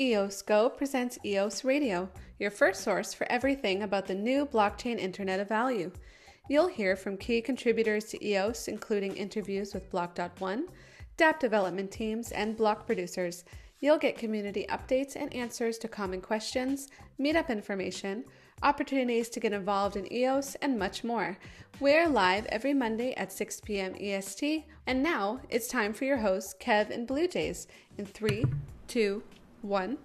EOS Go presents EOS Radio, your first source for everything about the new blockchain Internet of Value. You'll hear from key contributors to EOS, including interviews with Block.one, dApp development teams, and block producers. You'll get community updates and answers to common questions, meetup information, opportunities to get involved in EOS, and much more. We're live every Monday at 6 p.m. EST, and now it's time for your hosts, Kev and Bluejays, in 3, 2, 1.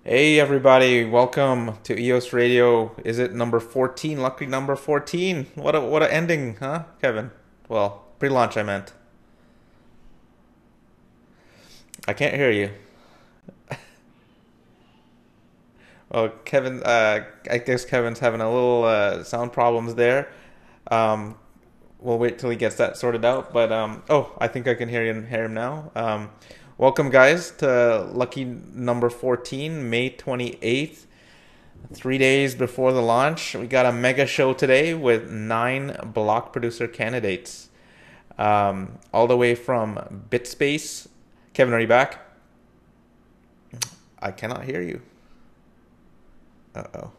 Hey everybody, welcome to EOS Radio. Is it number 14? Lucky number 14. What a ending, huh, Kevin? Well, pre-launch I meant. I can't hear you. Well, Kevin, I guess Kevin's having a little sound problems there. We'll wait till he gets that sorted out. But oh, I think I can hear him now. Welcome, guys, to lucky number 14, May 28th. 3 days before the launch, we got a mega show today with 9 block producer candidates, all the way from BITSPACE. Kevin, are you back? I cannot hear you. Uh-oh.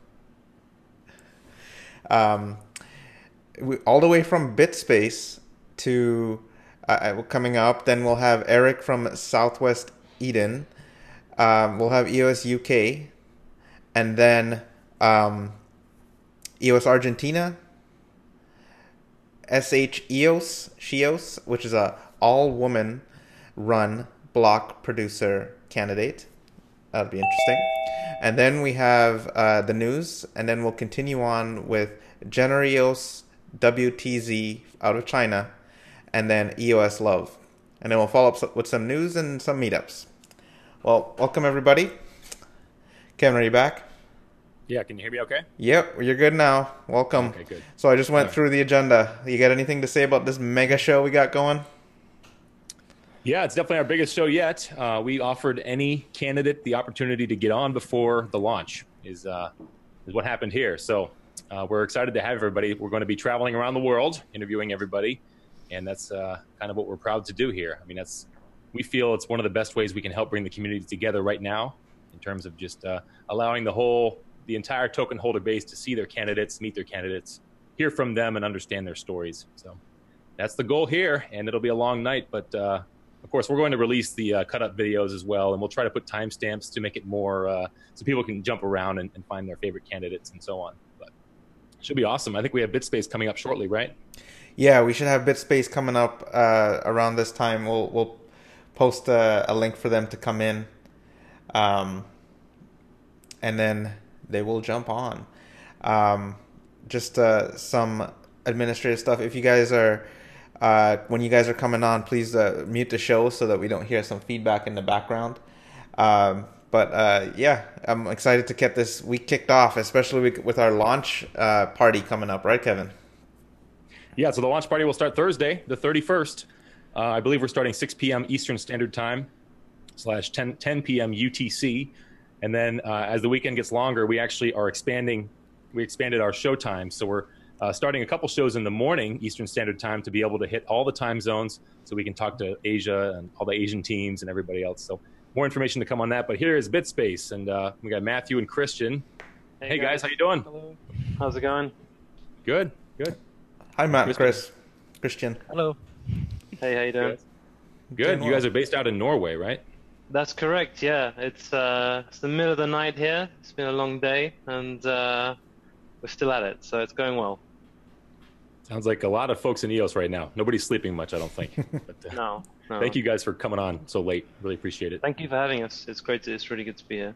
All the way from BITSPACE to coming up. Then we'll have Eric from Southwest Eden. We'll have EOS UK, and then EOS Argentina, SHEOS, which is a all-woman run block producer candidate. That'll be interesting. And then we have the news, and then we'll continue on with GENEREOS WTZ out of China, and then EOSLove. And then we'll follow up with some news and some meetups. Well, welcome everybody. Kevin, are you back? Yeah, can you hear me okay? Yep, you're good now. Welcome. Okay, good. So I just went through the agenda. You got anything to say about this mega show we got going? Yeah, it's definitely our biggest show yet. We offered any candidate the opportunity to get on before the launch is what happened here. So we're excited to have everybody. We're going to be traveling around the world, interviewing everybody, and that's kind of what we're proud to do here. I mean, we feel it's one of the best ways we can help bring the community together right now in terms of just allowing the entire token holder base to see their candidates, meet their candidates, hear from them, and understand their stories. So that's the goal here, and it'll be a long night, but of course, we're going to release the cut-up videos as well, and we'll try to put timestamps to make it more so people can jump around and find their favorite candidates and so on. But it should be awesome. I think we have BITSPACE coming up shortly, right? Yeah, we should have BITSPACE coming up around this time. We'll post a link for them to come in, and then they will jump on. Just some administrative stuff. If you guys are when you guys are coming on, please mute the show so that we don't hear some feedback in the background. But yeah, I'm excited to get this week kicked off, especially with our launch party coming up, right, Kevin? Yeah, so the launch party will start Thursday, the 31st. I believe we're starting 6 p.m. Eastern Standard Time / 10 p.m. UTC. And then as the weekend gets longer, we actually are expanding. We expanded our show time, so we're starting a couple shows in the morning, Eastern Standard Time, to be able to hit all the time zones so we can talk to Asia and all the Asian teams and everybody else. So more information to come on that. But here is BITSPACE, and we got Matthew and Christian. Hey guys, how you doing? Hello. How's it going? Good, good. Hi, Matt, Christian. Hello. Hey, how you doing? Good. You guys are based out in Norway, right? That's correct, yeah. It's the middle of the night here. It's been a long day, and we're still at it, so it's going well. Sounds like a lot of folks in EOS right now. Nobody's sleeping much, I don't think. But, no. Thank you guys for coming on so late. Really appreciate it. Thank you for having us. It's great. It's really good to be here.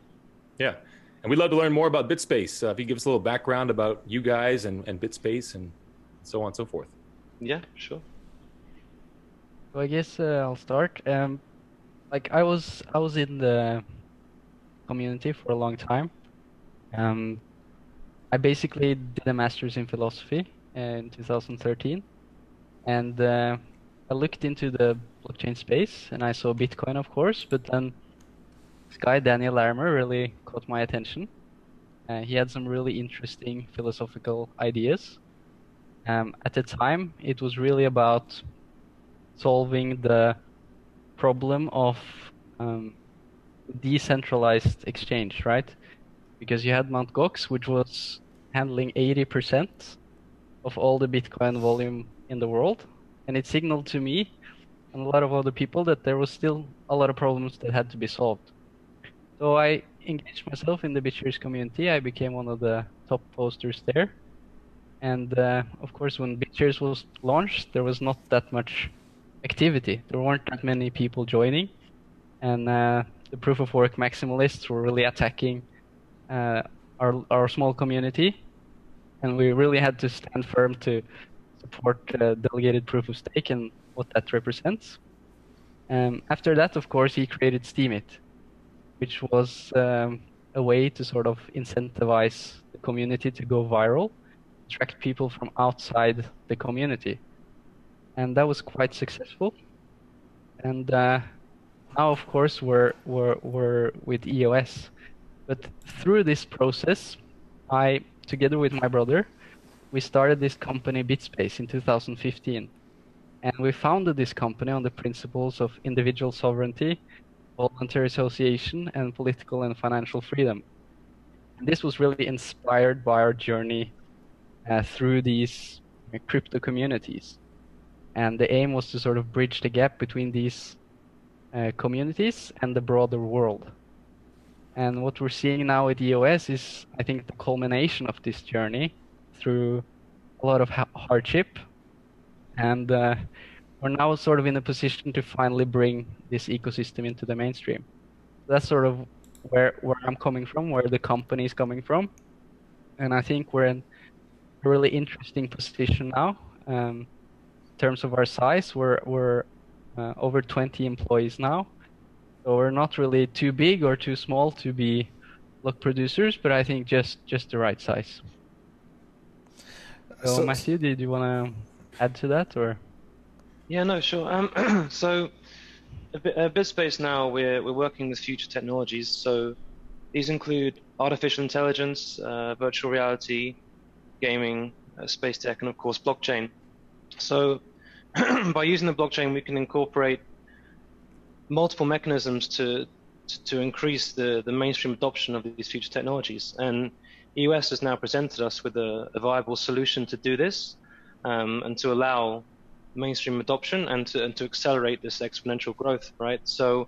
Yeah, and we'd love to learn more about BITSPACE. If you give us a little background about you guys and BITSPACE and so on and so forth. Yeah, sure. So I guess I'll start. Like I was in the community for a long time. I basically did a master's in philosophy in 2013, and I looked into the blockchain space, and I saw Bitcoin, of course, but then this guy, Daniel Larimer, really caught my attention. He had some really interesting philosophical ideas. At the time, it was really about solving the problem of decentralized exchange, right? Because you had Mt. Gox, which was handling 80% of all the Bitcoin volume in the world, and it signaled to me and a lot of other people that there was still a lot of problems that had to be solved. So I engaged myself in the BitShares community. I became one of the top posters there. And of course, when BitShares was launched, there was not that much activity. There weren't that many people joining. And the proof of work maximalists were really attacking our small community. And we really had to stand firm to support delegated proof of stake and what that represents. After that, of course, he created Steemit, which was a way to sort of incentivize the community to go viral, attract people from outside the community. And that was quite successful. And now, of course, we're with EOS. But through this process, together with my brother, we started this company BITSPACE in 2015. And we founded this company on the principles of individual sovereignty, voluntary association, and political and financial freedom. And this was really inspired by our journey through these crypto communities. And the aim was to sort of bridge the gap between these communities and the broader world. And what we're seeing now at EOS is, I think, the culmination of this journey through a lot of hardship. And we're now sort of in a position to finally bring this ecosystem into the mainstream. That's sort of where I'm coming from, where the company is coming from. And I think we're in a really interesting position now. In terms of our size, we're over 20 employees now. So we're not really too big or too small to be block producers, but I think just the right size. So Matthew, did you want to add to that, or? Yeah, no, sure. So at BitSpace now, we're working with future technologies. So these include artificial intelligence, virtual reality, gaming, space tech, and of course blockchain. So by using the blockchain, we can incorporate multiple mechanisms to increase the mainstream adoption of these future technologies. And EOS has now presented us with a viable solution to do this, and to allow mainstream adoption and to accelerate this exponential growth, right? So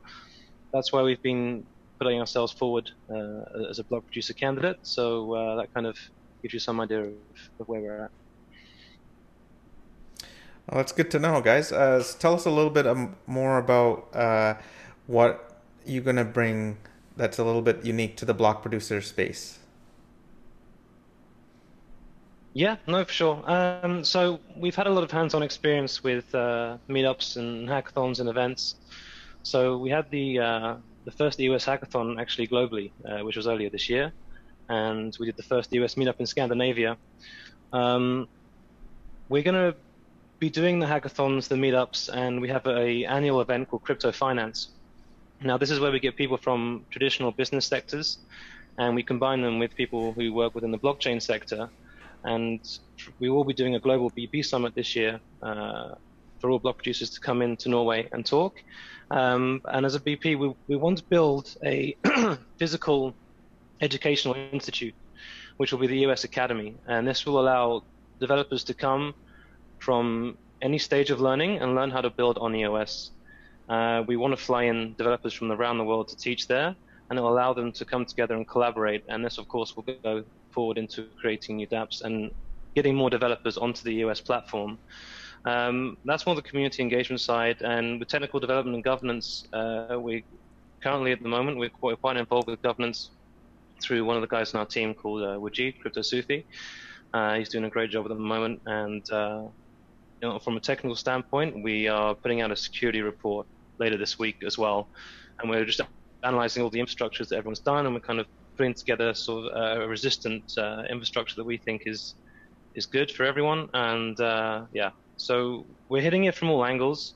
that's why we've been putting ourselves forward as a block producer candidate. So that kind of gives you some idea of where we're at. Well, that's good to know, guys. Tell us a little bit more about what you're going to bring that's a little bit unique to the block producer space. Yeah, no, for sure. So we've had a lot of hands-on experience with meetups and hackathons and events. So we had the first EOS hackathon actually globally, which was earlier this year, and we did the first EOS meetup in Scandinavia. We're going to be doing the hackathons, the meetups, and we have an annual event called Crypto Finance. Now, this is where we get people from traditional business sectors, and we combine them with people who work within the blockchain sector. And we will be doing a global BP summit this year for all block producers to come into Norway and talk. And as a BP, we want to build a physical educational institute, which will be the EOS Academy. And this will allow developers to come from any stage of learning and learn how to build on EOS. We want to fly in developers from around the world to teach there, and it will allow them to come together and collaborate. And this, of course, will go forward into creating new dApps and getting more developers onto the EOS platform. That's more the community engagement side. And with technical development and governance, we currently at the moment, we're quite involved with governance through one of the guys in our team called Wajid, Crypto Sufi. He's doing a great job at the moment. And you know, from a technical standpoint, we are putting out a security report later this week as well. And we're just analyzing all the infrastructures that everyone's done, and we're kind of putting together sort of a resistant infrastructure that we think is good for everyone. And yeah, so we're hitting it from all angles.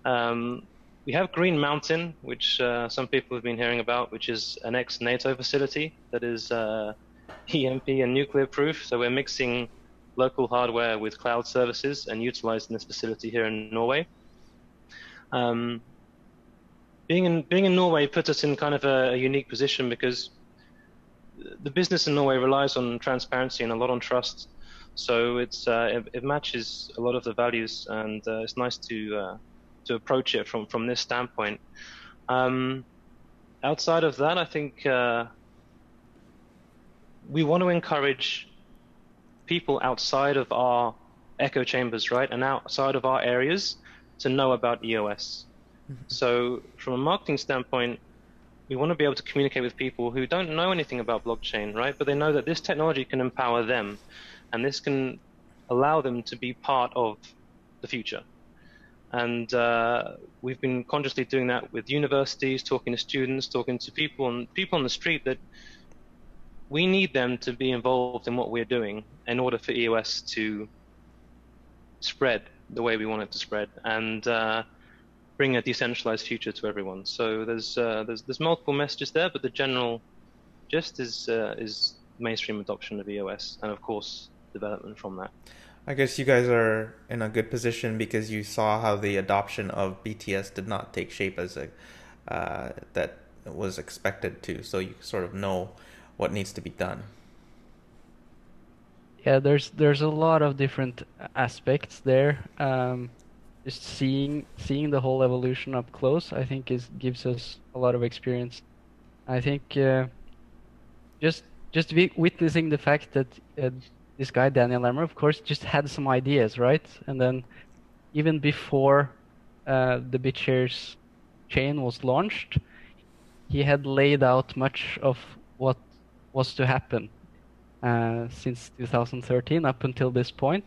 We have Green Mountain, which some people have been hearing about, which is an ex-NATO facility that is EMP and nuclear proof. So we're mixing local hardware with cloud services and utilizing this facility here in Norway. being in Norway puts us in kind of a unique position because the business in Norway relies on transparency and a lot on trust. So it matches a lot of the values, and it's nice to approach it from this standpoint. Outside of that, I think we want to encourage people outside of our echo chambers, right, and outside of our areas to know about EOS. So from a marketing standpoint, we want to be able to communicate with people who don't know anything about blockchain, right? But they know that this technology can empower them, and this can allow them to be part of the future. And we've been consciously doing that with universities, talking to students, talking to people on the street, that we need them to be involved in what we're doing in order for EOS to spread the way we want it to spread, and bring a decentralized future to everyone. So there's multiple messages there, but the general gist is mainstream adoption of EOS, and of course development from that. I guess you guys are in a good position because you saw how the adoption of BTS did not take shape as that was expected to. So you sort of know what needs to be done. Yeah, there's a lot of different aspects there. Just seeing the whole evolution up close, I think gives us a lot of experience. I think just witnessing the fact that this guy Daniel Lemmer, of course, just had some ideas, right? And then even before the BitShares chain was launched, he had laid out much of what was to happen since 2013 up until this point.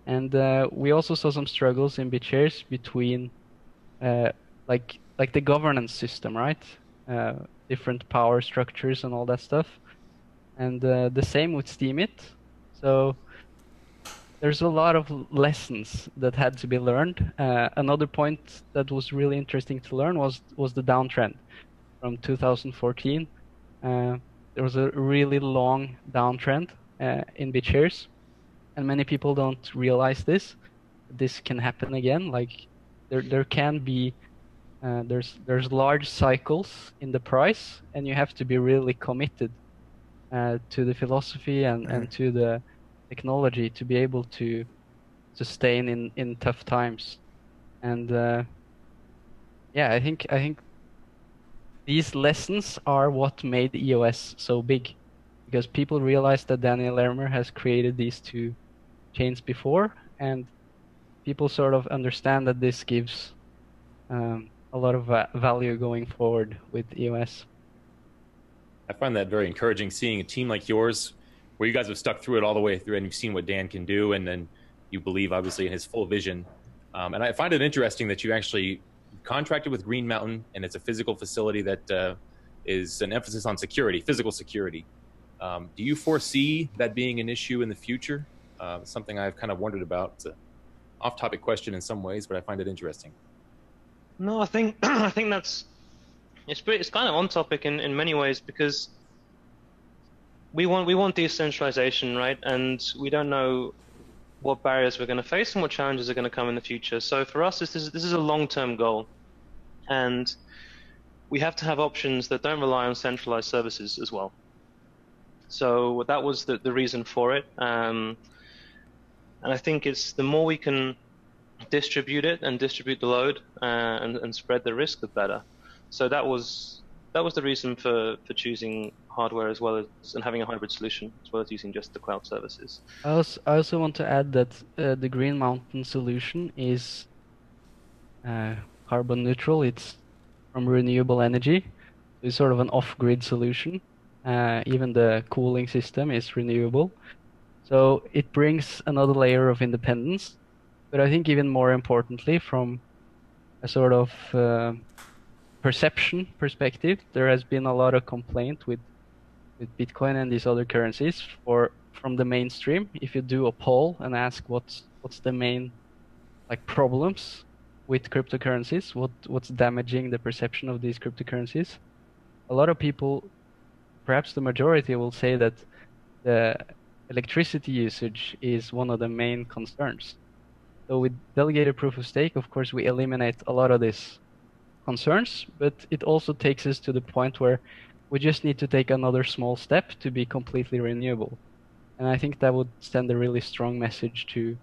And we also saw some struggles in BitShares between like the governance system, right? Different power structures and all that stuff. And the same with Steemit. So there's a lot of lessons that had to be learned. Another point that was really interesting to learn was the downtrend from 2014. There was a really long downtrend in BitShares, and many people don't realize this. This can happen again. Like there can be there's large cycles in the price, and you have to be really committed to the philosophy and to the technology to be able to sustain in tough times. And yeah, I think these lessons are what made EOS so big, because people realized that Daniel Lermer has created these two chains before, and people sort of understand that this gives a lot of value going forward with EOS. I find that very encouraging, seeing a team like yours, where you guys have stuck through it all the way through, and you've seen what Dan can do, and then you believe, obviously, in his full vision. And I find it interesting that you actually contracted with Green Mountain, and it's a physical facility that is an emphasis on security, physical security. Do you foresee that being an issue in the future? Something I've kind of wondered about. It's an off-topic question in some ways, but I find it interesting. No, I think it's kind of on topic in many ways, because we want decentralization, right? And we don't know what barriers we're going to face and what challenges are going to come in the future. So for us, this is a long-term goal, and we have to have options that don't rely on centralized services as well. So that was the reason for it, and I think it's the more we can distribute it and distribute the load and spread the risk, the better. So that was the reason for choosing hardware as well as and having a hybrid solution as well as using just the cloud services. I also want to add that the Green Mountain solution is carbon neutral. It's from renewable energy. It's sort of an off-grid solution. Even the cooling system is renewable. So it brings another layer of independence. But I think even more importantly, from a sort of perception perspective, there has been a lot of complaint with Bitcoin and these other currencies from the mainstream. If you do a poll and ask what's the main problems with cryptocurrencies, what's damaging the perception of these cryptocurrencies, a lot of people, perhaps the majority, will say that the electricity usage is one of the main concerns. So with delegated proof of stake, of course, we eliminate a lot of this concerns, but it also takes us to the point where we just need to take another small step to be completely renewable. And I think that would send a really strong message to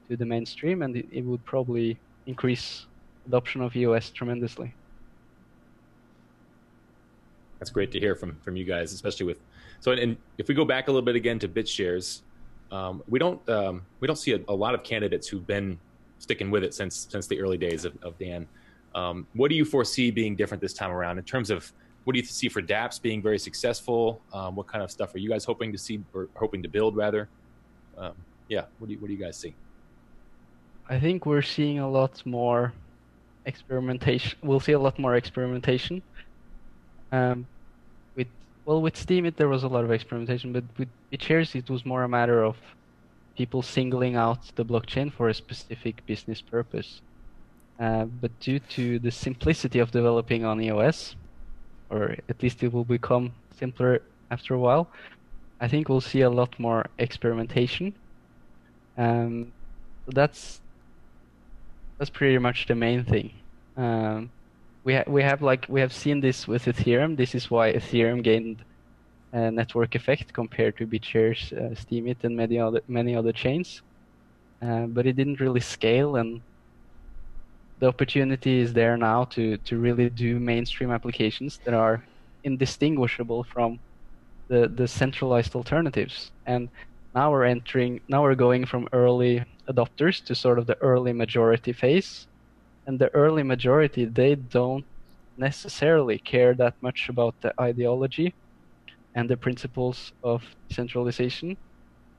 the mainstream, and it would probably increase adoption of EOS tremendously. That's great to hear from you guys, especially with. So, and if we go back a little bit again to BitShares, we don't see a lot of candidates who've been sticking with it since the early days of Dan. What do you foresee being different this time around in terms of what do you see for dApps being very successful? What kind of stuff are you guys hoping to see or hoping to build rather? Yeah, what do you guys see? I think we're seeing a lot more experimentation. We'll see a lot more experimentation. With Steemit there was a lot of experimentation, but with BitShares it was more a matter of people singling out the blockchain for a specific business purpose. But due to the simplicity of developing on EOS, or at least it will become simpler after a while, I think we'll see a lot more experimentation. So that's pretty much the main thing. We have seen this with Ethereum. This is why Ethereum gained a network effect compared to BitShares, Steemit, and many other chains. But it didn't really scale, and the opportunity is there now to really do mainstream applications that are indistinguishable from the centralized alternatives. And now we're going from early adopters to sort of the early majority phase. And the early majority, they don't necessarily care that much about the ideology and the principles of decentralization.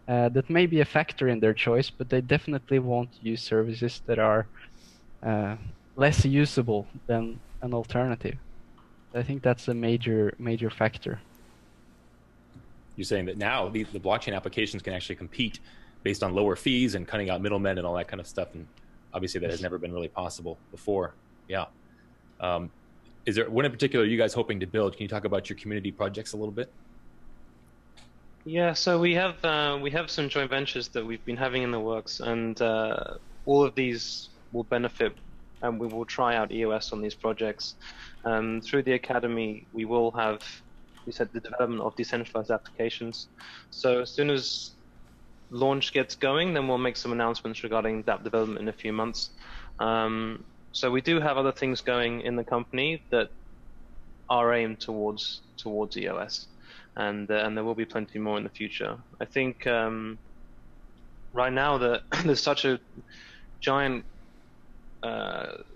That may be a factor in their choice, but they definitely won't use services that are less usable than an alternative. I think that's a major factor. You're saying that now the blockchain applications can actually compete based on lower fees and cutting out middlemen and all that kind of stuff, and obviously that has never been really possible before. Yeah. Is there one in particular you guys hoping to build? Can you talk about your community projects a little bit? Yeah, so we have some joint ventures that we've been having in the works, and all of these will benefit, and we will try out EOS on these projects. Through the academy, we will have, we said, the development of decentralized applications. So as soon as launch gets going, then we'll make some announcements regarding that development in a few months. So we do have other things going in the company that are aimed towards EOS, and there will be plenty more in the future. I think right now there's such a giant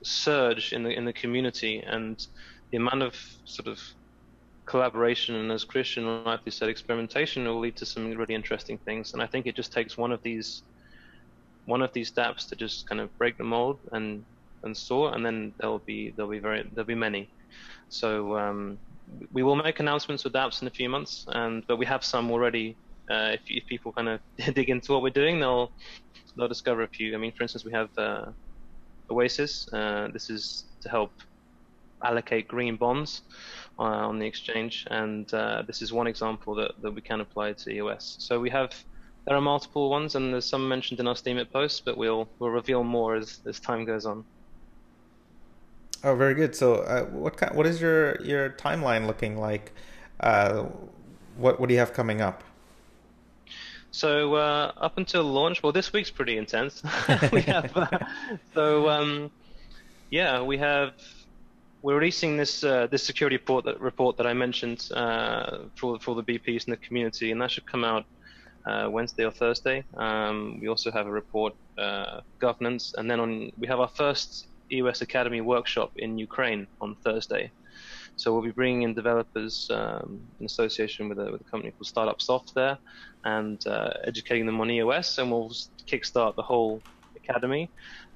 surge in the community, and the amount of sort of collaboration, and as Christian rightly said, experimentation will lead to some really interesting things. And I think it just takes one of these dApps to just kind of break the mold and soar, and then there'll be many. So we will make announcements with dApps in a few months, but we have some already. If people kind of dig into what we're doing, they'll discover a few. I mean, for instance, we have Oasis. This is to help allocate green bonds on the exchange, and this is one example that we can apply to EOS. So there are multiple ones, and there's some mentioned in our Steemit posts, but we'll reveal more as time goes on. Oh, very good. So what is your timeline looking like? What do you have coming up? So up until launch, well, this week's pretty intense. We're releasing this security report that I mentioned for the BPs in the community, and that should come out Wednesday or Thursday. We also have a report governance, and then we have our first EOS Academy workshop in Ukraine on Thursday. So we'll be bringing in developers in association with a company called Startup Soft there, and educating them on EOS, and we'll kickstart the whole academy.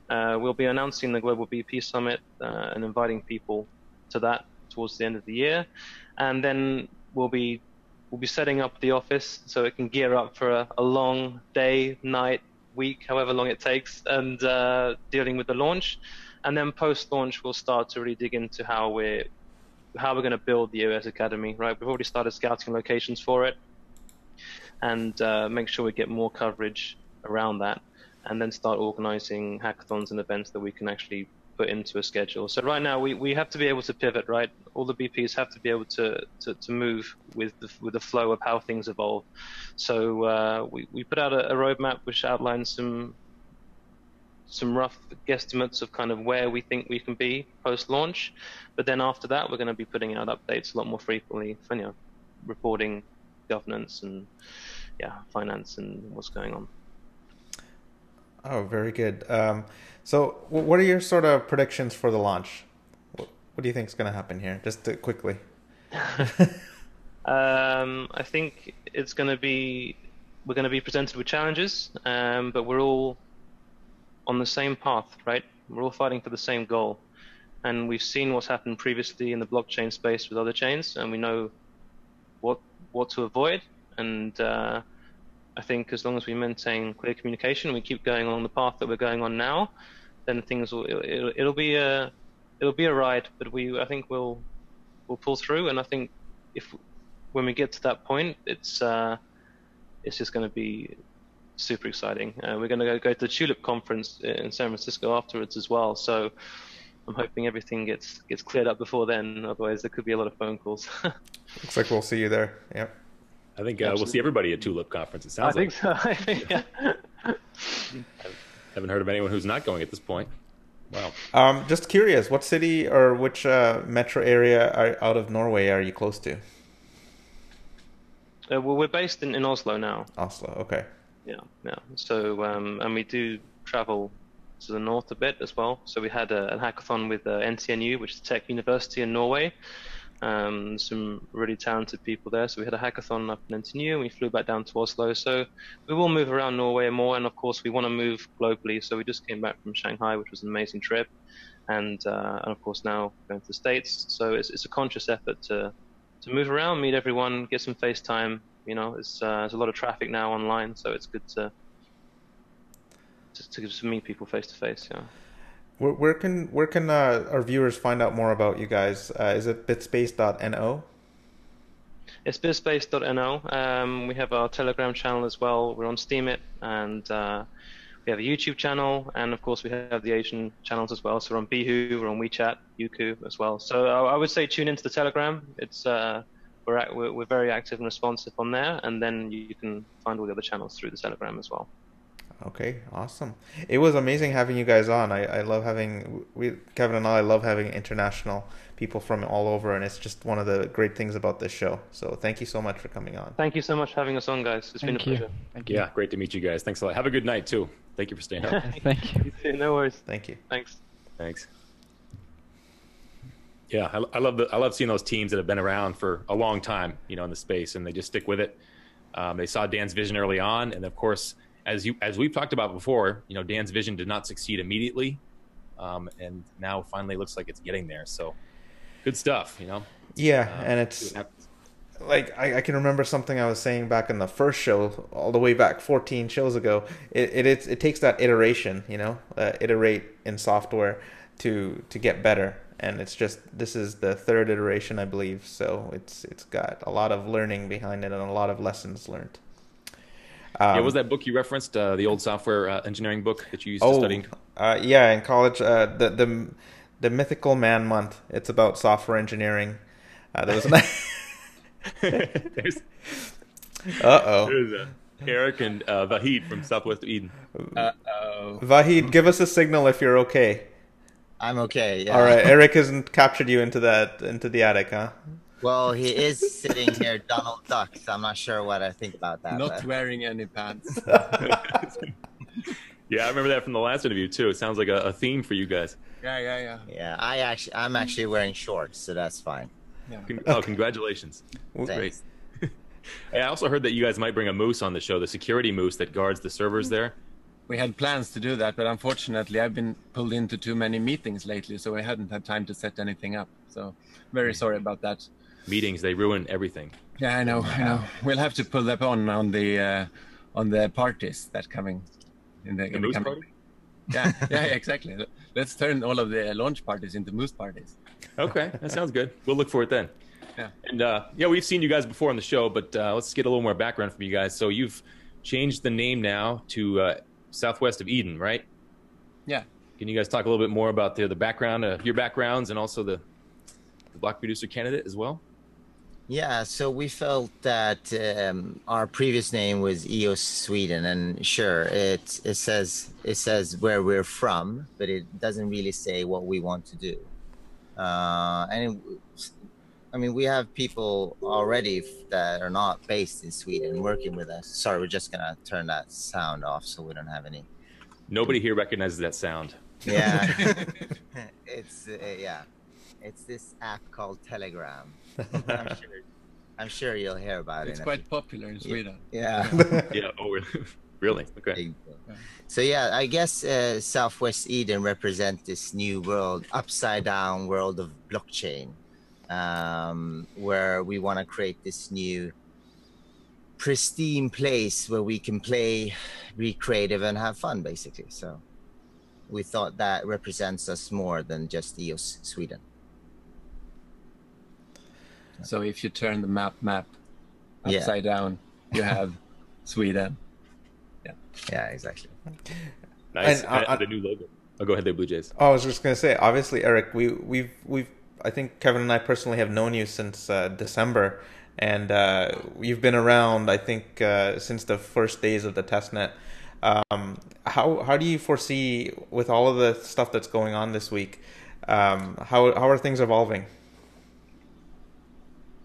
We'll be announcing the Global BP Summit and inviting people to that towards the end of the year, and then we'll be setting up the office so it can gear up for a long day, night, week, however long it takes, and dealing with the launch. And then post-launch, we'll start to really dig into how we're going to build the EOS Academy. Right, we've already started scouting locations for it, and make sure we get more coverage around that, and then start organizing hackathons and events that we can actually put into a schedule. So right now we have to be able to pivot, right? All the BPs have to be able to move with the flow of how things evolve. So we put out a roadmap which outlines some rough guesstimates of kind of where we think we can be post-launch. But then after that, we're going to be putting out updates a lot more frequently for, reporting, governance, and finance and what's going on. Oh, very good. So what are your sort of predictions for the launch? What do you think is going to happen here? Just quickly. I think we're going to be presented with challenges, but we're all on the same path, right? We're all fighting for the same goal. And we've seen what's happened previously in the blockchain space with other chains, and we know what to avoid. And I think as long as we maintain clear communication, we keep going along the path that we're going on now, then things it'll be a ride, but I think we'll pull through. And I think when we get to that point, it's just going to be super exciting. We're going to go to the Tulip conference in San Francisco afterwards as well. So I'm hoping everything gets cleared up before then. Otherwise, there could be a lot of phone calls. Looks like we'll see you there. Yep. I think we'll see everybody at Tulip conference. It sounds like. I think so. I haven't heard of anyone who's not going at this point. Wow. Just curious, what city or which metro area out of Norway are you close to? Well, we're based in Oslo now. Oslo, okay. Yeah. So, and we do travel to the north a bit as well. So we had a hackathon with NTNU, which is a tech university in Norway. Some really talented people there. So we had a hackathon up in NTNU, and we flew back down to Oslo. So we will move around Norway more, and of course we want to move globally. So we just came back from Shanghai, which was an amazing trip, and of course now going to the States. So it's a conscious effort to move around, meet everyone, get some FaceTime. There's a lot of traffic now online, so it's good to meet people face to face. Yeah. Where can our viewers find out more about you guys? Is it bitspace.no? It's bitspace.no. We have our Telegram channel as well. We're on Steemit, and we have a YouTube channel, and of course we have the Asian channels as well. So we're on Bihu, we're on WeChat, Youku as well. So I would say tune into the Telegram. It's we're very active and responsive on there, and then you can find all the other channels through the Telegram as well. Okay, awesome. It was amazing having you guys on. I love having Kevin and I love having international people from all over, and it's just one of the great things about this show. So thank you so much for coming on. Thank you so much for having us on, guys. It's been a pleasure. Thank you. Yeah, great to meet you guys. Thanks a lot. Have a good night too. Thank you for staying up. Thank you. You too, no worries. Thank you. Thanks. Yeah, I love seeing those teams that have been around for a long time, in the space, and they just stick with it. They saw Dan's vision early on, and of course, as we've talked about before, Dan's vision did not succeed immediately, and now finally looks like it's getting there. So, good stuff, Yeah, and it's like I can remember something I was saying back in the first show, all the way back 14 shows ago. It takes that iteration, iterate in software to get better. And this is the third iteration, I believe. So it's got a lot of learning behind it and a lot of lessons learned. What was that book you referenced? The old software engineering book that you used to study? Yeah, in college, the Mythical Man Month. It's about software engineering. There was There's Eric and Vahid from Southwest of Eden. Vahid, give us a signal if you're okay. I'm okay. Yeah. All right, Eric hasn't captured you into the attic, huh? Well, he is sitting here, Donald Duck. So I'm not sure what I think about that. Not wearing any pants. Yeah, I remember that from the last interview too. It sounds like a theme for you guys. Yeah. Yeah, I'm actually wearing shorts, so that's fine. Yeah. Congratulations. Thanks. Great. I also heard that you guys might bring a moose on the show, the security moose that guards the servers there. We had plans to do that, but unfortunately I've been pulled into too many meetings lately, so I hadn't had time to set anything up. So very sorry about that. Meetings, they ruin everything. Yeah, I know. We'll have to pull that on the parties that coming in the moose coming. party? Yeah, exactly. Let's turn all of the launch parties into moose parties. Okay, that sounds good. We'll look for it then. Yeah. And we've seen you guys before on the show, but let's get a little more background from you guys. So you've changed the name now to Southwest of Eden, right? Yeah. Can you guys talk a little bit more about the background, your backgrounds, and also the block producer candidate as well? Yeah, so we felt that our previous name was EOS Sweden, and sure, it says where we're from, but it doesn't really say what we want to do. I mean, we have people already that are not based in Sweden working with us. Sorry, we're just gonna turn that sound off so we don't have any. Nobody here recognizes that sound. Yeah, it's it's this app called Telegram. I'm sure you'll hear about it. It's quite popular in Sweden. Yeah. Yeah. Oh, really? Okay. So yeah, I guess Southwest Eden represents this new world, upside down world of blockchain, where we want to create this new pristine place where we can play, be creative, and have fun, basically. So we thought that represents us more than just EOS Sweden. So if you turn the map upside down, you have Sweden. Yeah, exactly. Nice. And the new logo. Oh, go ahead there, Bluejays. Oh, I was just gonna say, obviously, Eric, we've I think Kevin and I personally have known you since December, and you've been around, I think, since the first days of the testnet. How do you foresee, with all of the stuff that's going on this week, how are things evolving?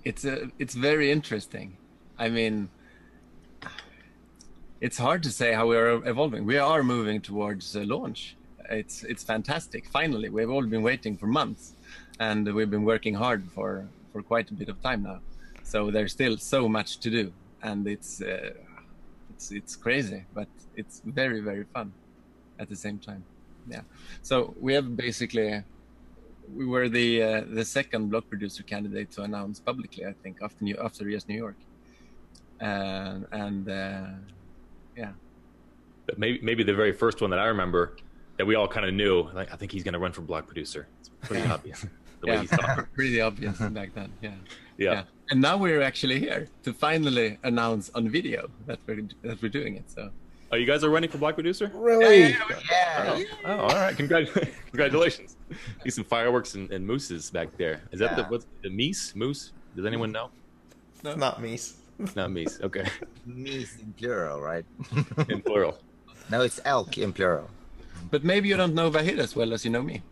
It's very interesting. I mean, it's hard to say how we are evolving. We are moving towards launch. It's fantastic. Finally, we've all been waiting for months, and we've been working hard for quite a bit of time now. So there's still so much to do, and it's crazy, but it's very, very fun at the same time. Yeah. So we have basically, we were the second block producer candidate to announce publicly, I think, after EOS New York, yeah. But maybe the very first one that I remember that we all kind of knew. Like, I think he's going to run for block producer. It's pretty obvious. The way he's talking. Pretty obvious back then. Yeah. And now we're actually here to finally announce on video that we're doing it. So. Oh, you guys are running for block producer? Really? Yeah. Oh, all right. Congratulations. See some fireworks and mooses back there. Is that what's the meese? Moose? Does anyone know? No. It's not meese. Not meese. Okay. Meese in plural, right? In plural. No, it's elk in plural. But maybe you don't know VAHID as well as you know me.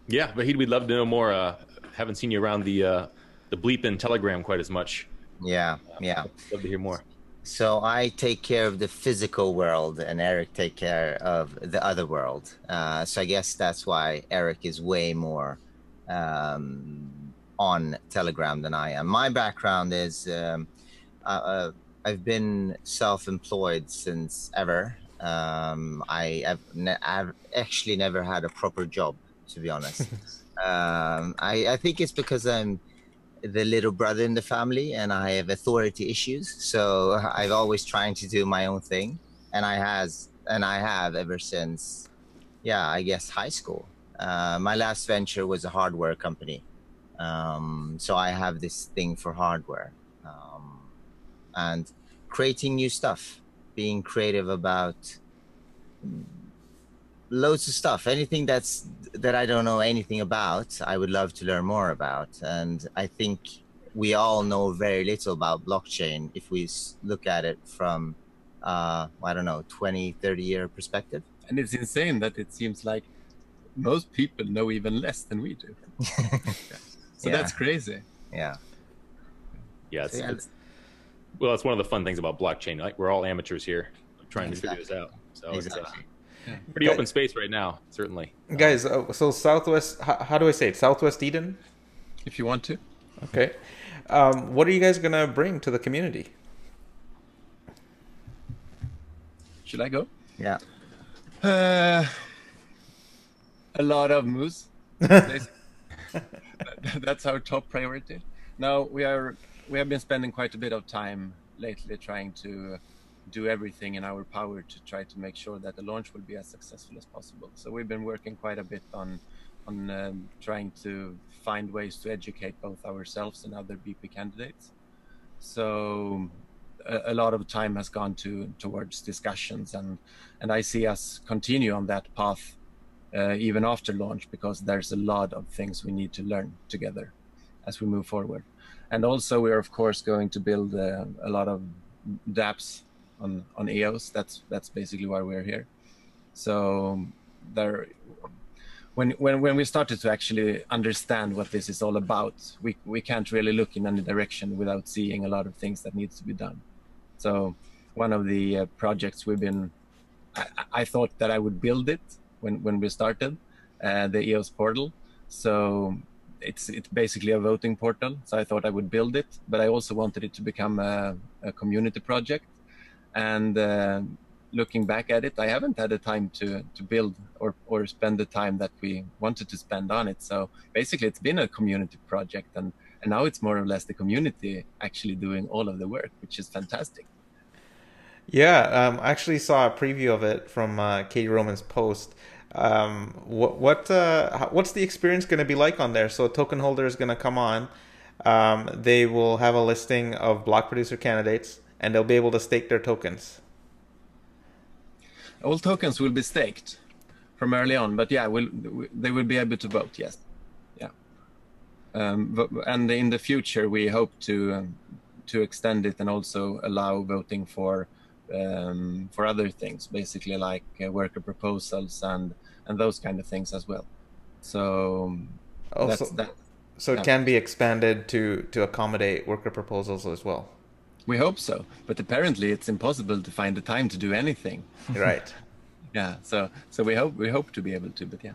Yeah, VAHID, we'd love to know more. Haven't seen you around the bleep and Telegram quite as much. Yeah. Love to hear more. So I take care of the physical world, and Eric take care of the other world. So I guess that's why Eric is way more on Telegram than I am. My background is I've been self-employed since ever. I've actually never had a proper job, to be honest. I think it's because I'm the little brother in the family and I have authority issues. So I've always trying to do my own thing, and I have ever since, I guess high school. My last venture was a hardware company. So I have this thing for hardware, and creating new stuff, being creative about loads of stuff. Anything that I don't know anything about, I would love to learn more about. And I think we all know very little about blockchain if we look at it from, 20, 30-year perspective. And it's insane that it seems like most people know even less than we do. So that's crazy. Yeah. Yeah. Well, that's one of the fun things about blockchain. Like, we're all amateurs here trying to figure this out. So it's pretty open space right now, certainly. Guys, so Southwest, how do I say it? Southwest Eden? If you want to. Okay. What are you guys going to bring to the community? Should I go? Yeah. A lot of moose. That's our top priority. Now we have been spending quite a bit of time lately trying to do everything in our power to try to make sure that the launch will be as successful as possible. So we've been working quite a bit on trying to find ways to educate both ourselves and other BP candidates. So a lot of time has gone towards discussions, and I see us continue on that path even after launch, because there's a lot of things we need to learn together as we move forward. And also we're of course going to build a lot of dApps on EOS. That's basically why we're here. So there, when we started to actually understand what this is all about, we can't really look in any direction without seeing a lot of things that needs to be done. So one of the projects I thought that I would build it when we started the EOS portal. So it's basically a voting portal. So I thought I would build it, but I also wanted it to become a community project. And looking back at it, I haven't had the time to build or spend the time that we wanted to spend on it. So basically it's been a community project, and now it's more or less the community actually doing all of the work, which is fantastic. Yeah, I actually saw a preview of it from Katie Roman's post. What's the experience going to be like on there? So a token holder is going to come on. They will have a listing of block producer candidates, and they'll be able to stake their tokens. All tokens will be staked from early on, but yeah, they will be able to vote. Yes, yeah. And in the future, we hope to extend it and also allow voting for other things, basically like worker proposals and those kind of things as well. So So it can be expanded to accommodate worker proposals as well. We hope so, but apparently it's impossible to find the time to do anything. Right. Yeah. So we hope to be able to, but yeah.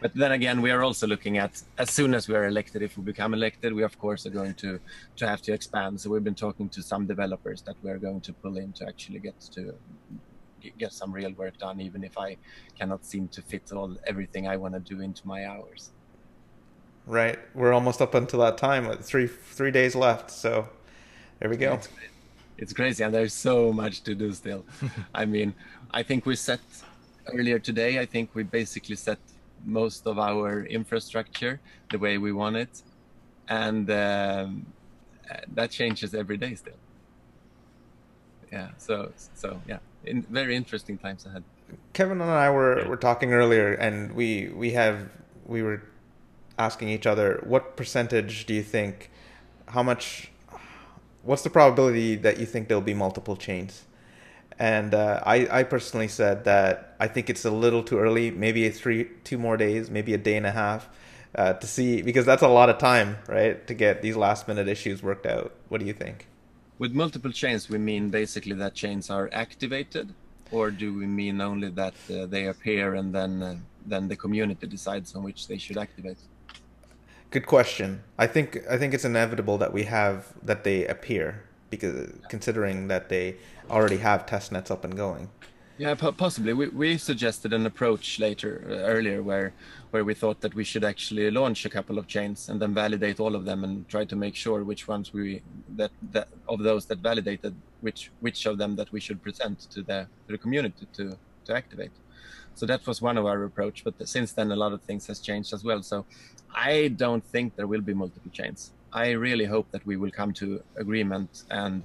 But then again, we are also looking at, as soon as we are elected, if we become elected, we of course are going to have to expand. So we've been talking to some developers that we're going to pull in to actually get some real work done, even if I cannot seem to fit everything I want to do into my hours. Right. We're almost up until that time. 3 days left. So there we go. It's crazy, and there's so much to do still. I mean, I think we set earlier today. I think we basically set most of our infrastructure the way we want it, and that changes every day still. Yeah. So yeah, very interesting times ahead. Kevin and I were talking earlier, and we were asking each other, what percentage do you think? What's the probability that you think there'll be multiple chains? And I personally said that I think it's a little too early, maybe 2 more days, maybe a day and a half to see, because that's a lot of time, right, to get these last minute issues worked out. What do you think? With multiple chains, we mean basically that chains are activated, or do we mean only that they appear and then the community decides on which they should activate? Good question. I think it's inevitable that they appear, because considering that they already have testnets up and going. Yeah, possibly. We suggested an approach earlier where we thought that we should actually launch a couple of chains and then validate all of them and try to make sure which ones that of those that validated which of them that we should present to the community to activate. So that was one of our approach, but since then a lot of things has changed as well. So I don't think there will be multiple chains. I really hope that we will come to agreement and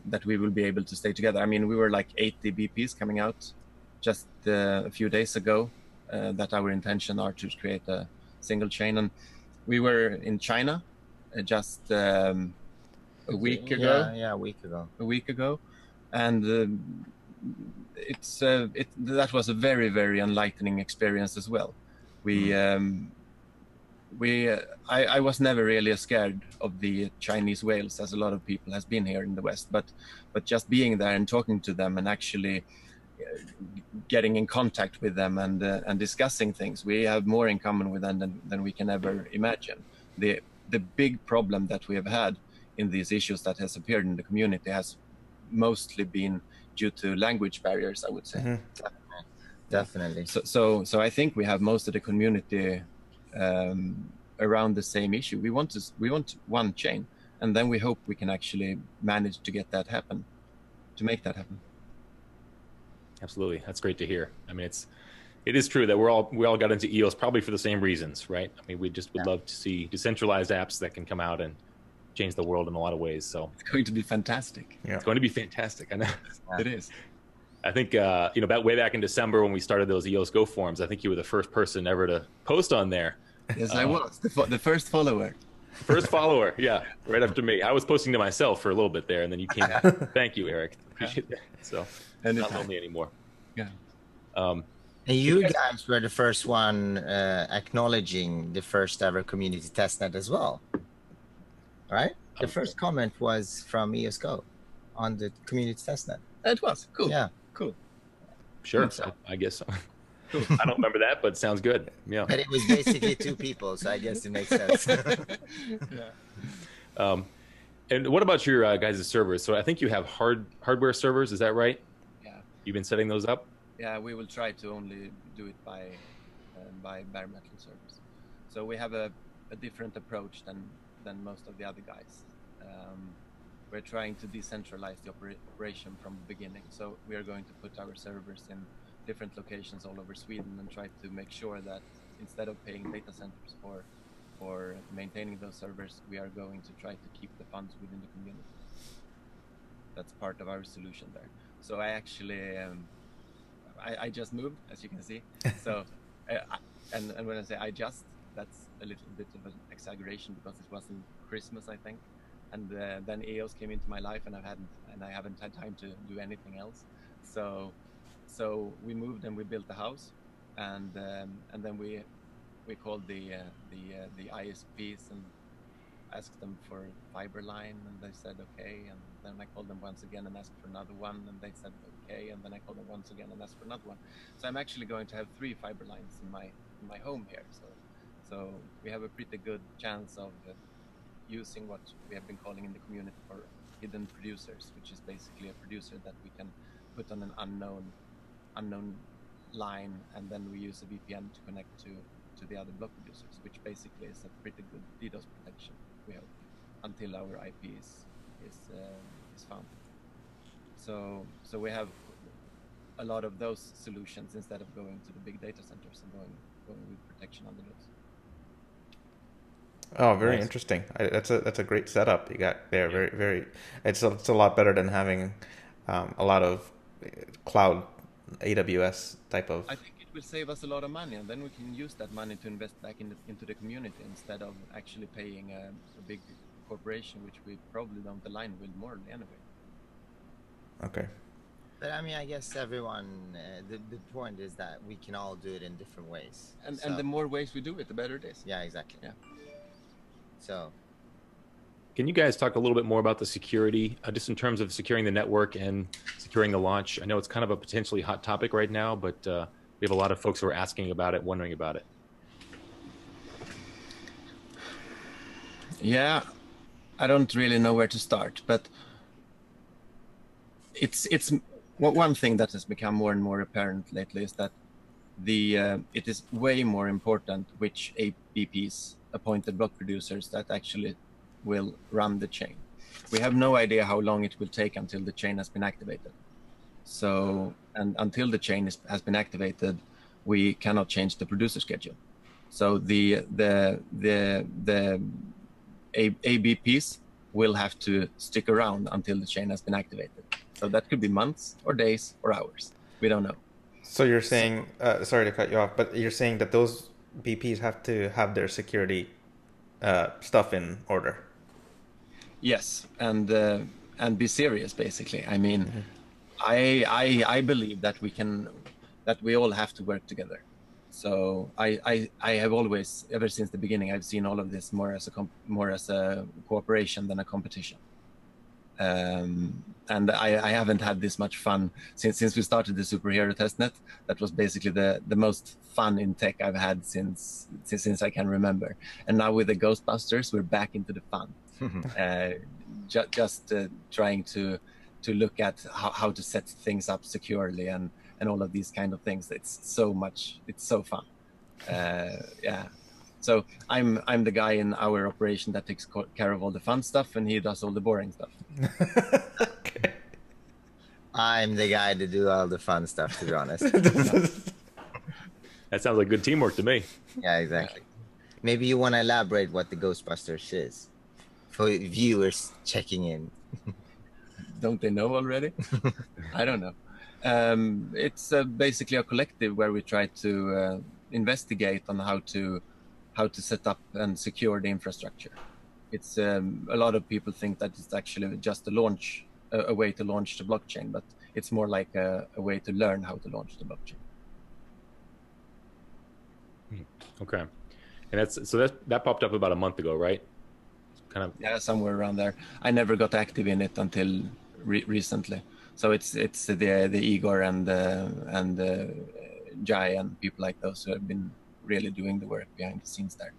that we will be able to stay together. I mean, we were like 80 BPs coming out just a few days ago that our intention are to create a single chain. And we were in China just a week ago. Yeah, a week ago. A week ago. And that was a very, very enlightening experience as well. I was never really scared of the Chinese whales, as a lot of people has been here in the West, but just being there and talking to them and actually getting in contact with them and discussing things, we have more in common with them than we can ever imagine. The big problem that we have had in these issues that has appeared in the community has mostly been due to language barriers, I would say. Mm-hmm. Definitely. So I think we have most of the community around the same issue. We want one chain, and then we hope we can actually manage to make that happen. Absolutely, that's great to hear. I mean, it is true that we all got into EOS probably for the same reasons, right? I mean, we just would love to see decentralized apps that can come out and change the world in a lot of ways. So it's going to be fantastic. Yeah. It's going to be fantastic. I know. It is. I think way back in December when we started those EOS Go forums, I think you were the first person ever to post on there. Yes, I was the first follower. First follower, yeah, right after me. I was posting to myself for a little bit there, and then you came out. Thank you, Eric. Appreciate that. So, not lonely anymore. Yeah. And you guys were the first one acknowledging the first ever community testnet as well, right? The first comment was from EOS Go on the community testnet. It was cool. Yeah, cool. Sure, I guess so. Cool. I don't remember that, but sounds good. Yeah. But it was basically 2 people, so I guess it makes sense. Yeah. And what about your guys' servers? So I think you have hardware servers. Is that right? Yeah. You've been setting those up? Yeah, we will try to only do it by bare metal servers. So we have a different approach than most of the other guys. We're trying to decentralize the operation from the beginning. So we are going to put our servers in different locations all over Sweden and try to make sure that instead of paying data centers for maintaining those servers, we are going to try to keep the funds within the community. That's part of our solution there. So I actually, I just moved, as you can see. So, and when I say that's a little bit of an exaggeration because it wasn't Christmas, I think. And then EOS came into my life, and I haven't had time to do anything else. So we moved and we built the house, and then we called the ISPs and asked them for fiber line, and they said okay. And then I called them once again and asked for another one, and they said okay. And then I called them once again and asked for another one. So I'm actually going to have 3 fiber lines in my home here. So we have a pretty good chance of using what we have been calling in the community for hidden producers, which is basically a producer that we can put on an unknown line, and then we use a VPN to connect to the other block producers, which basically is a pretty good DDoS protection, we hope, until our IP is found. So we have a lot of those solutions instead of going to the big data centers and going with protection under those. Oh, very interesting. That's a great setup you got there. Very, very. It's a lot better than having a lot of cloud AWS type of. I think it will save us a lot of money, and then we can use that money to invest back into the community instead of actually paying a big corporation, which we probably don't align with morally anyway. Okay. But I mean, I guess everyone. The point is that we can all do it in different ways. And the more ways we do it, the better it is. Yeah, exactly. Yeah. So, can you guys talk a little bit more about the security, just in terms of securing the network and securing the launch? I know it's kind of a potentially hot topic right now, but we have a lot of folks who are asking about it, wondering about it. Yeah, I don't really know where to start, but it's one thing that has become more and more apparent lately is that it is way more important which ABPs, appointed block producers, that actually will run the chain. We have no idea how long it will take until the chain has been activated. So, and until the chain has been activated, we cannot change the producer schedule. So the ABPs will have to stick around until the chain has been activated. So that could be months or days or hours. We don't know. So you're saying, sorry to cut you off, but you're saying that those BPs have to have their security stuff in order. Yes, and be serious, basically. I mean, I believe that we all have to work together. So I have always, ever since the beginning, I've seen all of this more as a cooperation than a competition. And I haven't had this much fun since we started the superhero testnet. That was basically the most fun in tech I've had since I can remember. And now with the Ghostbusters, we're back into the fun. Just trying to look at how to set things up securely and all of these kind of things. It's so fun. Yeah. So I'm the guy in our operation that takes care of all the fun stuff, and he does all the boring stuff. Okay. I'm the guy to do all the fun stuff, to be honest. That sounds like good teamwork to me. Yeah, exactly. Maybe you want to elaborate what the Ghostbusters is for viewers checking in. Don't they know already? I don't know. It's basically a collective where we try to investigate on how to set up and secure the infrastructure. It's a lot of people think that it's actually just a way to launch the blockchain, but it's more like a way to learn how to launch the blockchain. Okay, and that popped up about a month ago, right? Kind of. Yeah, somewhere around there. I never got active in it until recently. So it's the Igor and Jai and people like those who have been really doing the work behind the scenes there,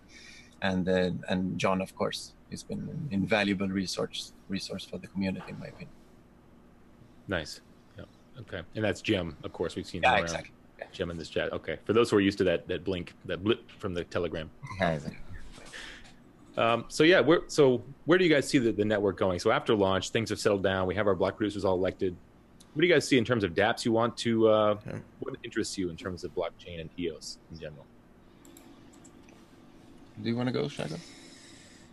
and John, of course, has been an invaluable resource for the community, in my opinion. Nice. Yeah. Okay. And that's Jim, of course. We've seen him Yeah, around. exactly. Yeah. Jim in this chat. Okay. For those who are used to that blip from the Telegram. Yeah, exactly. So yeah, where do you guys see the network going? So after launch, things have settled down. We have our block producers all elected. What do you guys see in terms of dApps you want to, what interests you in terms of blockchain and EOS in general? Do you want to go, Shadow?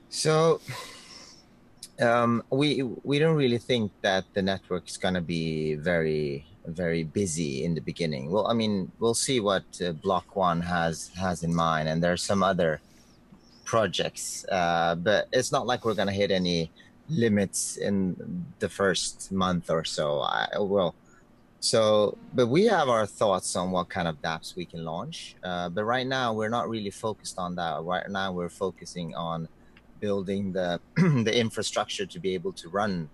So we don't really think that the network is going to be very, very busy in the beginning. Well, I mean, we'll see what Block One has in mind, and there's some other projects, but it's not like we're going to hit any limits in the first month or so. But we have our thoughts on what kind of dApps we can launch. But right now we're not really focused on that. Right now we're focusing on building the the infrastructure to be able to run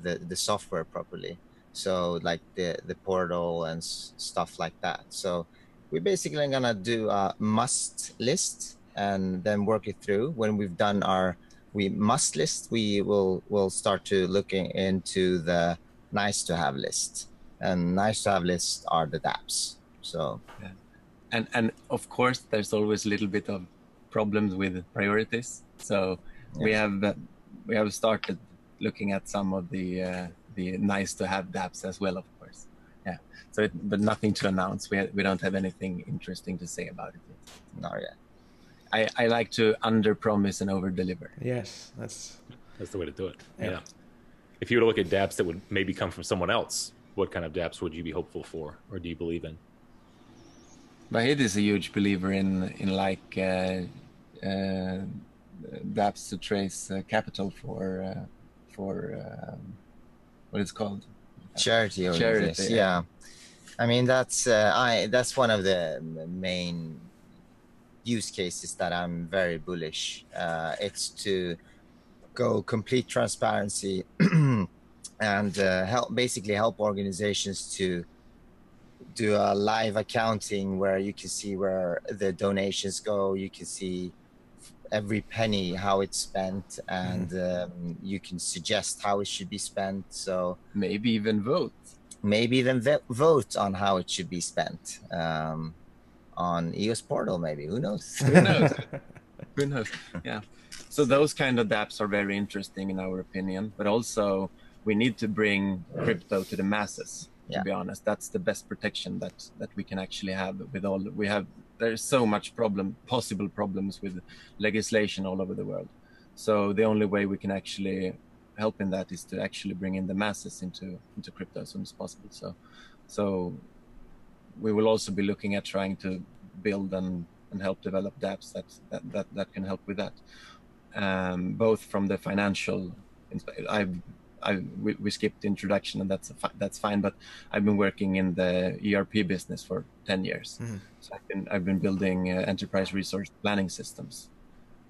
the software properly. So like the portal and stuff like that. So we're basically gonna do a must list and then work it through. When we've done our must list, we'll start to looking into the nice to have list. And nice to have lists are the dApps. So yeah. And of course there's always a little bit of problems with priorities. So yeah. we have started looking at some of the nice to have dApps as well, of course. Yeah. So but nothing to announce. We don't have anything interesting to say about it yet. Not yet. I like to under promise and over deliver. Yes, that's the way to do it. Yeah. If you were to look at dApps that would maybe come from someone else, what kind of dApps would you be hopeful for, or do you believe in? VAHID is a huge believer in like dApps to trace capital for what it's called, charity. Yeah. I mean that's one of the main use cases that I'm very bullish. It's to go complete transparency and help organizations to do a live accounting where you can see where the donations go, you can see every penny how it's spent, and you can suggest how it should be spent. So maybe even vote on how it should be spent. On EOS portal, maybe. Who knows? Who knows? Who knows? Yeah. So those kind of dApps are very interesting in our opinion, but also we need to bring crypto to the masses. To be honest, that's the best protection that we can actually have with all we have. There's so much possible problems with legislation all over the world. So the only way we can actually help in that is to actually bring in the masses into crypto as soon as possible. So we will also be looking at trying to build and help develop dApps that can help with that, both from the financial. We skipped the introduction, and that's fine. But I've been working in the ERP business for 10 years, so I've been building enterprise resource planning systems.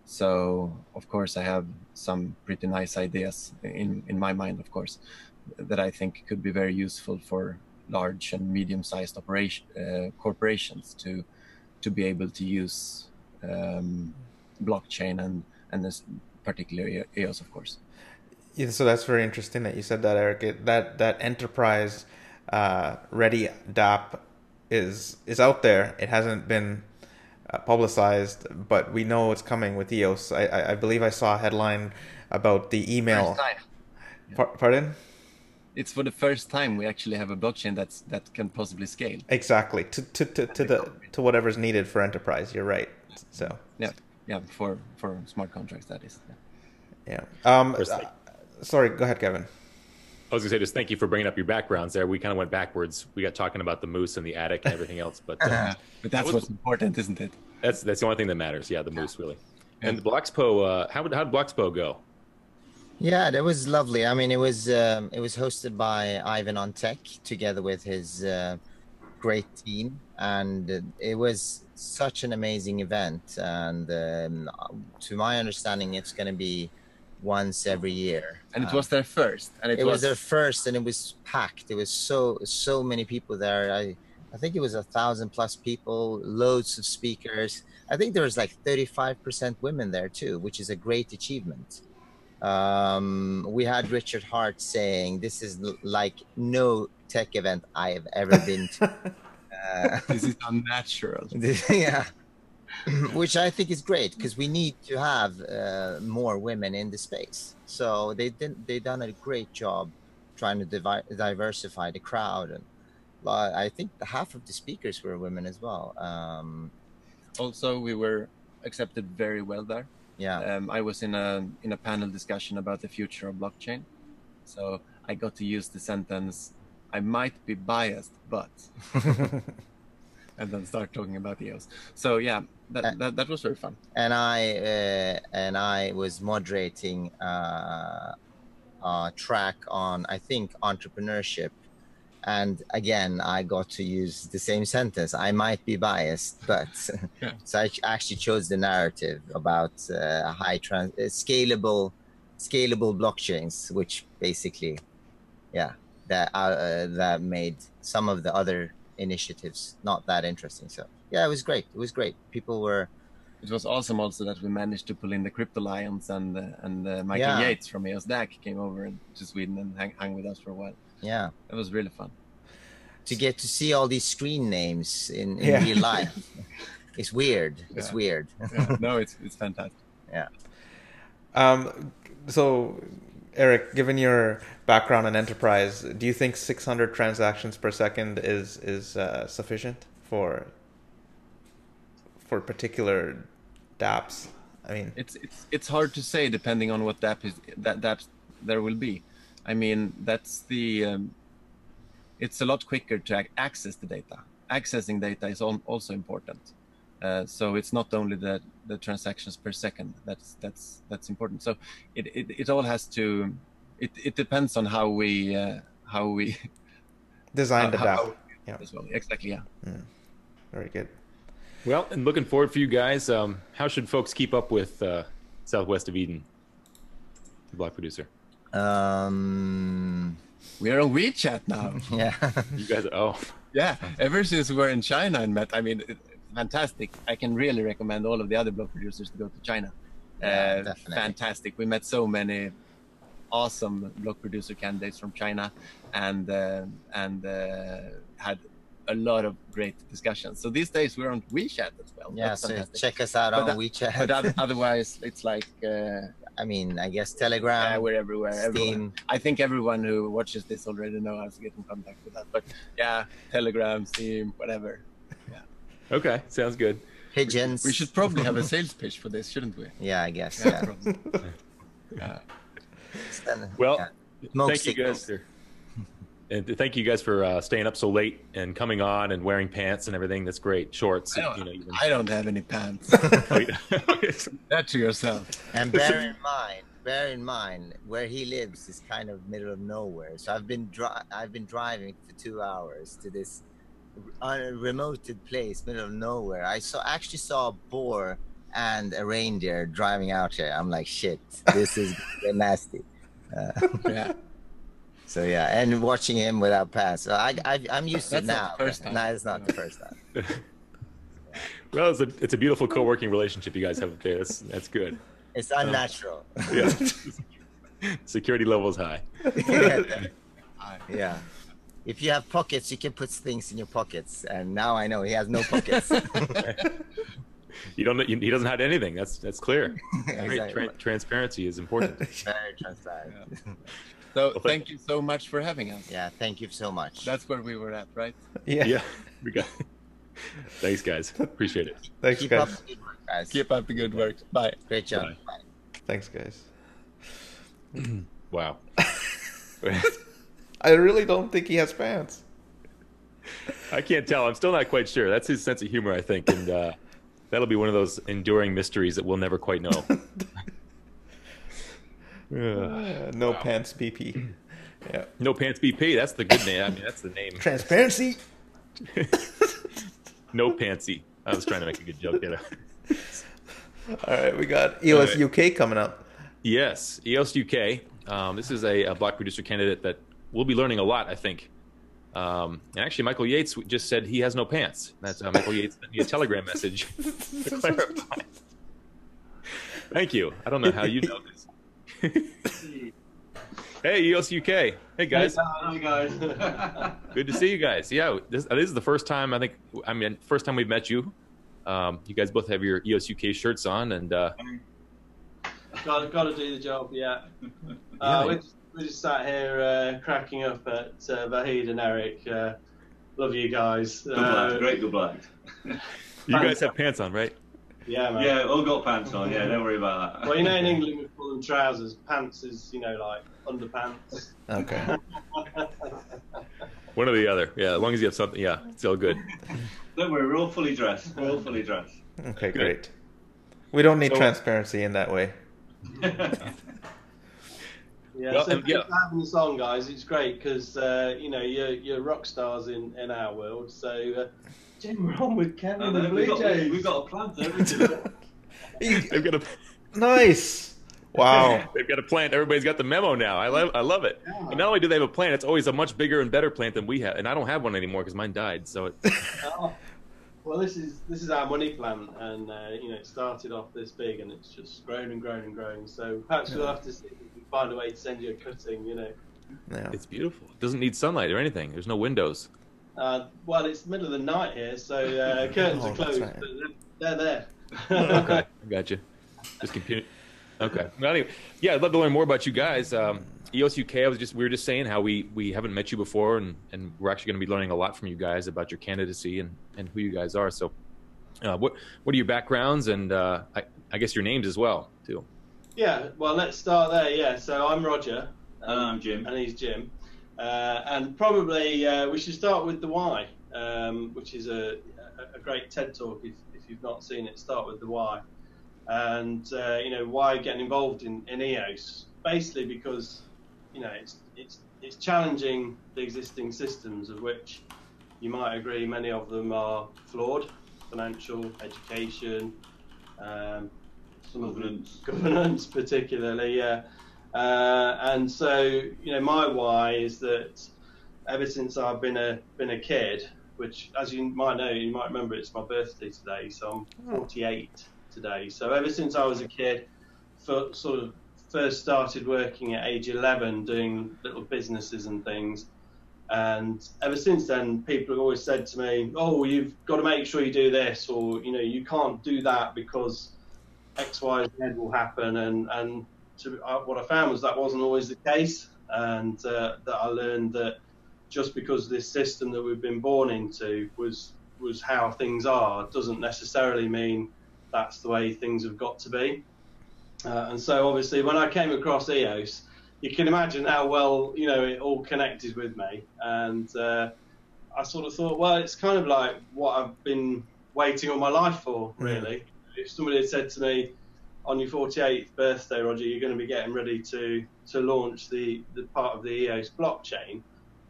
So of course I have some pretty nice ideas in my mind, of course, that I think could be very useful for large and medium-sized corporations to be able to use blockchain and this particular EOS, of course. Yeah, so that's very interesting that you said that, Eric. That enterprise ready dApp is out there. It hasn't been publicized, but we know it's coming with EOS. I believe I saw a headline about the email. Pardon? It's for the first time we actually have a blockchain that can possibly scale. Exactly to whatever's needed for enterprise. You're right. So yeah, for smart contracts, that is. Yeah. Sorry, go ahead, Kevin. was gonna say just thank you for bringing up your backgrounds there. We kind of went backwards. We got talking about the moose and the attic and everything else, but that's what's important, isn't it? That's the only thing that matters. Yeah, the moose really. And the Bloxpo, how did Bloxpo go? Yeah, that was lovely. I mean, it was hosted by Ivan on Tech together with his great team, and it was such an amazing event. And to my understanding, it's going to be once every year. And it was their first. And it was their first, and it was packed. It was so many people there. I think it was 1,000+ people, loads of speakers. I think there was like 35% women there too, which is a great achievement. We had Richard Hart saying, "This is like no tech event I have ever been to." This is unnatural. Yeah, which I think is great because we need to have more women in the space. So they done a great job trying to diversify the crowd, and I think half of the speakers were women as well. Also, we were accepted very well there. Yeah. I was in a panel discussion about the future of blockchain, so I got to use the sentence, "I might be biased, but," and then start talking about EOS. So yeah, that was very fun. And I was moderating a track on, I think, entrepreneurship. And again, I got to use the same sentence. I might be biased, but Yeah. So I actually chose the narrative about scalable blockchains, which basically, yeah, that made some of the other initiatives not that interesting. So yeah, it was great. It was great. People were. It was awesome also that we managed to pull in the Crypto Lions and Michael Yeah. Yates from EOSDAC came over to Sweden and hung with us for a while. Yeah. It was really fun. To get to see all these screen names in Yeah. real life. It's weird. It's Yeah. weird. Yeah, no, it's fantastic. Yeah. So, Eric, given your background in enterprise, do you think 600 transactions per second is sufficient for particular dApps? I mean, It's hard to say depending on what dApps there will be. I mean, that's the it's a lot quicker to access the data. Accessing data is also important. So it's not only the transactions per second that's important. So it all has to. It depends on how we design the dApp. Yeah. As well. Exactly. Yeah. Very good. Well, and looking forward for you guys. How should folks keep up with Southwest of Eden, the block producer? We are on WeChat now. Yeah. You guys, Yeah. Ever since we were in China and met, I mean, fantastic. I can really recommend all of the other block producers to go to China. Yeah, definitely. Fantastic. We met so many awesome block producer candidates from China, and had a lot of great discussions. So these days we're on WeChat as well. Yeah, That's so fantastic. check us out on But WeChat. But otherwise, it's like I mean, I guess Telegram. we're everywhere. Steam. I think everyone who watches this already know how to get in contact with us. But yeah, Telegram, Steam, whatever. Yeah. okay, sounds good. Pigeons. We should probably have a sales pitch for this, shouldn't we? Yeah, I guess. Yeah, Yeah. probably. Yeah. Well, Smoke thank you signals. guys. And thank you guys for staying up so late and coming on and wearing pants and everything. That's great. Shorts. I don't have any pants. Oh, yeah. That to yourself. And bear in mind, where he lives is kind of middle of nowhere. So I've been driving for 2 hours to this remoted place, middle of nowhere. I actually saw a boar and a reindeer driving out here. I'm like, shit, this is nasty. Yeah. So yeah, and watching him without pants. So I'm used to it That's now. not the first time. No, it's not the first time. Well, it's a beautiful co-working relationship you guys have up there. That's good. It's unnatural. Yeah. Security level is high. Yeah. If you have pockets, you can put things in your pockets. And now I know he has no pockets. He doesn't hide anything. That's clear. Exactly. Transparency is important. Very transparent. Yeah. So thank you so much for having us. Yeah, thank you so much. That's where we were at, right? Yeah, we got. Thanks, guys. Appreciate it. Thanks, Keep up guys. the good work, guys. Keep up the good work. Bye. Great job. Bye. Bye. Thanks, guys. Wow. I really don't think he has pants. I can't tell. I'm still not quite sure. That's his sense of humor, I think, and that'll be one of those enduring mysteries that we'll never quite know. No pants BP. Yeah. No Pants BP. That's the good name. I mean, that's the name. Transparency. No Pantsy. I was trying to make a good joke there. All right, we got EOS UK coming up. Yes, EOS UK. This is a block producer candidate that we'll be learning a lot, I think. And actually, Michael Yates just said he has no pants. That's Michael Yates sent me a Telegram message to clarify. Thank you. I don't know how you know this. Hey, EOS UK. Hey, guys. Hey, guys. Good to see you guys. Yeah, this is the first time, first time we've met you. You guys both have your EOS UK shirts on, and got to do the job. Yeah. We just sat here cracking up at VAHID and Eric. Love you guys. Good black, great good black. You guys have pants on, right? Yeah, man. Yeah, all got pants on. Yeah, don't worry about that. Well, in England we call them trousers. Pants is, like underpants. Okay. One or the other. Yeah, as long as you have something. Yeah, it's all good. Don't worry, we're all fully dressed. We're all fully dressed. Okay, great. We don't need transparency in that way. Yeah, well, so thanks for having us on, guys. It's great because you're rock stars in our world. So, Jim, we're on with Kevin and Bluejays. We've got a plant everything. They've got a nice. Wow. They've got a plant. Everybody's got the memo now. I love it. Yeah. And not only do they have a plant, it's always a much bigger and better plant than we have. And I don't have one anymore because mine died. So. Well, this is our money plant, and it started off this big, and it's just grown and grown and grown. So perhaps we'll have to see if we can find a way to send you a cutting. Yeah. It's beautiful. It doesn't need sunlight or anything. There's no windows. Well, it's the middle of the night here, so curtains are closed, right. But they're there. Okay, I got you. Just computer. Okay. Well, anyway, yeah, I'd love to learn more about you guys. EOS UK, we were just saying how we haven't met you before, and we're actually going to be learning a lot from you guys about your candidacy and who you guys are. So, what are your backgrounds and I guess your names as well too? Yeah. Well, let's start there. Yeah. So I'm Roger. And I'm Jim. And he's Jim. And probably we should start with the why, which is a great TED talk. If you've not seen it, start with the why. And why getting involved in EOS? Basically because it's challenging the existing systems, of which you might agree many of them are flawed. Financial, education, governance particularly. Yeah. And so my why is that ever since I've been a kid, which as you might know, you might remember, it's my birthday today, so I'm 48 today. So ever since I was a kid, sort of first started working at age 11 doing little businesses and things, and ever since then people have always said to me, oh, you've got to make sure you do this, or you can't do that because X, Y, Z will happen. And what I found was that wasn't always the case, and that I learned that just because this system that we've been born into was how things are doesn't necessarily mean that's the way things have got to be. And so obviously when I came across EOS, you can imagine how well it all connected with me, and I sort of thought, well, it's kind of like what I've been waiting all my life for, really. If somebody had said to me, on your 48th birthday, Roger, you're going to be getting ready to launch the part of the EOS blockchain,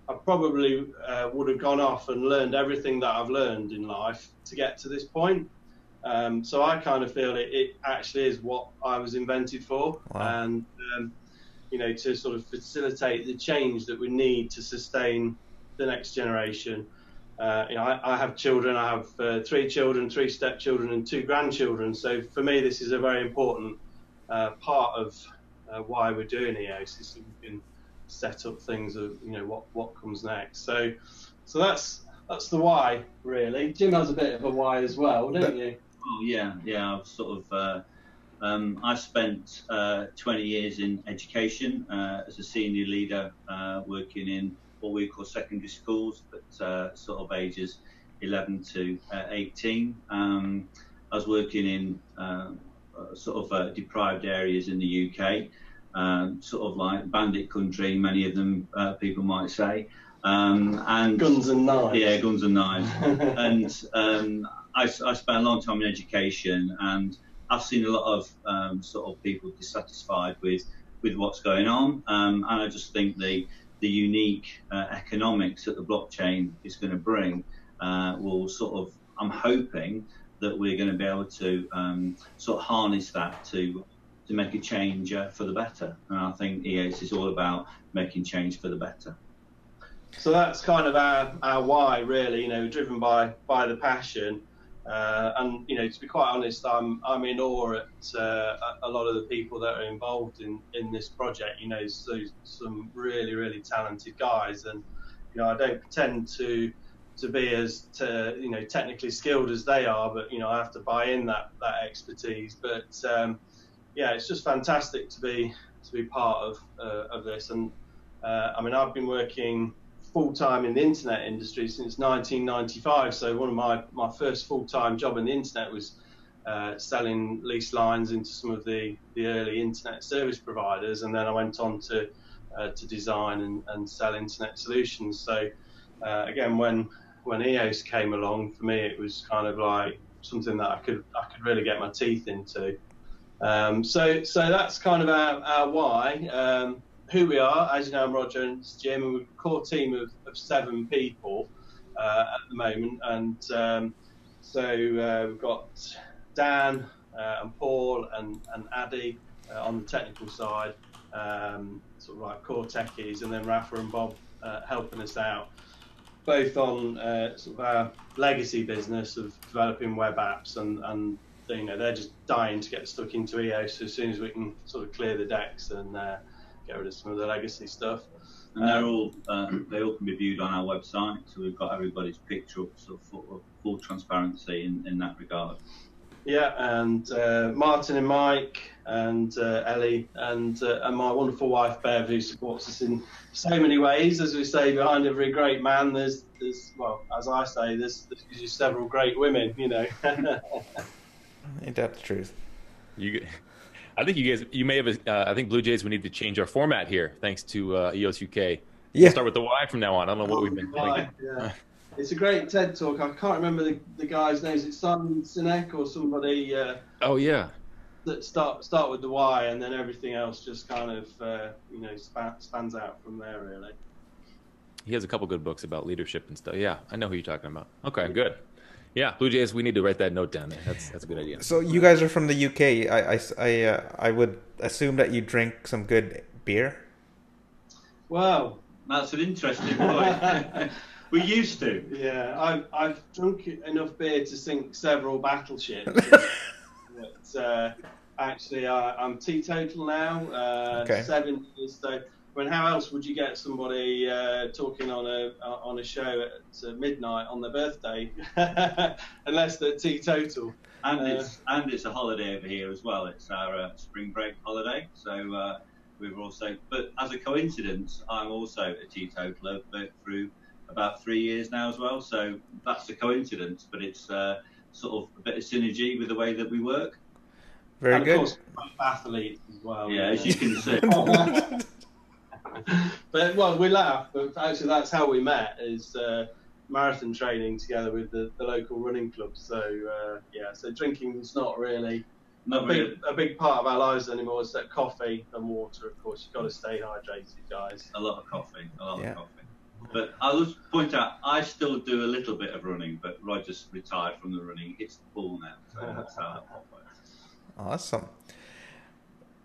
I probably would have gone off and learned everything that I've learned in life to get to this point. So I kind of feel it actually is what I was invented for. Wow. And to sort of facilitate the change that we need to sustain the next generation. I have children. I have 3 children, 3 stepchildren, and 2 grandchildren. So for me, this is a very important part of why we're doing EOS, is that we can set up things of what comes next. So that's the why, really. Jim has a bit of a why as well, don't you? Oh yeah. I've sort of I spent 20 years in education as a senior leader, working in what we call secondary schools, but sort of ages 11 to 18. I was working in sort of deprived areas in the UK, sort of like bandit country, many of them people might say. And guns and knives. Yeah, guns and knives. And I spent a long time in education, and I've seen a lot of sort of people dissatisfied with what's going on, and I just think the unique economics that the blockchain is going to bring will sort of, I'm hoping that we're going to be able to sort of harness that to make a change for the better. And I think EOS is all about making change for the better. So that's kind of our why, really. You know, driven by the passion. And you know, to be quite honest, I'm in awe at a lot of the people that are involved in this project. You know, so some really talented guys, and you know, I don't pretend to be as you know, technically skilled as they are, but you know, I have to buy in that expertise. But yeah, it's just fantastic to be part of this. And I mean, I've been working full-time in the internet industry since 1995, so one of my first full-time job in the internet was selling lease lines into some of the early internet service providers, and then I went on to design and sell internet solutions. So again, when EOS came along, for me it was kind of like something that I could really get my teeth into. So that's kind of our why. Who we are, as you know, I'm Roger and it's Jim, and we're a core team of 7 people at the moment. And so we've got Dan and Paul and Addy on the technical side, sort of like core techies, and then Rafa and Bob helping us out, both on sort of our legacy business of developing web apps, and you know, they're just dying to get stuck into EOS as soon as we can sort of clear the decks and get rid of some of the legacy stuff. And they all can be viewed on our website, so we've got everybody's picture up, so full transparency in that regard. Yeah, and Martin and Mike and Ellie and my wonderful wife Bev, who supports us in so many ways. As we say, behind every great man, there's well, as I say, there's usually several great women. You know. Ain't that the truth? I think you may have. I think Bluejays, we need to change our format here, thanks to EOS UK. Yeah. We'll start with the Y from now on. I don't know what we've been doing. Yeah. It's a great TED talk. I can't remember the guy's name. Is it Simon Sinek or somebody? Oh yeah. That start with the Y, and then everything else just kind of you know, spans out from there, really. He has a couple good books about leadership and stuff. Yeah, I know who you're talking about. Okay, good. Yeah, Bluejays, we need to write that note down there. That's a good idea. So you guys are from the UK. I would assume that you drink some good beer. Well, that's an interesting point. We used to. Yeah, I've drunk enough beer to sink several battleships. But actually, I'm teetotal now. Okay. 7 years. So, how else would you get somebody talking on a show at midnight on their birthday, unless they're teetotal? And it's a holiday over here as well. It's our spring break holiday, so we've also. But as a coincidence, I'm also a teetotaler through about 3 years now as well. So that's a coincidence, but it's sort of a bit of synergy with the way that we work. Very good. Of course, athletes as well. Yeah, as you can see. But well, we laugh, but actually that's how we met, is marathon training together with the local running club. So yeah, so drinking is not really a big part of our lives anymore, except coffee and water. Of course, you've got to stay hydrated, guys. A lot of coffee, of coffee. But I'll just point out, I still do a little bit of running, but Roger's retired from the running. It's the pool now, so that's how that works. Awesome.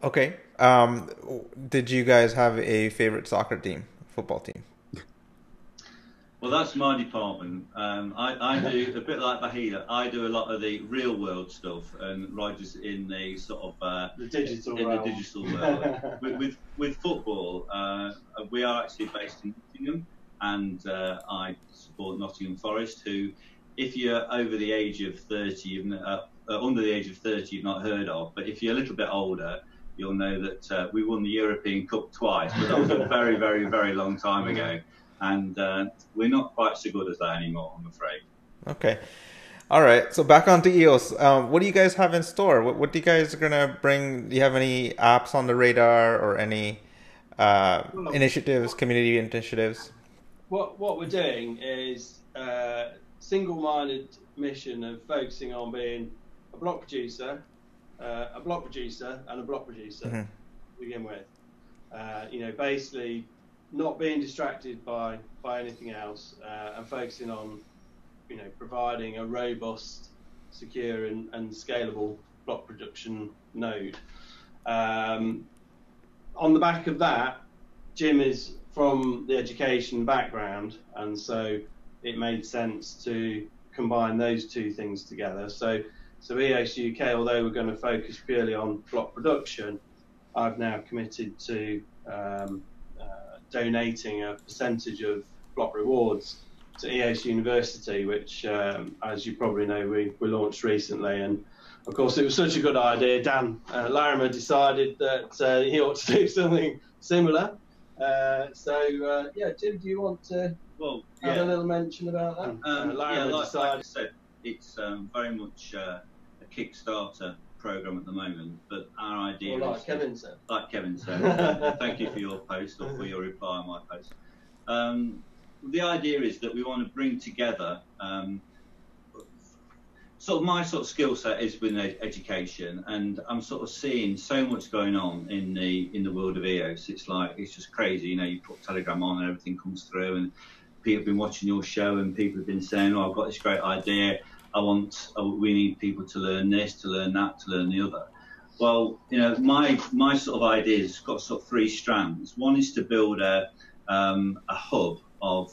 Okay. Did you guys have a favorite soccer team, football team? Well, that's my department. I do a bit like VAHID. I do a lot of the real world stuff, and Roger's in the sort of the digital the digital world. with football, we are actually based in Nottingham, and I support Nottingham Forest, who, if you're over the age of 30, under the age of 30, you've not heard of. But if you're a little bit older, you'll know that we won the European Cup twice, but that was a very, very, very long time ago. And we're not quite so good as that anymore, I'm afraid. Okay. All right, so back onto EOS. What do you guys have in store? What do you guys are gonna bring? Do you have any apps on the radar or any initiatives, community initiatives? What we're doing is single-minded mission of focusing on being a block producer, and a block producer to begin with. Basically not being distracted by anything else, and focusing on providing a robust, secure and scalable block production node. On the back of that, Jim is from the education background, and so it made sense to combine those two things together. So EOS UK, although we're going to focus purely on block production, I've now committed to donating a percentage of block rewards to EOS University, which, as you probably know, we launched recently. And of course, it was such a good idea. Dan Larimer decided that he ought to do something similar. Jim, do you want to have a little mention about that? Like I said, it's very much a Kickstarter program at the moment, but our idea is, like Kevin said, thank you for your post or for your reply on my post. The idea is that we want to bring together my skill set is with education, and I'm sort of seeing so much going on in the world of EOS. It's just crazy. You put Telegram on and everything comes through, and people have been watching your show and people have been saying, I've got this great idea. We need people to learn this, to learn that, to learn the other. Well, my sort of idea has got sort of three strands. One is to build a hub of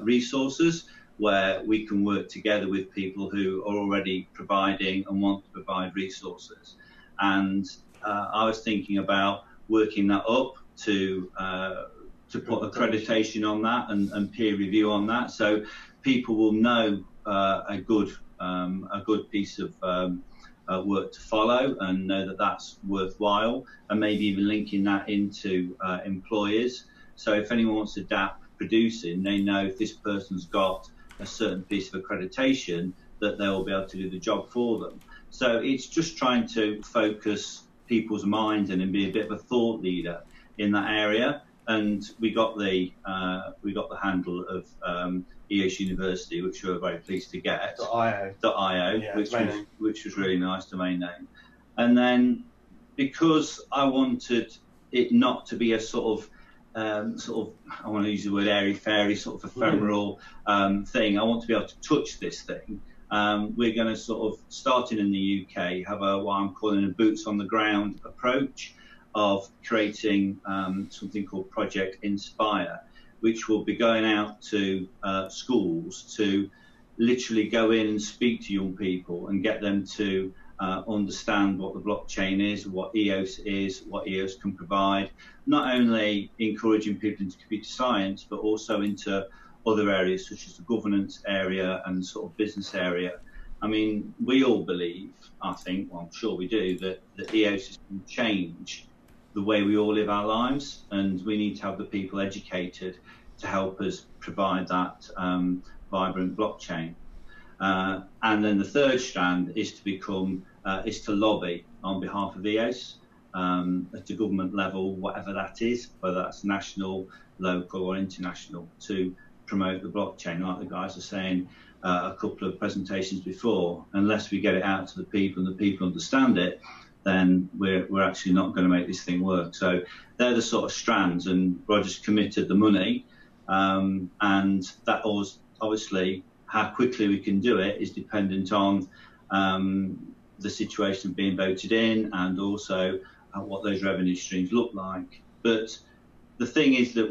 resources where we can work together with people who are already providing and want to provide resources. And I was thinking about working that up to put accreditation on that and peer review on that, so people will know a good piece of work to follow and know that that's worthwhile, and maybe even linking that into employers. So if anyone wants to adapt producing, they know if this person's got a certain piece of accreditation that they'll be able to do the job for them. So it's just trying to focus people's minds and be a bit of a thought leader in that area. And we got the handle of EOS University, which we were very pleased to get. .io, which was really nice, domain name. And then because I wanted it not to be a sort of I want to use the word airy-fairy, sort of ephemeral thing. I want to be able to touch this thing. We're going to sort of, starting in the UK, have what I'm calling a boots on the ground approach of creating something called Project Inspire, which will be going out to schools to literally go in and speak to young people and get them to understand what the blockchain is, what EOS is, what EOS can provide, not only encouraging people into computer science, but also into other areas such as the governance area and sort of business area. I mean, we all believe, I think, well, I'm sure we do, that EOS is going to change the way we all live our lives, and we need to have the people educated to help us provide that vibrant blockchain. And then the third strand is to lobby on behalf of EOS at the government level, whatever that is, whether that's national, local or international, to promote the blockchain. Like the guys are saying a couple of presentations before, unless we get it out to the people and the people understand it, then we're actually not going to make this thing work. So they're the sort of strands, and Roger's committed the money, and that was obviously how quickly we can do it is dependent on the situation of being voted in, and also what those revenue streams look like. But the thing is that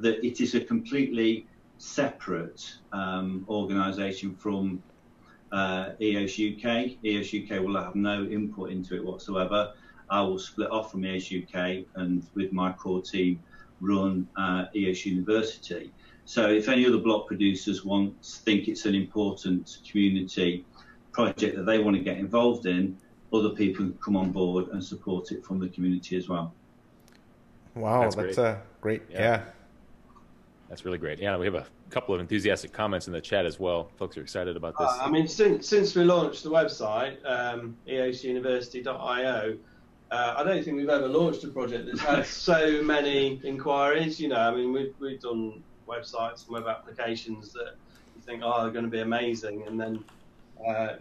it is a completely separate organisation from EOS UK. EOS UK will have no input into it whatsoever. I will split off from EOS UK and with my core team run EOS University. So if any other block producers think it's an important community project that they want to get involved in, other people can come on board and support it from the community as well. Wow, that's a great, yeah. That's really great. Yeah, we have a couple of enthusiastic comments in the chat as well. Folks are excited about this. I mean, since we launched the website, eosuniversity.io, I don't think we've ever launched a project that's had so many inquiries. You know, I mean, we've done websites and web applications that you think, oh, they're going to be amazing, and then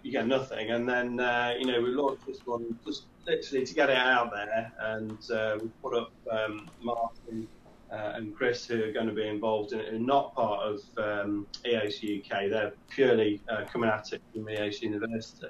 you get nothing. And then, you know, we launched this one just literally to get it out there, and we put up Martin and Chris, who are going to be involved in it, who are not part of EOS UK. They're purely coming at it from EOS University.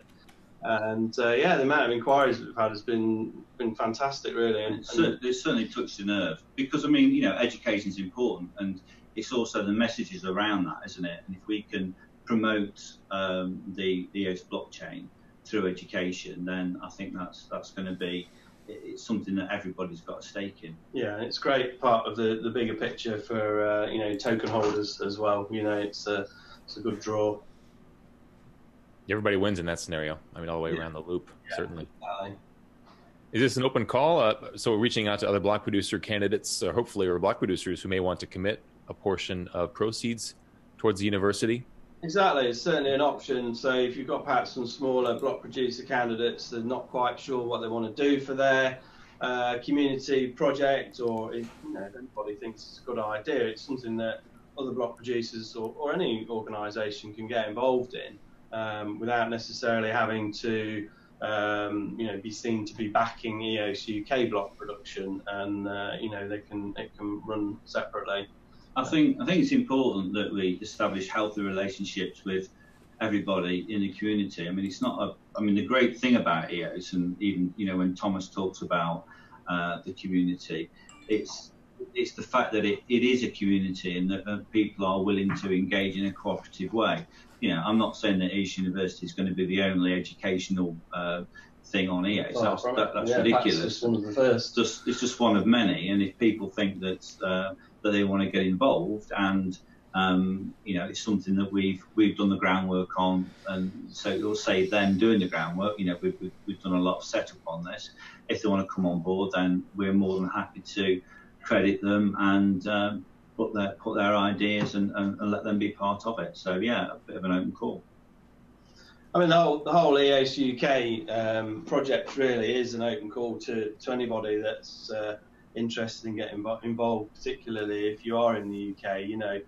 And yeah, the amount of inquiries we've had has been fantastic, really. And it's certainly touched a nerve, because I mean, you know, education is important, and it's also the messages around that, isn't it? And if we can promote the EOS blockchain through education, then I think that's going to be, it's something that everybody's got a stake in. Yeah, it's great part of the bigger picture for you know, token holders as well. You know, it's a good draw. Everybody wins in that scenario. I mean, all the way around the loop, certainly. Exactly. Is this an open call? So we're reaching out to other block producer candidates, hopefully, or block producers who may want to commit a portion of proceeds towards the university? Exactly, it's certainly an option. So if you've got perhaps some smaller block producer candidates that are not quite sure what they want to do for their community project, or if, you know, if anybody thinks it's a good idea, it's something that other block producers or any organisation can get involved in without necessarily having to you know, be seen to be backing EOS UK block production, and you know, it can run separately. I think it's important that we establish healthy relationships with everybody in the community. I mean, it's not I mean, the great thing about EOS, and even, you know, when Thomas talks about the community, it's the fact that it is a community, and that people are willing to engage in a cooperative way. You know, I'm not saying that EOS University is going to be the only educational thing on EOS. That's ridiculous. That's just one of the first. It's just one of many, and if people think that that they want to get involved, and you know, it's something that we've done the groundwork on, and so it'll save them doing the groundwork. You know, we've done a lot of setup on this. If they want to come on board, then we're more than happy to credit them and put their ideas and let them be part of it. So yeah, a bit of an open call. I mean, the whole EOS UK project really is an open call to anybody that's interested in getting involved, particularly if you are in the UK, you know,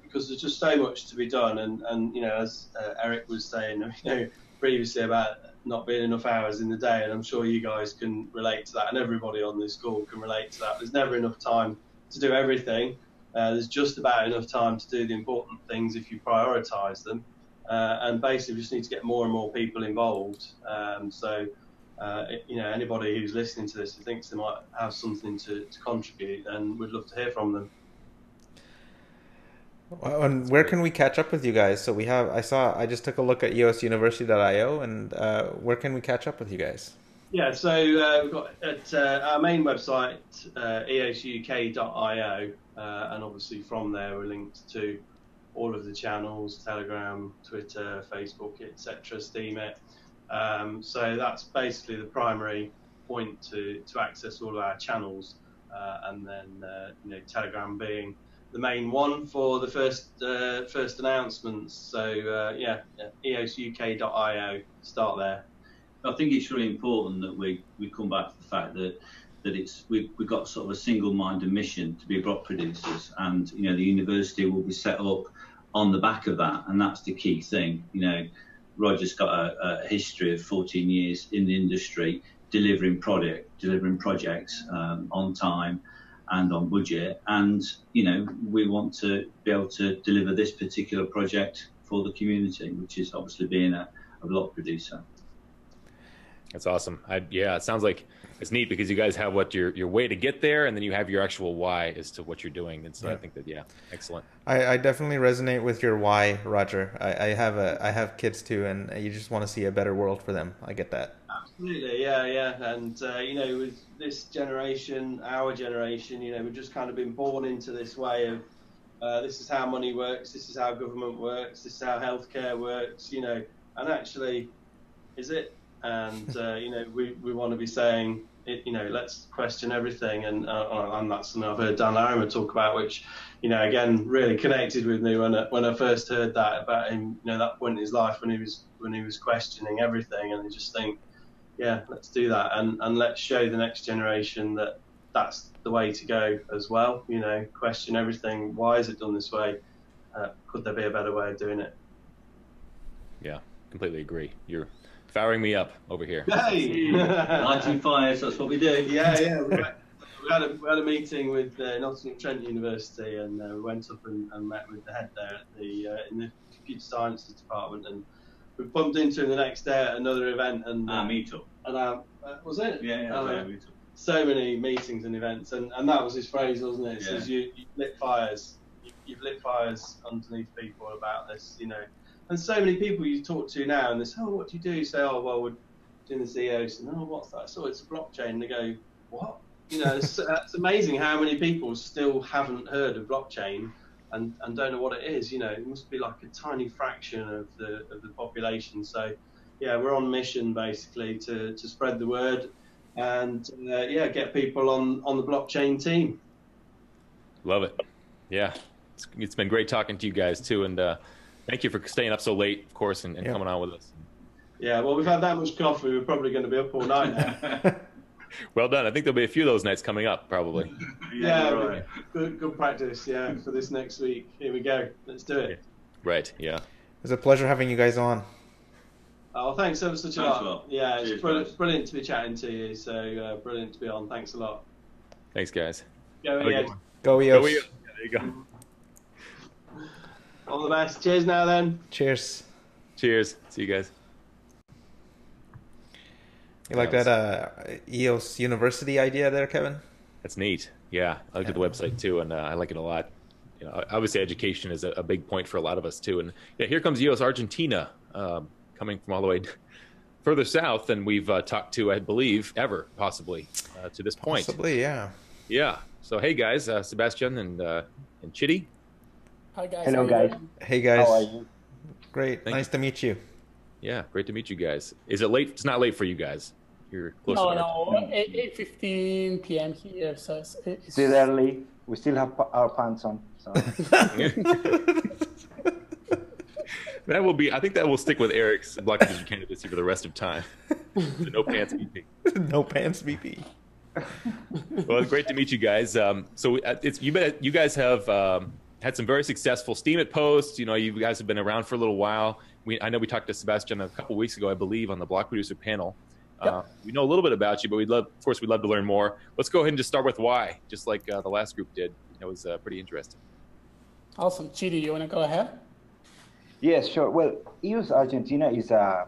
because there's just so much to be done. And you know, as Eric was saying, you know, previously about not being enough hours in the day, and I'm sure you guys can relate to that, and everybody on this call can relate to that. There's never enough time to do everything. There's just about enough time to do the important things if you prioritise them. And basically, we just need to get more and more people involved. So, you know, anybody who's listening to this who thinks they might have something to contribute, then we'd love to hear from them. Well, and where can we catch up with you guys? So I just took a look at eosuniversity.io, and where can we catch up with you guys? Yeah, so we've got at our main website, eosuk.io, and obviously from there we're linked to all of the channels: Telegram, Twitter, Facebook, etc., Steemit. So that's basically the primary point to access all of our channels, and then you know, Telegram being the main one for the first announcements. So yeah, eosuk.io, start there. I think it's really important that we come back to the fact that we've got sort of a single-minded mission to be block producers, and you know, the university will be set up on the back of that, and that's the key thing. You know, Roger's got a history of 14 years in the industry, delivering projects on time and on budget, and you know, we want to be able to deliver this particular project for the community, which is obviously being a block producer. That's awesome. Yeah, it sounds like it's neat because you guys have what your way to get there, and then you have your actual why as to what you're doing. And so I think that, yeah, excellent. I definitely resonate with your why, Roger. I have kids too, and you just want to see a better world for them. I get that. Absolutely, yeah. And you know, with this generation, our generation, you know, we've just kind of been born into this way of this is how money works, this is how government works, this is how healthcare works, you know, and actually, is it? And you know, we want to be saying, let's question everything, and that's something I've heard Dan Larimer talk about, which, again, really connected with me when I first heard that about him, that point in his life when he was questioning everything, and I just think, yeah, let's do that, and let's show the next generation that that's the way to go as well. Question everything. Why is it done this way? Could there be a better way of doing it? Yeah, completely agree. You're firing me up over here. Hey, lighting fires. That's what we do. Yeah. We had a meeting with Nottingham Trent University, and we went up and met with the head there at in the computer sciences department, and we bumped into him the next day at another event, and meetup. And was it? Yeah, meetup. So many meetings and events, and that was his phrase, wasn't it? It says you lit fires. You've lit fires underneath people about this, And so many people you talk to now, and they say, "Oh, what do you do?" You say, "Oh, well, we're doing this EOS," and "Oh, what's that?" So it's a blockchain. And they go, "What?" It's amazing how many people still haven't heard of blockchain and don't know what it is. It must be like a tiny fraction of the population. So, yeah, we're on mission basically to spread the word and get people on the blockchain team. Love it. Yeah, it's been great talking to you guys too, and thank you for staying up so late, of course, and coming on with us. Yeah, well, we've had that much coffee. We're probably going to be up all night now. Well done. I think there'll be a few of those nights coming up, probably. Yeah, right. Good practice, for this next week. Here we go. Let's do it. Right, yeah. It's a pleasure having you guys on. Oh, thanks ever such a lot. Well. Yeah, Cheers, it's brilliant to be chatting to you. So brilliant to be on. Thanks a lot. Thanks, guys. Go EOS. Go EOS. Go EOS. Yeah, there you go. All the best. Cheers now then. Cheers. Cheers. See you guys. You like that EOS University idea there, Kevin? That's neat. Yeah, I looked at the website too, and I like it a lot. Obviously education is a big point for a lot of us too. And yeah, here comes EOS Argentina, coming from all the way further south than we've talked to, I believe, ever, possibly, to this point. Possibly, yeah. Yeah. So hey guys, Sebastian and Chitty. Hi guys. Hello guys. Hey guys. How are you? Great. Nice to meet you. Yeah, great to meet you guys. Is it late? It's not late for you guys. You're close. No, 8:15 p.m. here, so it's still early. We still have our pants on. So. That will be. I think that will stick with Eric's blockchain candidacy for the rest of time. The no pants VP. No pants VP. Well, it's great to meet you guys. So you guys have had some very successful Steam It posts. You guys have been around for a little while. I know we talked to Sebastian a couple weeks ago, I believe, on the Block Producer panel. Yep. We know a little bit about you, but we'd love to learn more. Let's go ahead and just start with why, just like the last group did. It was pretty interesting. Awesome. Chidi, you want to go ahead? Yes, sure. Well, EOS Argentina is a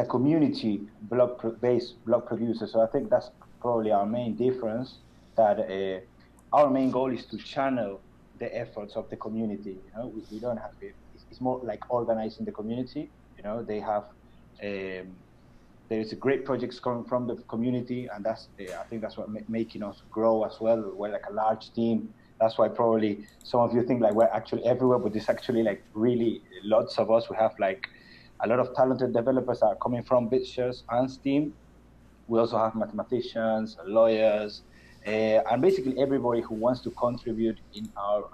community based blog producer, so I think that's probably our main difference. That our main goal is to channel the efforts of the community. We don't have it. It's more like organizing the community. They have there's great projects coming from the community, and that's I think that's what making us grow as well. We're like a large team. That's why probably some of you think like we're actually everywhere, but there's actually like really lots of us. We have like a lot of talented developers that are coming from BitShares and Steam. We also have mathematicians, lawyers, and basically everybody who wants to contribute in our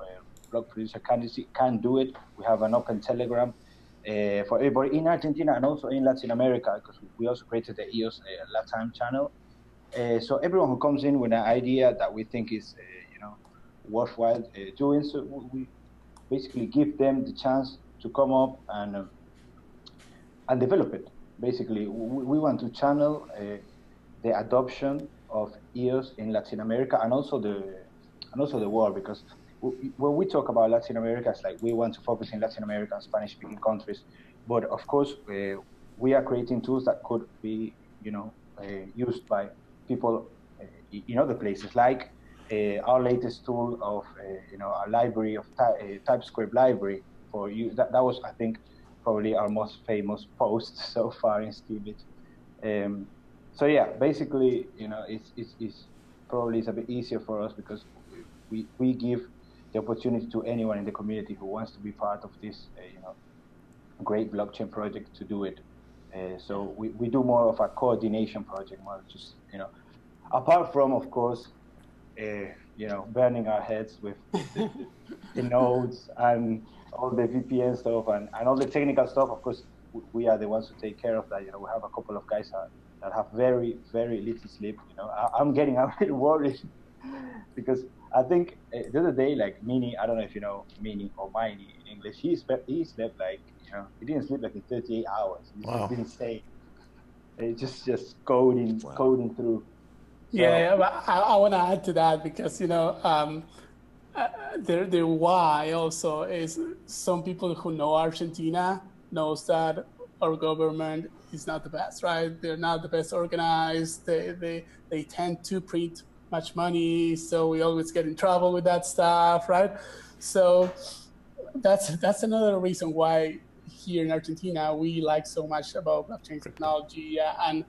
blog producer candidacy can do it. We have an open Telegram for everybody in Argentina and also in Latin America, because we also created the EOS Latam channel. So everyone who comes in with an idea that we think is worthwhile doing, so we basically give them the chance to come up and develop it. Basically, we want to channel the adoption of EOS in Latin America and also the world, because when we talk about Latin America, it's like we want to focus in Latin America and Spanish-speaking countries, but of course we are creating tools that could be used by people in other places, like our latest tool of a library of TypeScript library for you. That was, I think, probably our most famous post so far in Steam It. So yeah, basically, it's probably a bit easier for us because we give the opportunity to anyone in the community who wants to be part of this, great blockchain project to do it. So we do more of a coordination project, more just, apart from, of course, burning our heads with the nodes and all the VPN stuff and all the technical stuff. Of course, we are the ones who take care of that. We have a couple of guys that have very, very little sleep. I'm getting a bit worried because I think the other day, like Mini, I don't know if you know Mini or Miney in English, he slept like, he didn't sleep like in 38 hours. He didn't stay. Just coding through. So, yeah, but I want to add to that because, the why also is some people who know Argentina knows that our government is not the best, right? They're not the best organized. They tend to print much money, so we always get in trouble with that stuff, right? So that's another reason why here in Argentina we like so much about blockchain technology and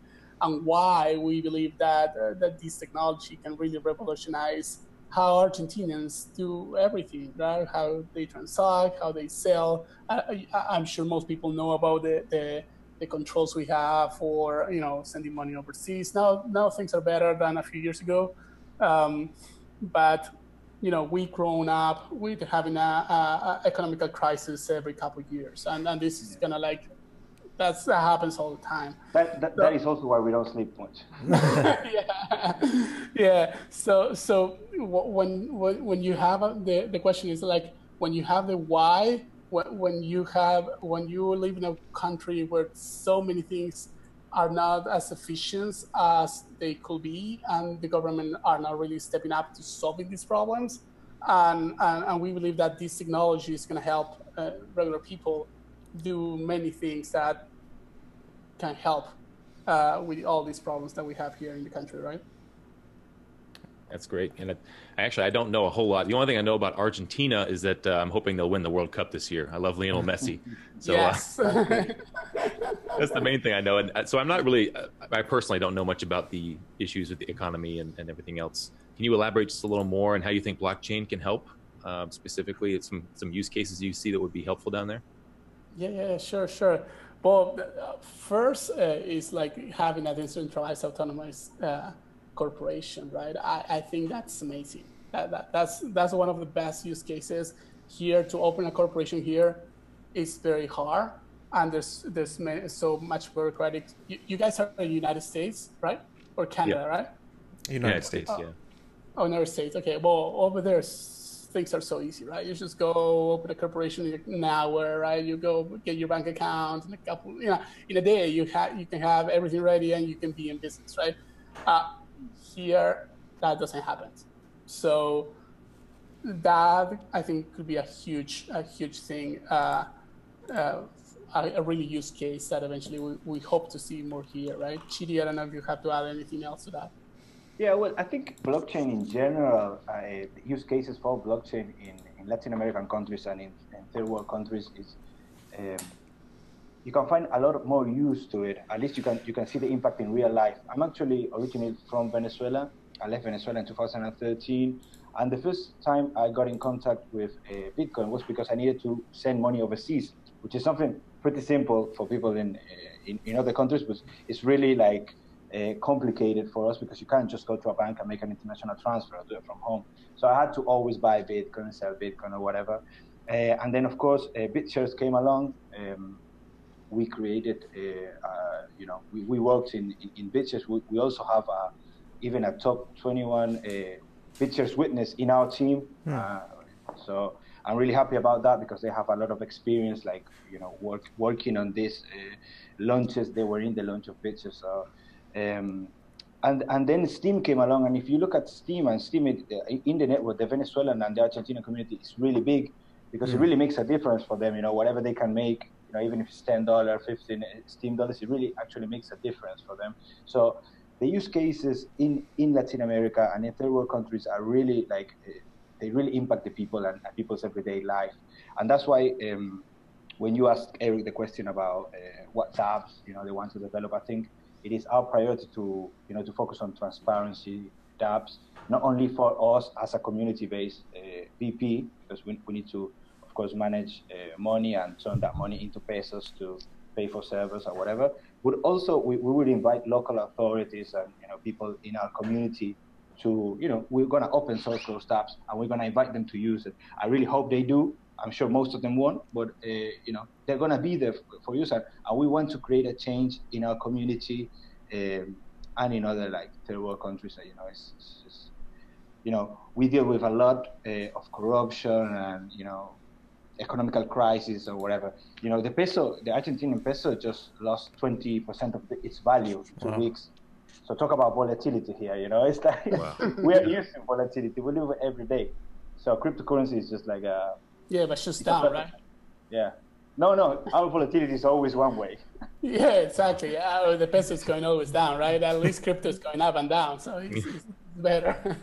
why we believe that this technology can really revolutionize how Argentinians do everything, right? How they transact, how they sell. I'm sure most people know about the controls we have for sending money overseas. Now things are better than a few years ago, but we grown up with having a economical crisis every couple of years, and this is gonna that happens all the time. That is also why we don't sleep much. yeah. So when you have the question is when you have the why, when you live in a country where so many things are not as efficient as they could be, and the government are not really stepping up to solving these problems, and we believe that this technology is going to help regular people do many things that can help with all these problems that we have here in the country, right? That's great. And I don't know a whole lot. The only thing I know about Argentina is that I'm hoping they'll win the World Cup this year. I love Lionel Messi. So yes. That's the main thing I know. And so I'm not really, I personally don't know much about the issues with the economy and everything else. Can you elaborate just a little more on how you think blockchain can help? Specifically, some use cases you see that would be helpful down there? Yeah, sure. Well, first is having a decentralized autonomous corporation, right? I think that's amazing. That's one of the best use cases here. To open a corporation here is very hard, and there's so much bureaucratic. You guys are in the United States, right? Or Canada, right? United States, yeah. Oh, United States. Okay. Well, over there, things are so easy, right? You just go open a corporation in an hour, right? You go get your bank account in a couple, in a day. You can have everything ready and you can be in business, right? Here, that doesn't happen. So that I think could be a huge thing, a really use case that eventually we hope to see more here, right? Chidi, I don't know if you have to add anything else to that. Yeah, well, I think blockchain in general, use cases for blockchain in Latin American countries and in third world countries is you can find a lot more use to it. At least you can see the impact in real life. I'm actually originally from Venezuela. I left Venezuela in 2013, and the first time I got in contact with Bitcoin was because I needed to send money overseas, which is something pretty simple for people in other countries, but it's really complicated for us because you can't just go to a bank and make an international transfer or do it from home. So I had to always buy Bitcoin, sell Bitcoin or whatever. And then, of course, BitShares came along. We created, we worked in BitShares. We also have even a top 21 BitShares witness in our team. So I'm really happy about that because they have a lot of experience, working on these launches. They were in the launch of BitShares. So, and then Steam came along, and if you look at Steam in the network, the Venezuelan and the Argentinian community is really big because it really makes a difference for them. Whatever they can make, even if it's $10, $15 Steam dollars, it really actually makes a difference for them. So the use cases in Latin America and in third world countries are really they really impact the people and people's everyday life, and that's why when you asked Eric the question about what apps they want to develop, I think it is our priority to focus on transparency dApps, not only for us as a community-based VP, because we need to, of course, manage money and turn that money into pesos to pay for servers or whatever. But also we would invite local authorities and people in our community to, we're going to open source those apps and we're going to invite them to use it. I really hope they do. I'm sure most of them won't, but they're going to be there for use, and we want to create a change in our community and in other like third world countries. It's just, we deal with a lot of corruption and economical crisis or whatever. The Argentinian peso just lost 20% of its value in 2 weeks. So talk about volatility here. It's like we are used to volatility. We live it every day. So cryptocurrency is just like a but it's just down, right? Yeah. No, our volatility is always one way. Yeah, exactly. The peso is going always down, right? At least crypto is going up and down, so it's better.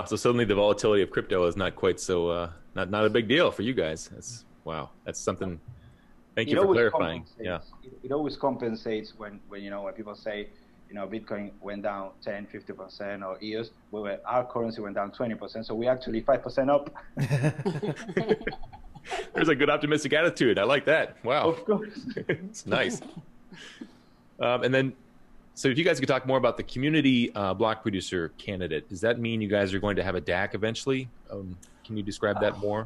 So suddenly the volatility of crypto is not quite so, not a big deal for you guys. That's something. Thank you for clarifying. Yeah. It always compensates when people say, Bitcoin went down 10, 50%, or EOS, our currency went down 20%, so we actually 5% up. There's a good optimistic attitude. I like that. Wow. Of course. It's nice. And then, so if you guys could talk more about the community block producer candidate, does that mean you guys are going to have a DAC eventually? Can you describe that more?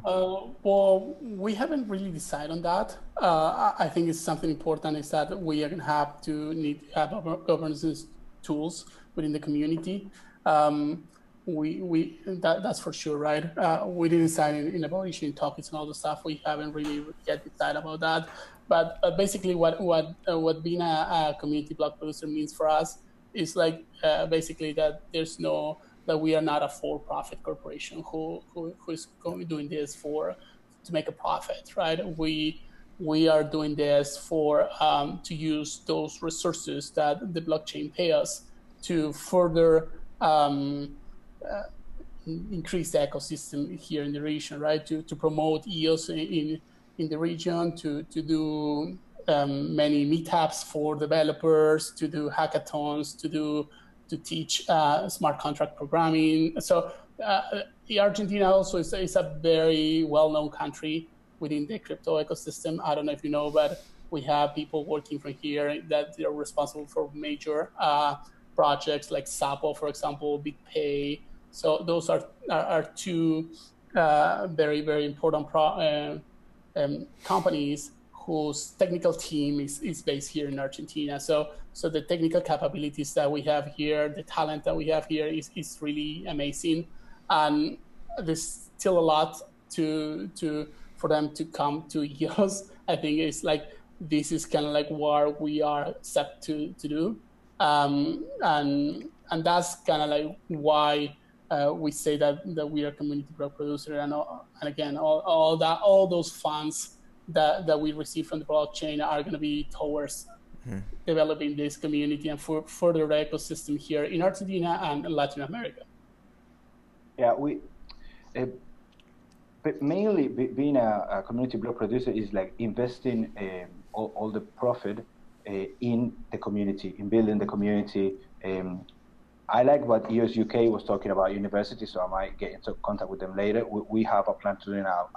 Well, we haven't really decided on that. I think it's something important is that we are going to need to have our governance tools within the community. That's for sure, right? We didn't decide in about issuing tokens and all the stuff. We haven't really yet decided about that. But basically, what being a community block producer means for us is like basically that that we are not a for-profit corporation who is doing this to make a profit, right? We are doing this to use those resources that the blockchain pay us to further increase the ecosystem here in the region, right? To promote EOS in the region, to do many meetups for developers, to do hackathons, to teach smart contract programming. So Argentina also is a very well-known country within the crypto ecosystem. I don't know if you know, but we have people working from here that are responsible for major projects like Sapo, for example, BitPay. So those are two very, very important companies whose technical team is based here in Argentina. So the technical capabilities that we have here, the talent that we have here is really amazing. And there's still a lot for them to come to EOS. I think it's like, this is kind of like what we are set to do. And that's kind of like why we say that we are a community block producer. And again, all those funds that we receive from the blockchain are going to be towards developing this community and for further the ecosystem here in Argentina and Latin America. Yeah, but mainly being a community block producer is like investing all the profit in the community, in building the community. I like what EOS UK was talking about universities, so I might get into contact with them later. We have a plan to do in our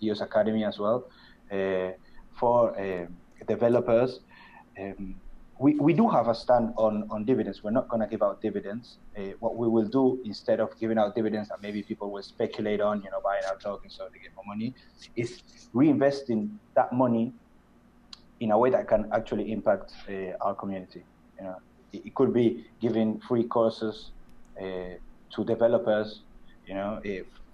EOS Academy as well for developers. We do have a stand on dividends. We're not going to give out dividends. What we will do instead of giving out dividends that maybe people will speculate on, buying our tokens so they get more money, is reinvesting that money in a way that can actually impact our community. It could be giving free courses to developers.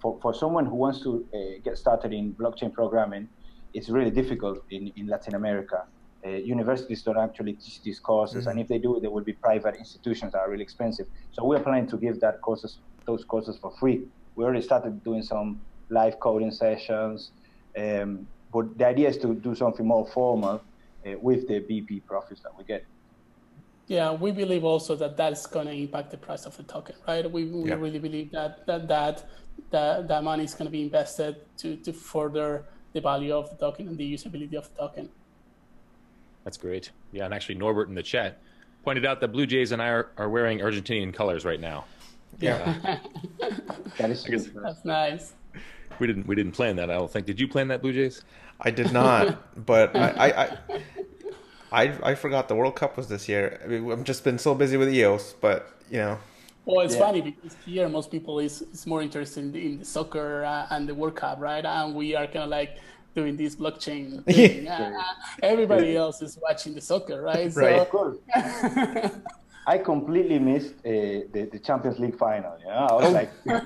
For someone who wants to get started in blockchain programming, it's really difficult in Latin America. Universities don't actually teach these courses, and if they do, they will be private institutions that are really expensive. So we're planning to give those courses for free. We already started doing some live coding sessions, but the idea is to do something more formal with the BP profits that we get. Yeah, we believe also that that's going to impact the price of the token, right? We really believe that money is going to be invested to further the value of the token and the usability of the token. That's great. Yeah, and actually Norbert in the chat pointed out that Bluejays and I are wearing Argentinian colors right now. Yeah. That's nice. We didn't plan that. I don't think. Did you plan that, Bluejays? I did not, but I forgot the World Cup was this year. I mean, I've just been so busy with EOS, but you know. Well, it's funny because here most people is more interested in the soccer and the World Cup, right? And we are kind of like doing this blockchain thing. Everybody else is watching the soccer, right? Right. So, Of course. I completely missed the Champions League final. You know, I was like, I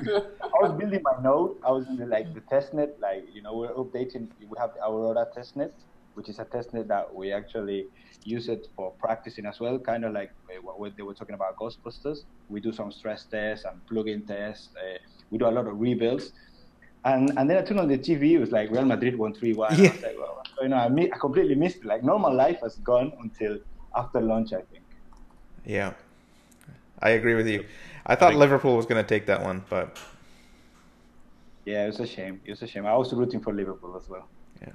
was building my node. I was in the testnet. Like, you know, we're updating. We have the Aurora testnet, which is a testnet that we actually use it for practicing as well. Kind of like what they were talking about Ghostbusters. We do some stress tests and plugin tests. We do a lot of rebuilds. And then I turned on the TV. It was like Real Madrid won 3-1. I was like, well, you know, I completely missed it. Like normal life has gone until after lunch, I think. Yeah, I agree with you. I thought Liverpool was going to take that one, but yeah, it was a shame. It was a shame. I was rooting for Liverpool as well. Yeah,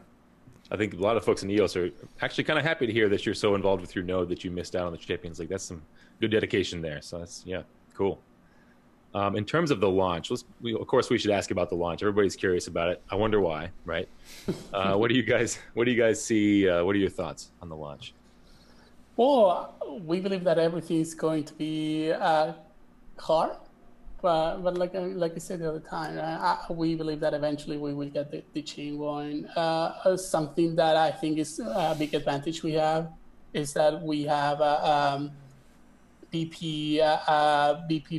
I think a lot of folks in EOS are actually kind of happy to hear that you're so involved with your node that you missed out on the Champions League. That's some good dedication there. So that's cool. In terms of the launch, of course we should ask about the launch. Everybody's curious about it. I wonder why, right? What do you guys see? What are your thoughts on the launch? well, we believe that everything is going to be hard, but like I said the other time, we believe that eventually we will get the chain going. Something that I think is a big advantage we have is that we have BP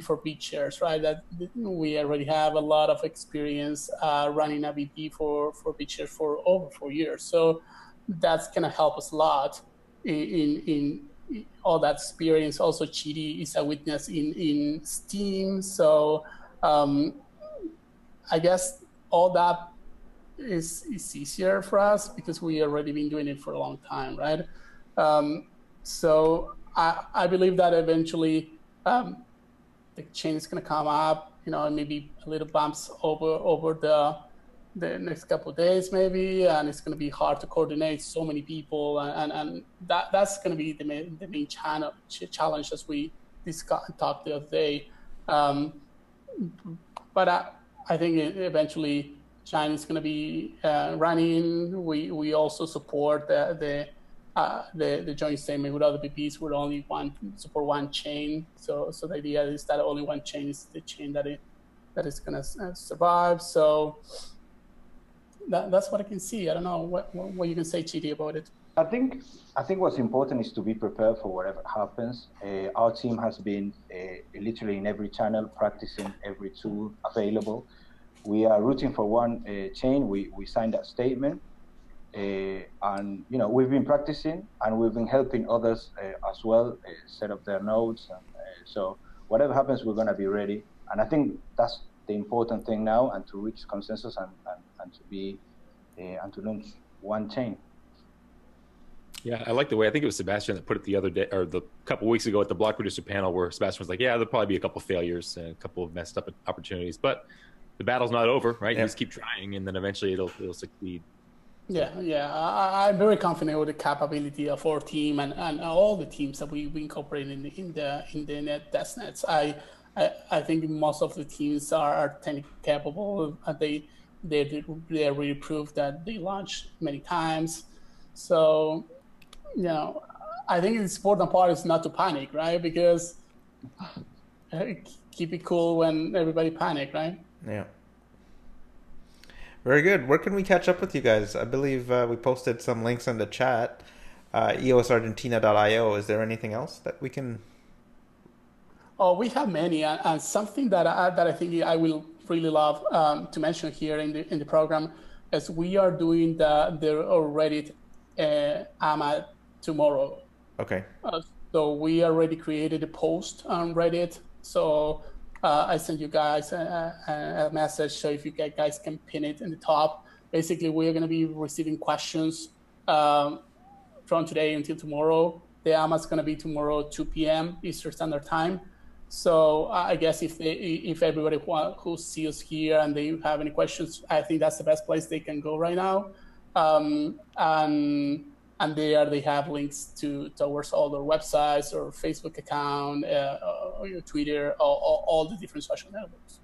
for BitShares, right? That we already have a lot of experience running a BP for BitShares for over 4 years. So that's gonna help us a lot in all that experience. Also, Chidi is a witness in Steam. So I guess all that is easier for us because we already been doing it for a long time, right? So I believe that eventually the chain is going to come up, you know, maybe a little bumps over the next couple of days maybe, and it's going to be hard to coordinate so many people, and that's going to be the main challenge as we talked the other day. But I think eventually China is going to be running. We also support the joint statement with other BPs with only support one chain. So the idea is that only one chain is the chain that is going to survive. So that's what I can see. I don't know what you can say, Chidi, about it. I think what's important is to be prepared for whatever happens. Our team has been literally in every channel, practicing every tool available. We are rooting for one chain. We signed that statement. And you know, we've been practicing and we've been helping others as well set up their nodes, and so whatever happens, we're going to be ready. And I think that's the important thing now, and to reach consensus and to be and to launch one chain. Yeah, I like the way, I think it was Sebastian that put it the other day, or the couple of weeks ago at the block producer panel, where Sebastian was like, yeah, there'll probably be a couple of failures and a couple of messed up opportunities, but the battle's not over, right? You just keep trying, and then eventually it'll succeed. Yeah. I'm very confident with the capability of our team and all the teams that we incorporate in the net testnets. I think most of the teams are technically capable. They really proved that they launched many times. So, you know, I think the important part is not to panic, right? Because keep it cool when everybody panic, right? Yeah. Very good. Where can we catch up with you guys? I believe we posted some links in the chat. EOSArgentina.io. Is there anything else that we can? Oh, we have many, and something that I think I will really love to mention here in the program is we are doing the Reddit AMA tomorrow. Okay. So we already created a post on Reddit. So I sent you guys a message. So if you guys can pin it in the top, basically we're going to be receiving questions from today until tomorrow. The AMA is going to be tomorrow, 2 p.m. Eastern Standard Time. So I guess if everybody who sees us here and they have any questions, I think that's the best place they can go right now. And there they have links towards all their websites or Facebook account, or your Twitter, all the different social networks.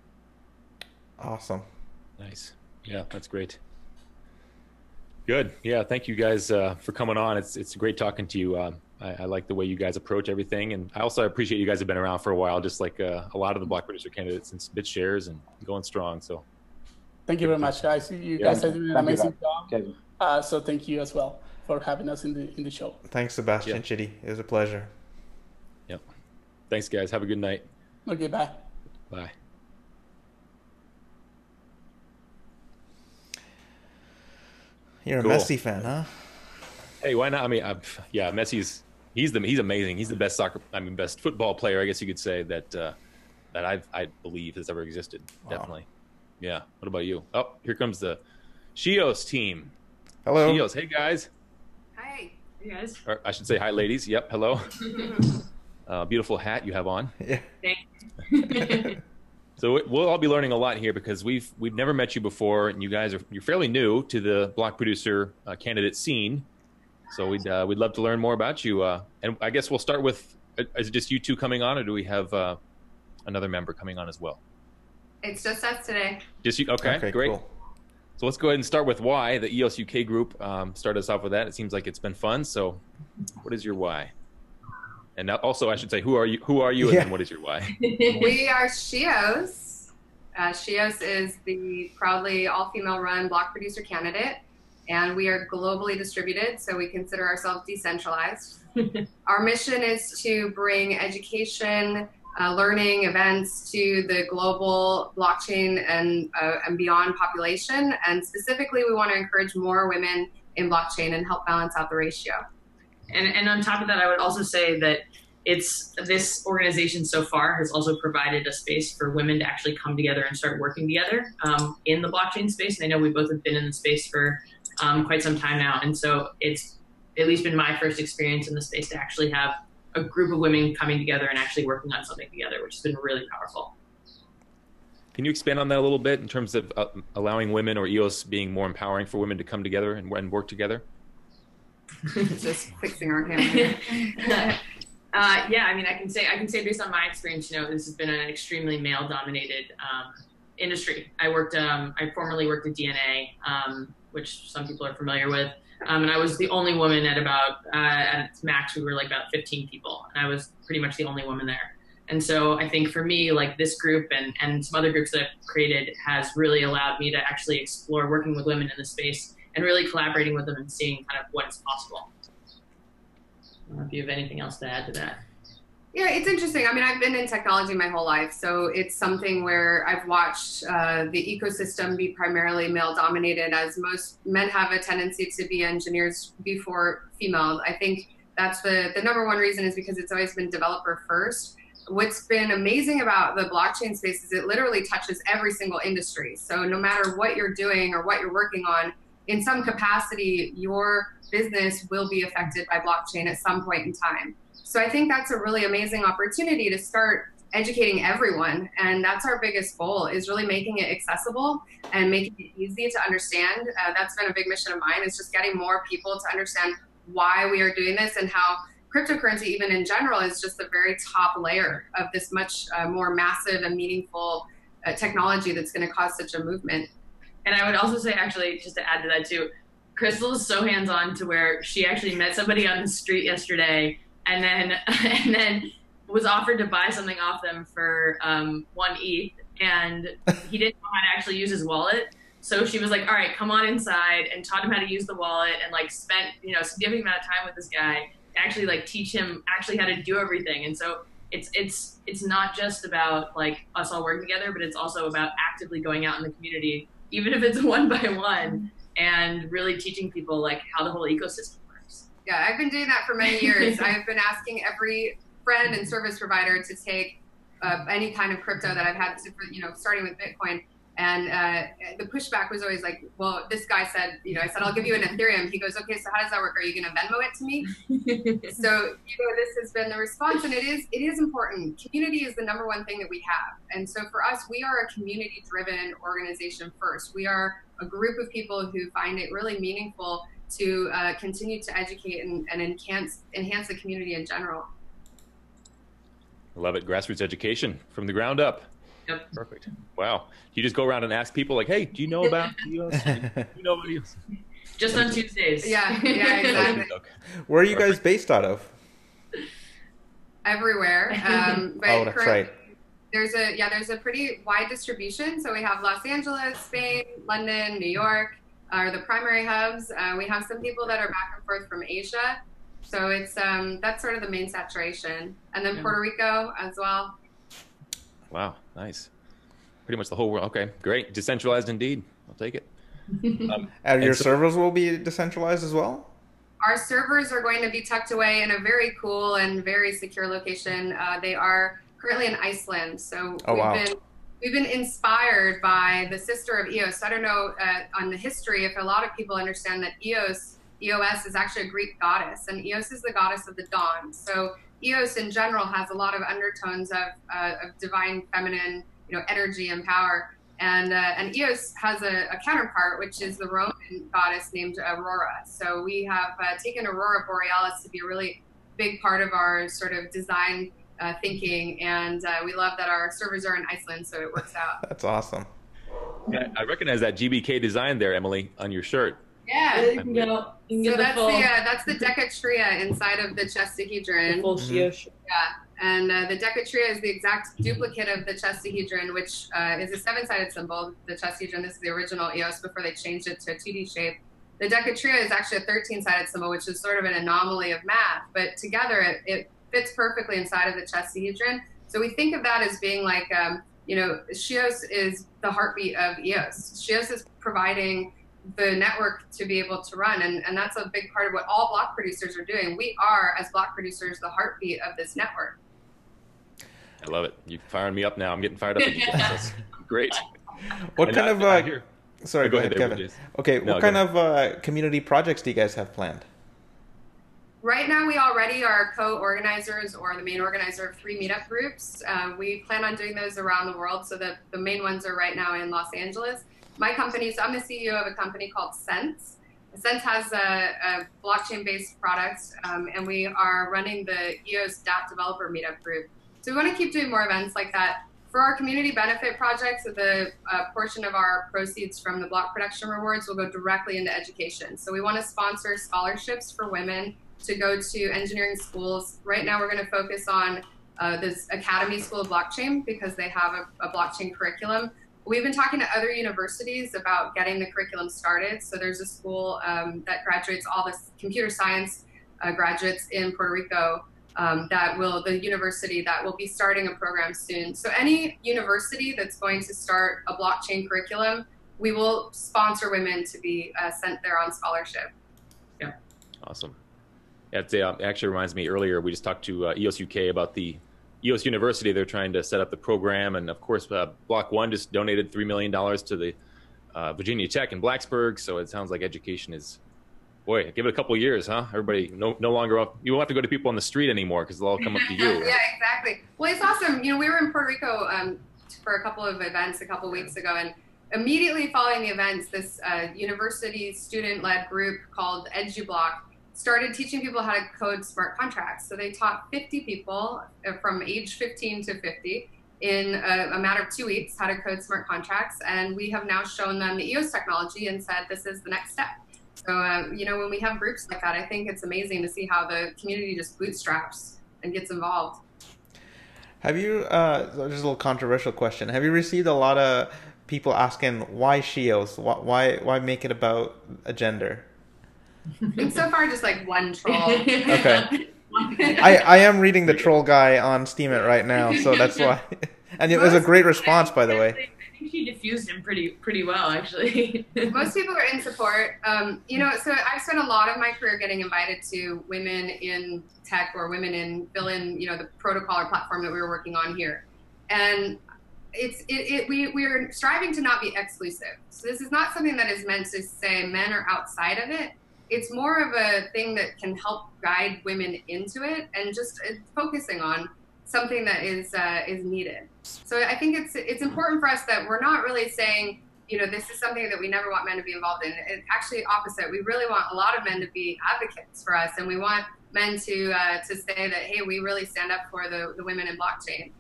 Awesome. Nice. Yeah, that's great. Good. Yeah, thank you guys for coming on. It's great talking to you. I like the way you guys approach everything, and I also appreciate you guys have been around for a while, just like a lot of the block producer candidates since BitShares and going strong. So, thank you very much, guys. You guys are doing an amazing job. So thank you as well for having us in the show. Thanks, Sebastian Chitty. It was a pleasure. Yep. Thanks, guys. Have a good night. Okay, bye. Bye. You're a Messi fan, huh? Hey, why not? I mean, yeah, Messi's he's amazing. He's the best best football player, I guess you could say that I believe has ever existed. Wow. Definitely. Yeah. What about you? Oh, here comes the SHEOS team. Hello. SHEOS. Hey guys. Hi. Hey guys. Or I should say hi, ladies. Yep. Hello. Beautiful hat you have on. Yeah. Thanks. So we'll all be learning a lot here because we've never met you before, and you're fairly new to the block producer candidate scene. So we'd love to learn more about you. And I guess we'll start with, is it just you two coming on, or do we have another member coming on as well? It's just us today. Just you? Okay, great. Cool. So let's go ahead and start with why. The EOS UK group start us off with that. It seems like it's been fun. So what is your why? And now also, I should say, who are you? And then what is your why? We are SHEOS. SHEOS is the proudly all-female run block producer candidate, and we are globally distributed, so we consider ourselves decentralized. Our mission is to bring education, learning events to the global blockchain and beyond population, and specifically, we want to encourage more women in blockchain and help balance out the ratio. And on top of that, I would also say that this organization so far has also provided a space for women to actually come together and start working together in the blockchain space. And I know we both have been in the space for quite some time now. And so it's at least been my first experience in the space to actually have a group of women coming together and actually working on something together, which has been really powerful. Can you expand on that a little bit in terms of allowing women or EOS being more empowering for women to come together and work together? Just fixing our camera. Yeah, I mean, I can say based on my experience, this has been an extremely male-dominated industry. I formerly worked at DNA, which some people are familiar with, and I was the only woman at at its max, we were like about 15 people, and I was pretty much the only woman there. And so I think for me, like this group and some other groups that I've created has really allowed me to actually explore working with women in the space and really collaborating with them and seeing kind of what is possible. I don't know if you have anything else to add to that. Yeah, it's interesting. I mean, I've been in technology my whole life, so it's something where I've watched the ecosystem be primarily male-dominated, as most men have a tendency to be engineers before female. I think that's the number one reason is because it's always been developer first. What's been amazing about the blockchain space is it literally touches every single industry. So no matter what you're doing or what you're working on, in some capacity, your business will be affected by blockchain at some point in time. So I think that's a really amazing opportunity to start educating everyone. And that's our biggest goal, is really making it accessible and making it easy to understand. That's been a big mission of mine, is just getting more people to understand why we are doing this and how cryptocurrency, even in general, is just the very top layer of this much more massive and meaningful technology that's going to cause such a movement. And I would also say, actually, just to add to that too, Crystal is so hands-on to where she actually met somebody on the street yesterday and then was offered to buy something off them for 1 ETH, and he didn't know how to actually use his wallet. So she was like, all right, come on inside, and taught him how to use the wallet, and like spent, a significant amount of time with this guy to actually like teach him actually how to do everything. And so it's not just about like us all working together, but it's also about actively going out in the community, even if it's one by one, and really teaching people like how the whole ecosystem works. Yeah, I've been doing that for many years. I've been asking every friend and service provider to take any kind of crypto that I've had, starting with Bitcoin. And the pushback was always like, well, this guy said, I said, I'll give you an Ethereum. He goes, okay, so how does that work? Are you going to Venmo it to me? So, this has been the response, and it is important. Community is the number one thing that we have. And so for us, we are a community-driven organization first. We are a group of people who find it really meaningful to continue to educate and enhance the community in general. Love it. Grassroots education from the ground up. Yep. Perfect. Wow. You just go around and ask people like, hey, do you know about EOS? Do you know about EOS? Just on Tuesdays. Yeah, exactly. Okay. Where are you guys based out of? Everywhere. But oh, that's right. There's a pretty wide distribution. So we have Los Angeles, Spain, London, New York are the primary hubs. We have some people that are back and forth from Asia. So it's that's sort of the main saturation. And then Puerto Rico as well. Wow, nice. Pretty much the whole world. Okay, great. Decentralized indeed. I'll take it. And your servers will be decentralized as well? Our servers are going to be tucked away in a very cool and very secure location. They are currently in Iceland. So we've been inspired by the sister of EOS. I don't know on the history if a lot of people understand that EOS is actually a Greek goddess, and EOS is the goddess of the dawn. So EOS in general has a lot of undertones of divine feminine, energy and power. And EOS has a counterpart, which is the Roman goddess named Aurora. So we have taken Aurora Borealis to be a really big part of our sort of design thinking, and we love that our servers are in Iceland, so it works out. That's awesome. Yeah, I recognize that GBK design there, Emily, on your shirt. Yeah, you can go. You can so get that's the decatria inside of the chestahedron. the full SHEOS. Yeah, and the decatria is the exact duplicate of the chestahedron, which is a 7-sided symbol. The chestahedron, this is the original EOS before they changed it to a 2D shape. The decatria is actually a 13-sided symbol, which is sort of an anomaly of math, but together it fits perfectly inside of the chestahedron. So we think of that as being like, SHEOS is the heartbeat of EOS. SHEOS is providing the network to be able to run, and that's a big part of what all block producers are doing. We are, as block producers, the heartbeat of this network. I love it. You're firing me up now. I'm getting fired up again. That's great. What And kind of sorry, go go ahead, ahead, Kevin. Bluejays. Okay, No, what go kind of community projects do you guys have planned? Right now, we already are co-organizers or the main organizer of 3 meetup groups. We plan on doing those around the world, so that the main ones are right now in Los Angeles. My company, so I'm the CEO of a company called Sense. Sense has a blockchain-based product, and we are running the EOS DApp developer meetup group. So we want to keep doing more events like that. For our community benefit projects, the portion of our proceeds from the block production rewards will go directly into education. So we want to sponsor scholarships for women to go to engineering schools. Right now, we're going to focus on this Academy School of Blockchain because they have a blockchain curriculum. We've been talking to other universities about getting the curriculum started. So there's a school that graduates all the computer science graduates in Puerto Rico the university that will be starting a program soon. So any university that's going to start a blockchain curriculum, we will sponsor women to be sent there on scholarship. Yeah. Awesome. Yeah, it actually reminds me, earlier we just talked to EOS UK about the EOS University. They're trying to set up the program, and of course Block One just donated $3 million to the Virginia Tech in Blacksburg, so it sounds like education is, boy, give it a couple of years, huh? Everybody no longer up, you won't have to go to people on the street anymore because they'll all come up to you. Yeah, exactly. Well, it's awesome. We were in Puerto Rico for a couple of events a couple of weeks ago, and immediately following the events, this university student-led group called EduBlock started teaching people how to code smart contracts. So they taught 50 people from age 15 to 50 in a matter of 2 weeks how to code smart contracts. And we have now shown them the EOS technology and said, this is the next step. So, when we have groups like that, I think it's amazing to see how the community just bootstraps and gets involved. Have you, just a little controversial question, have you received a lot of people asking, why SHEOS? Why make it about a gender? And so far, just like one troll. Okay. I am reading the troll guy on Steemit right now, so that's why. And it was a great response, by the way. I think she diffused him pretty well, actually. Most people are in support. So I've spent a lot of my career getting invited to women in tech or women in the protocol or platform that we were working on here. And we're striving to not be exclusive. So this is not something that is meant to say men are outside of it. It's more of a thing that can help guide women into it and just focusing on something that is needed. So I think it's important for us that we're not really saying, this is something that we never want men to be involved in. It's actually opposite. We really want a lot of men to be advocates for us, and we want men to say that, hey, we really stand up for the women in blockchain.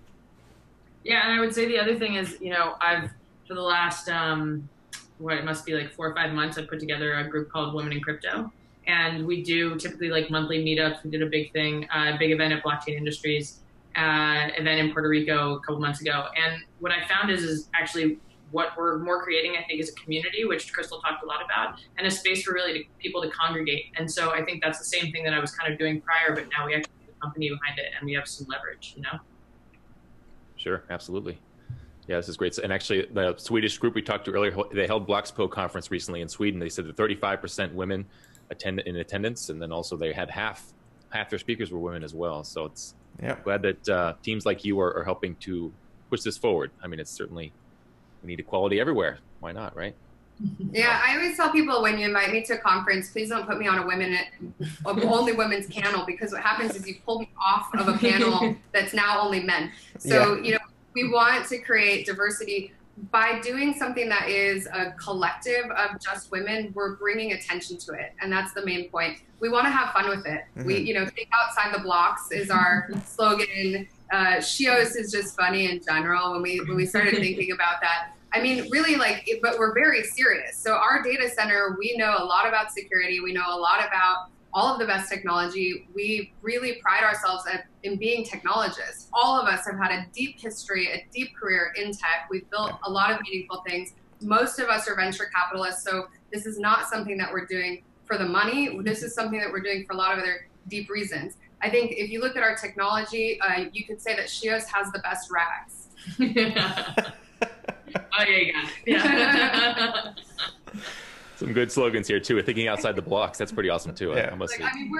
Yeah, and I would say the other thing is, I've, for the last, it must be like 4 or 5 months, I've put together a group called Women in Crypto. And we do typically like monthly meetups. We did a big thing, a big event at Blockchain Industries, event in Puerto Rico a couple months ago. And what I found is actually what we're more creating, I think, is a community, which Crystal talked a lot about, and a space for really people to congregate. And so I think that's the same thing that I was kind of doing prior, but now we actually have a company behind it and we have some leverage, Sure, absolutely. Yeah, this is great. And actually, the Swedish group we talked to earlier, they held Bloxpo conference recently in Sweden. They said that 35% women in attendance, and then also they had half their speakers were women as well. So it's glad that teams like you are helping to push this forward. I mean, it's certainly, we need equality everywhere. Why not, right? Yeah, I always tell people when you invite me to a conference, please don't put me on only women's panel, because what happens is you pull me off of a panel that's now only men. So, we want to create diversity by doing something that is a collective of just women. We're bringing attention to it, and that's the main point. We want to have fun with it. Mm-hmm. We, think outside the blocks is our slogan. SHEOS is just funny in general. When we started thinking about that, I mean, really, but we're very serious. So our data center, we know a lot about security. We know a lot about all of the best technology. We really pride ourselves in being technologists. All of us have had a deep history, a deep career in tech. We've built a lot of meaningful things. Most of us are venture capitalists. So this is not something that we're doing for the money. This is something that we're doing for a lot of other deep reasons. I think if you look at our technology, you could say that SHEOS has the best rags. Oh, yeah, you got it. Yeah. Some good slogans here too. Thinking outside the blocks. That's pretty awesome too. Yeah. I must say. I mean,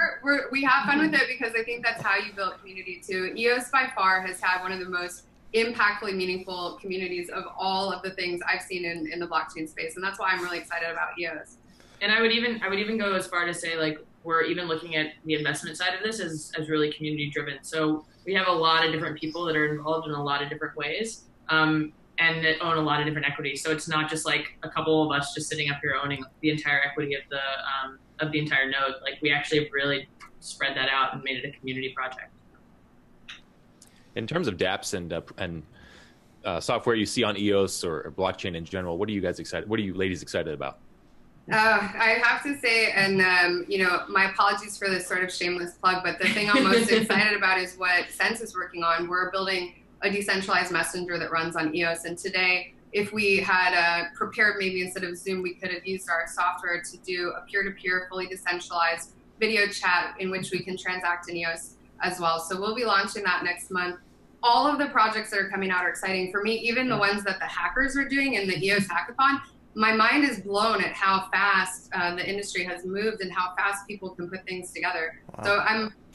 we have fun with it because I think that's how you build community too. EOS by far has had one of the most impactfully meaningful communities of all of the things I've seen in the blockchain space, and that's why I'm really excited about EOS. And I would even go as far to say, like, we're even looking at the investment side of this as really community driven. So we have a lot of different people that are involved in a lot of different ways. And that own a lot of different equities. So it's not just like a couple of us just sitting up here owning the entire equity of the entire node. Like, we actually have really spread that out and made it a community project. In terms of dApps and software you see on EOS or blockchain in general, what are you guys excited? What are you ladies excited about? I have to say, and my apologies for this sort of shameless plug, but the thing I'm most excited about is what Sense is working on. We're building a decentralized messenger that runs on EOS. And today, if we had prepared, maybe instead of Zoom, we could have used our software to do a peer-to-peer, fully decentralized video chat in which we can transact in EOS as well. So we'll be launching that next month. All of the projects that are coming out are exciting for me, even the ones that the hackers are doing in the EOS hackathon. My mind is blown at how fast the industry has moved and how fast people can put things together. Wow. So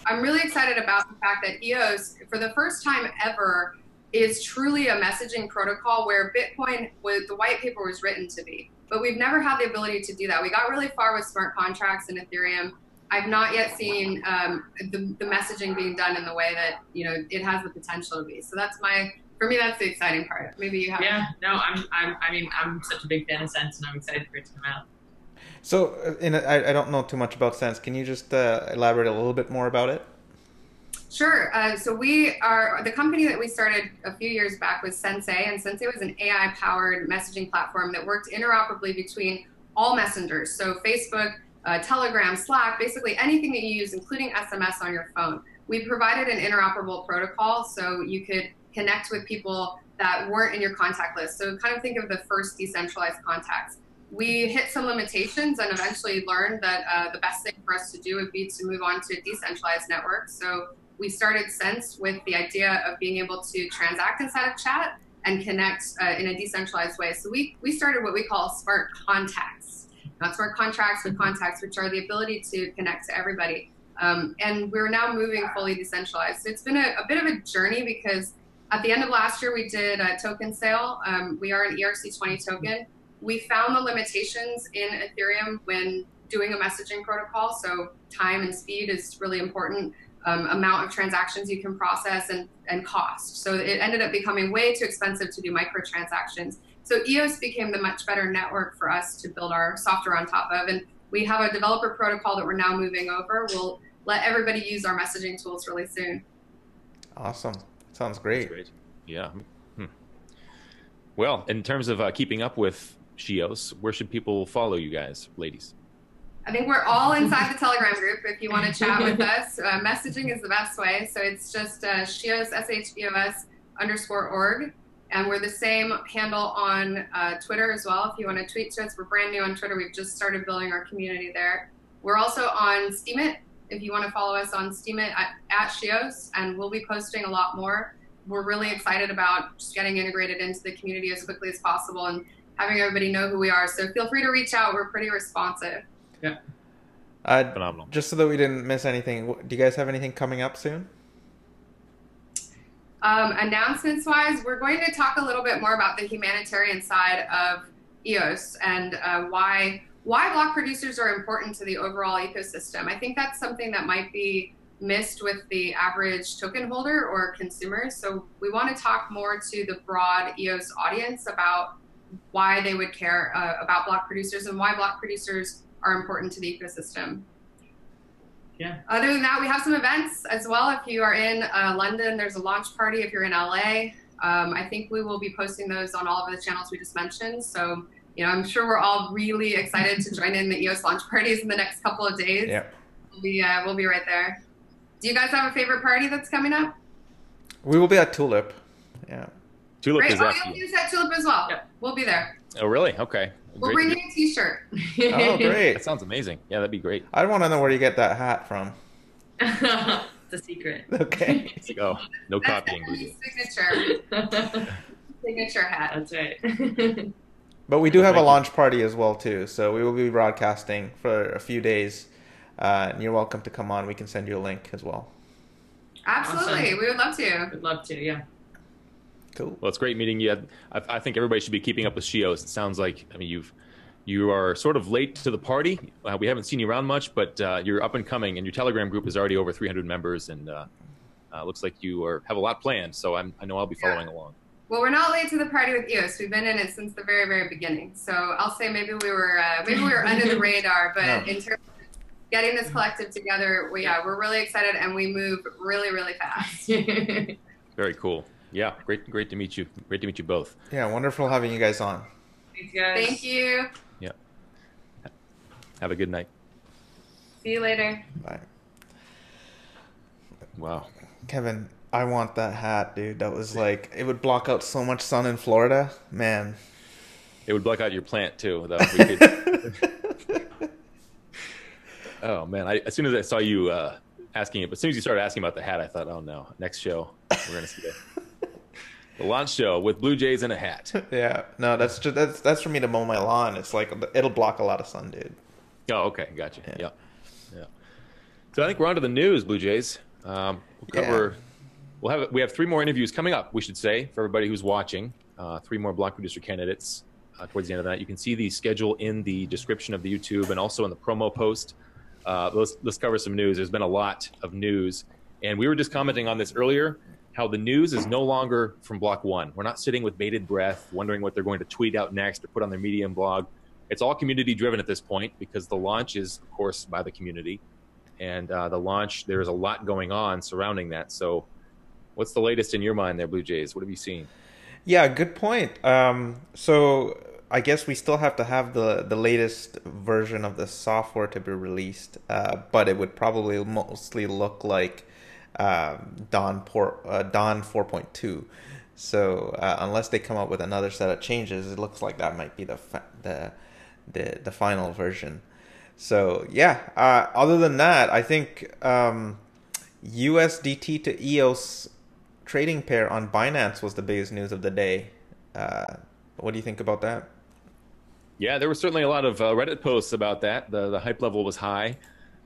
I'm really excited about the fact that EOS, for the first time ever, is truly a messaging protocol where Bitcoin, the white paper was written to be. But we've never had the ability to do that. We got really far with smart contracts and Ethereum. I've not yet seen the messaging being done in the way that it has the potential to be. So for me, that's the exciting part. Maybe you have. Yeah, no, I'm such a big fan of Sense, and I'm excited for it to come out. So, I don't know too much about Sense. Can you just elaborate a little bit more about it? Sure. So the company that we started a few years back was Sensei, and Sensei was an AI-powered messaging platform that worked interoperably between all messengers. So Facebook, Telegram, Slack, basically anything that you use, including SMS on your phone. We provided an interoperable protocol so you could connect with people that weren't in your contact list. So kind of think of the first decentralized contacts. We hit some limitations and eventually learned that the best thing for us to do would be to move on to a decentralized network. So we started Sense with the idea of being able to transact inside of chat and connect in a decentralized way. So we started what we call smart contacts, not smart contracts, but contacts, which are the ability to connect to everybody. And we're now moving fully decentralized. So it's been a bit of a journey because at the end of last year, we did a token sale. We are an ERC20 token. We found the limitations in Ethereum when doing a messaging protocol. So time and speed is really important. Amount of transactions you can process and cost. So it ended up becoming way too expensive to do microtransactions. So EOS became the much better network for us to build our software on top of. And we have a developer protocol that we're now moving over. We'll let everybody use our messaging tools really soon. Awesome. Sounds great. That's great. Yeah. Well, in terms of keeping up with SHEOS, where should people follow you guys, ladies? I think we're all inside the Telegram group. If you want to chat with us, messaging is the best way. So it's just SHEOS, SHEOS_org. And we're the same handle on Twitter as well. If you want to tweet to us, we're brand new on Twitter. We've just started building our community there. We're also on Steemit. If you want to follow us on Steemit at SHEOS, and we'll be posting a lot more. We're really excited about just getting integrated into the community as quickly as possible and having everybody know who we are. So feel free to reach out. We're pretty responsive. Yeah. Phenomenal. Just so that we didn't miss anything, do you guys have anything coming up soon? Announcements-wise, we're going to talk a little bit more about the humanitarian side of EOS and why block producers are important to the overall ecosystem. I think that's something that might be missed with the average token holder or consumer. So we want to talk more to the broad EOS audience about why they would care about block producers and why block producers are important to the ecosystem. Yeah. Other than that, we have some events as well. If you are in London, there's a launch party. If you're in LA, I think we will be posting those on all of the channels we just mentioned. So, you know, I'm sure we're all really excited to join in the EOS launch parties in the next couple of days. Yeah. We'll be right there. Do you guys have a favorite party that's coming up? We will be at Tulip. Yeah. Tulip Great. is that? You'll be at Tulip as well. Yeah. We'll be there. Oh, really? Okay. We'll bring you a t-shirt. Oh, great. That sounds amazing. Yeah, that'd be great. I want to know where you get that hat from. It's a secret. Okay. Oh, no copying. Signature hat. That's right. But we do have a launch party as well, too. So we will be broadcasting for a few days. And you're welcome to come on. We can send you a link as well. Absolutely. Awesome. We would love to. We'd love to, yeah. Cool. Well, it's great meeting you. I think everybody should be keeping up with SHEOS. It sounds like, I mean, you are sort of late to the party. We haven't seen you around much, but you're up and coming, and your Telegram group is already over 300 members, and looks like you have a lot planned. So I know I'll be following along. Well, we're not late to the party with EOS. We've been in it since the very, very beginning. So I'll say maybe we were under the radar, but in terms of getting this collective together, we're really excited, and we move really, really fast. Very cool. Yeah, great to meet you. Great to meet you both. Yeah, wonderful having you guys on. Thanks, guys. Thank you. Yeah. Have a good night. See you later. Bye. Wow. Kevin, I want that hat, dude. That was like, it would block out so much sun in Florida. Man. It would block out your plant, too, though. We could... Oh, man. As soon as I saw you asking it, but as soon as you started asking about the hat, I thought, oh, no. Next show, we're going to see the launch show with Bluejays and a hat. Yeah. No, that's for me to mow my lawn. It's like, it'll block a lot of sun, dude. Oh, okay. Gotcha. Yeah. So I think we're on to the news, Bluejays. We'll cover... Yeah. We have 3 more interviews coming up, we should say, for everybody who's watching. 3 more block producer candidates towards the end of the night. You can see the schedule in the description of the YouTube and also in the promo post. Let's cover some news. There's been a lot of news. And we were just commenting on this earlier, how the news is no longer from Block 1. We're not sitting with bated breath, wondering what they're going to tweet out next or put on their Medium blog. It's all community-driven at this point because the launch is, of course, by the community. And the launch, there's a lot going on surrounding that. So what's the latest in your mind there, Bluejays? What have you seen? Yeah, good point. So I guess we still have to have the latest version of the software to be released, but it would probably mostly look like Dawn 4.2. So unless they come up with another set of changes, it looks like that might be the final version. So yeah, other than that, I think USDT to EOS trading pair on Binance was the biggest news of the day. What do you think about that? Yeah, there were certainly a lot of Reddit posts about that. The hype level was high.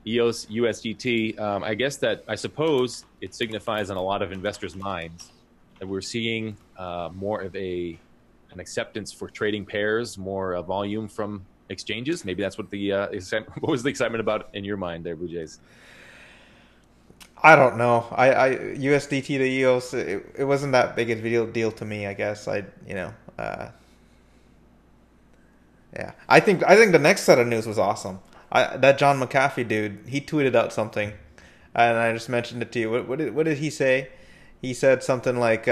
EOS USDT, I suppose it signifies in a lot of investors' minds that we're seeing more of an acceptance for trading pairs, more volume from exchanges. Maybe that's what what was the excitement about in your mind there, Bluejays? I don't know. I USDT to EOS, it wasn't that big a deal to me, I guess. Yeah. I think the next set of news was awesome. That John McAfee dude, he tweeted out something, and I just mentioned it to you. What did he say? He said something like,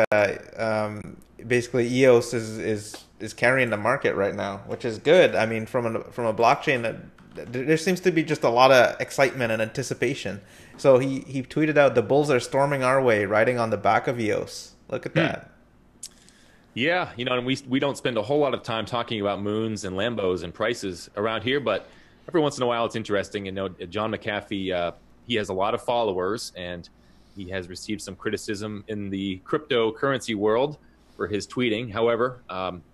basically EOS is carrying the market right now, which is good. I mean, from a blockchain, there seems to be just a lot of excitement and anticipation. So he tweeted out, "The bulls are storming our way, riding on the back of EOS." Look at that. Yeah, you know, and we don't spend a whole lot of time talking about moons and Lambos and prices around here, but every once in a while it's interesting. You know, John McAfee, he has a lot of followers, and he has received some criticism in the cryptocurrency world for his tweeting. However,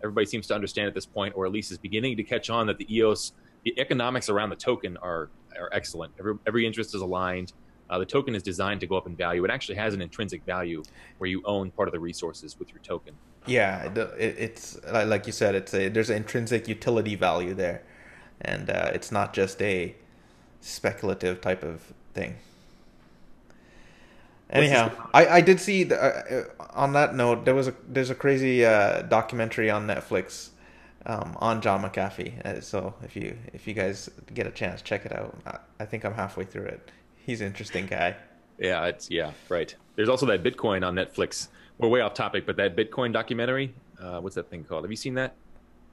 everybody seems to understand at this point, or at least is beginning to catch on, that the EOS, the economics around the token are excellent. Every interest is aligned. The token is designed to go up in value. It actually has an intrinsic value where you own part of the resources with your token. Yeah, it's like you said, there's an intrinsic utility value there, and it's not just a speculative type of thing. Anyhow, I did see on that note, there's a crazy documentary on Netflix on John McAfee. So if you guys get a chance, check it out. I think I'm halfway through it. He's an interesting guy. Yeah, right. There's also that Bitcoin on Netflix. We're way off topic, but that Bitcoin documentary, what's that thing called? Have you seen that?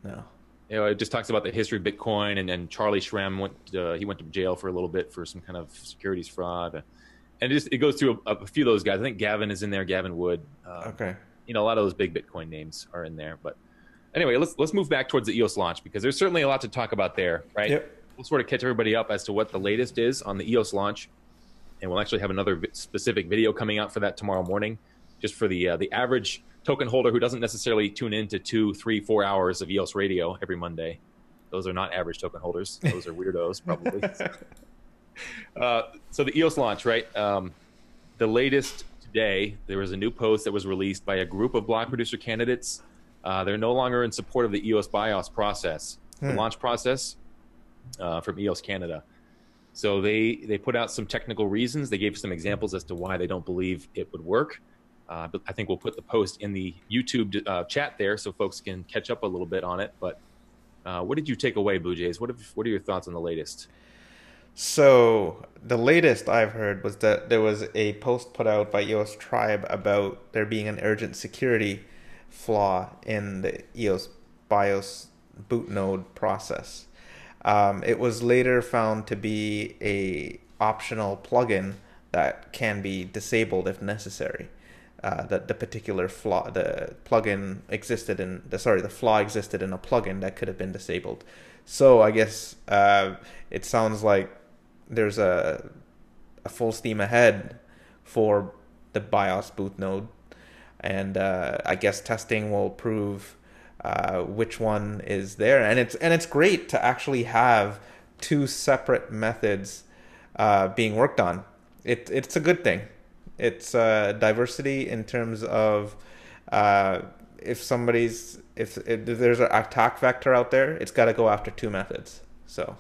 No. You know, it just talks about the history of Bitcoin, and Charlie Shrem went to jail for a little bit for some kind of securities fraud, and it goes through a few of those guys. I think Gavin is in there, Gavin Wood. Okay. You know, a lot of those big Bitcoin names are in there. But anyway, let's move back towards the EOS launch, because there's certainly a lot to talk about there, right? Yep. We'll sort of catch everybody up as to what the latest is on the EOS launch, and we'll actually have another specific video coming out for that tomorrow morning, just for the average token holder who doesn't necessarily tune in to 2, 3, 4 hours of EOS radio every Monday. Those are not average token holders. Those are weirdos, probably. So the EOS launch, right? The latest today, there was a new post that was released by a group of block producer candidates. They're no longer in support of the EOS BIOS process, the launch process from EOS Canada. So they put out some technical reasons. They gave some examples as to why they don't believe it would work. But I think we'll put the post in the YouTube chat there so folks can catch up a little bit on it. But what did you take away, Bluejays? What are your thoughts on the latest? So the latest I've heard was that there was a post put out by EOS Tribe about there being an urgent security flaw in the EOS BIOS boot node process. It was later found to be a optional plugin that can be disabled if necessary. That the particular flaw, the plugin existed in the flaw existed in a plugin that could have been disabled. So I guess it sounds like there's a full steam ahead for the BIOS boot node, and I guess testing will prove which one is there. And it's great to actually have two separate methods being worked on. It's a good thing. It's diversity in terms of if there's an attack vector out there, it's got to go after two methods. So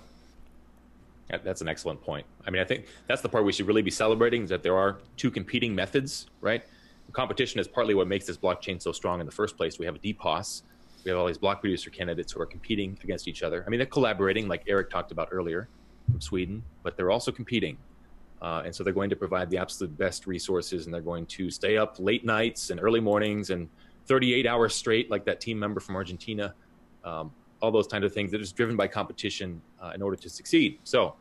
that's an excellent point. I mean, I think that's the part we should really be celebrating, is that there are two competing methods, right? The competition is partly what makes this blockchain so strong in the first place. We have a DPoS. We have all these block producer candidates who are competing against each other. I mean, they're collaborating, like Eric talked about earlier from Sweden, but they're also competing. And so they're going to provide the absolute best resources, and they're going to stay up late nights and early mornings and 38 hours straight, like that team member from Argentina. All those kinds of things that is driven by competition in order to succeed. So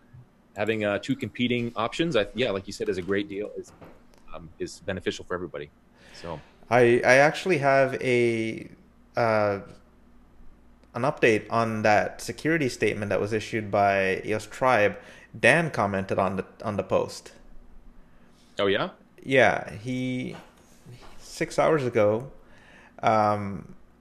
having two competing options, like you said, is a great deal, is beneficial for everybody. So I actually have an update on that security statement that was issued by EOS Tribe. Dan commented on the post. Oh yeah? Yeah, 6 hours ago,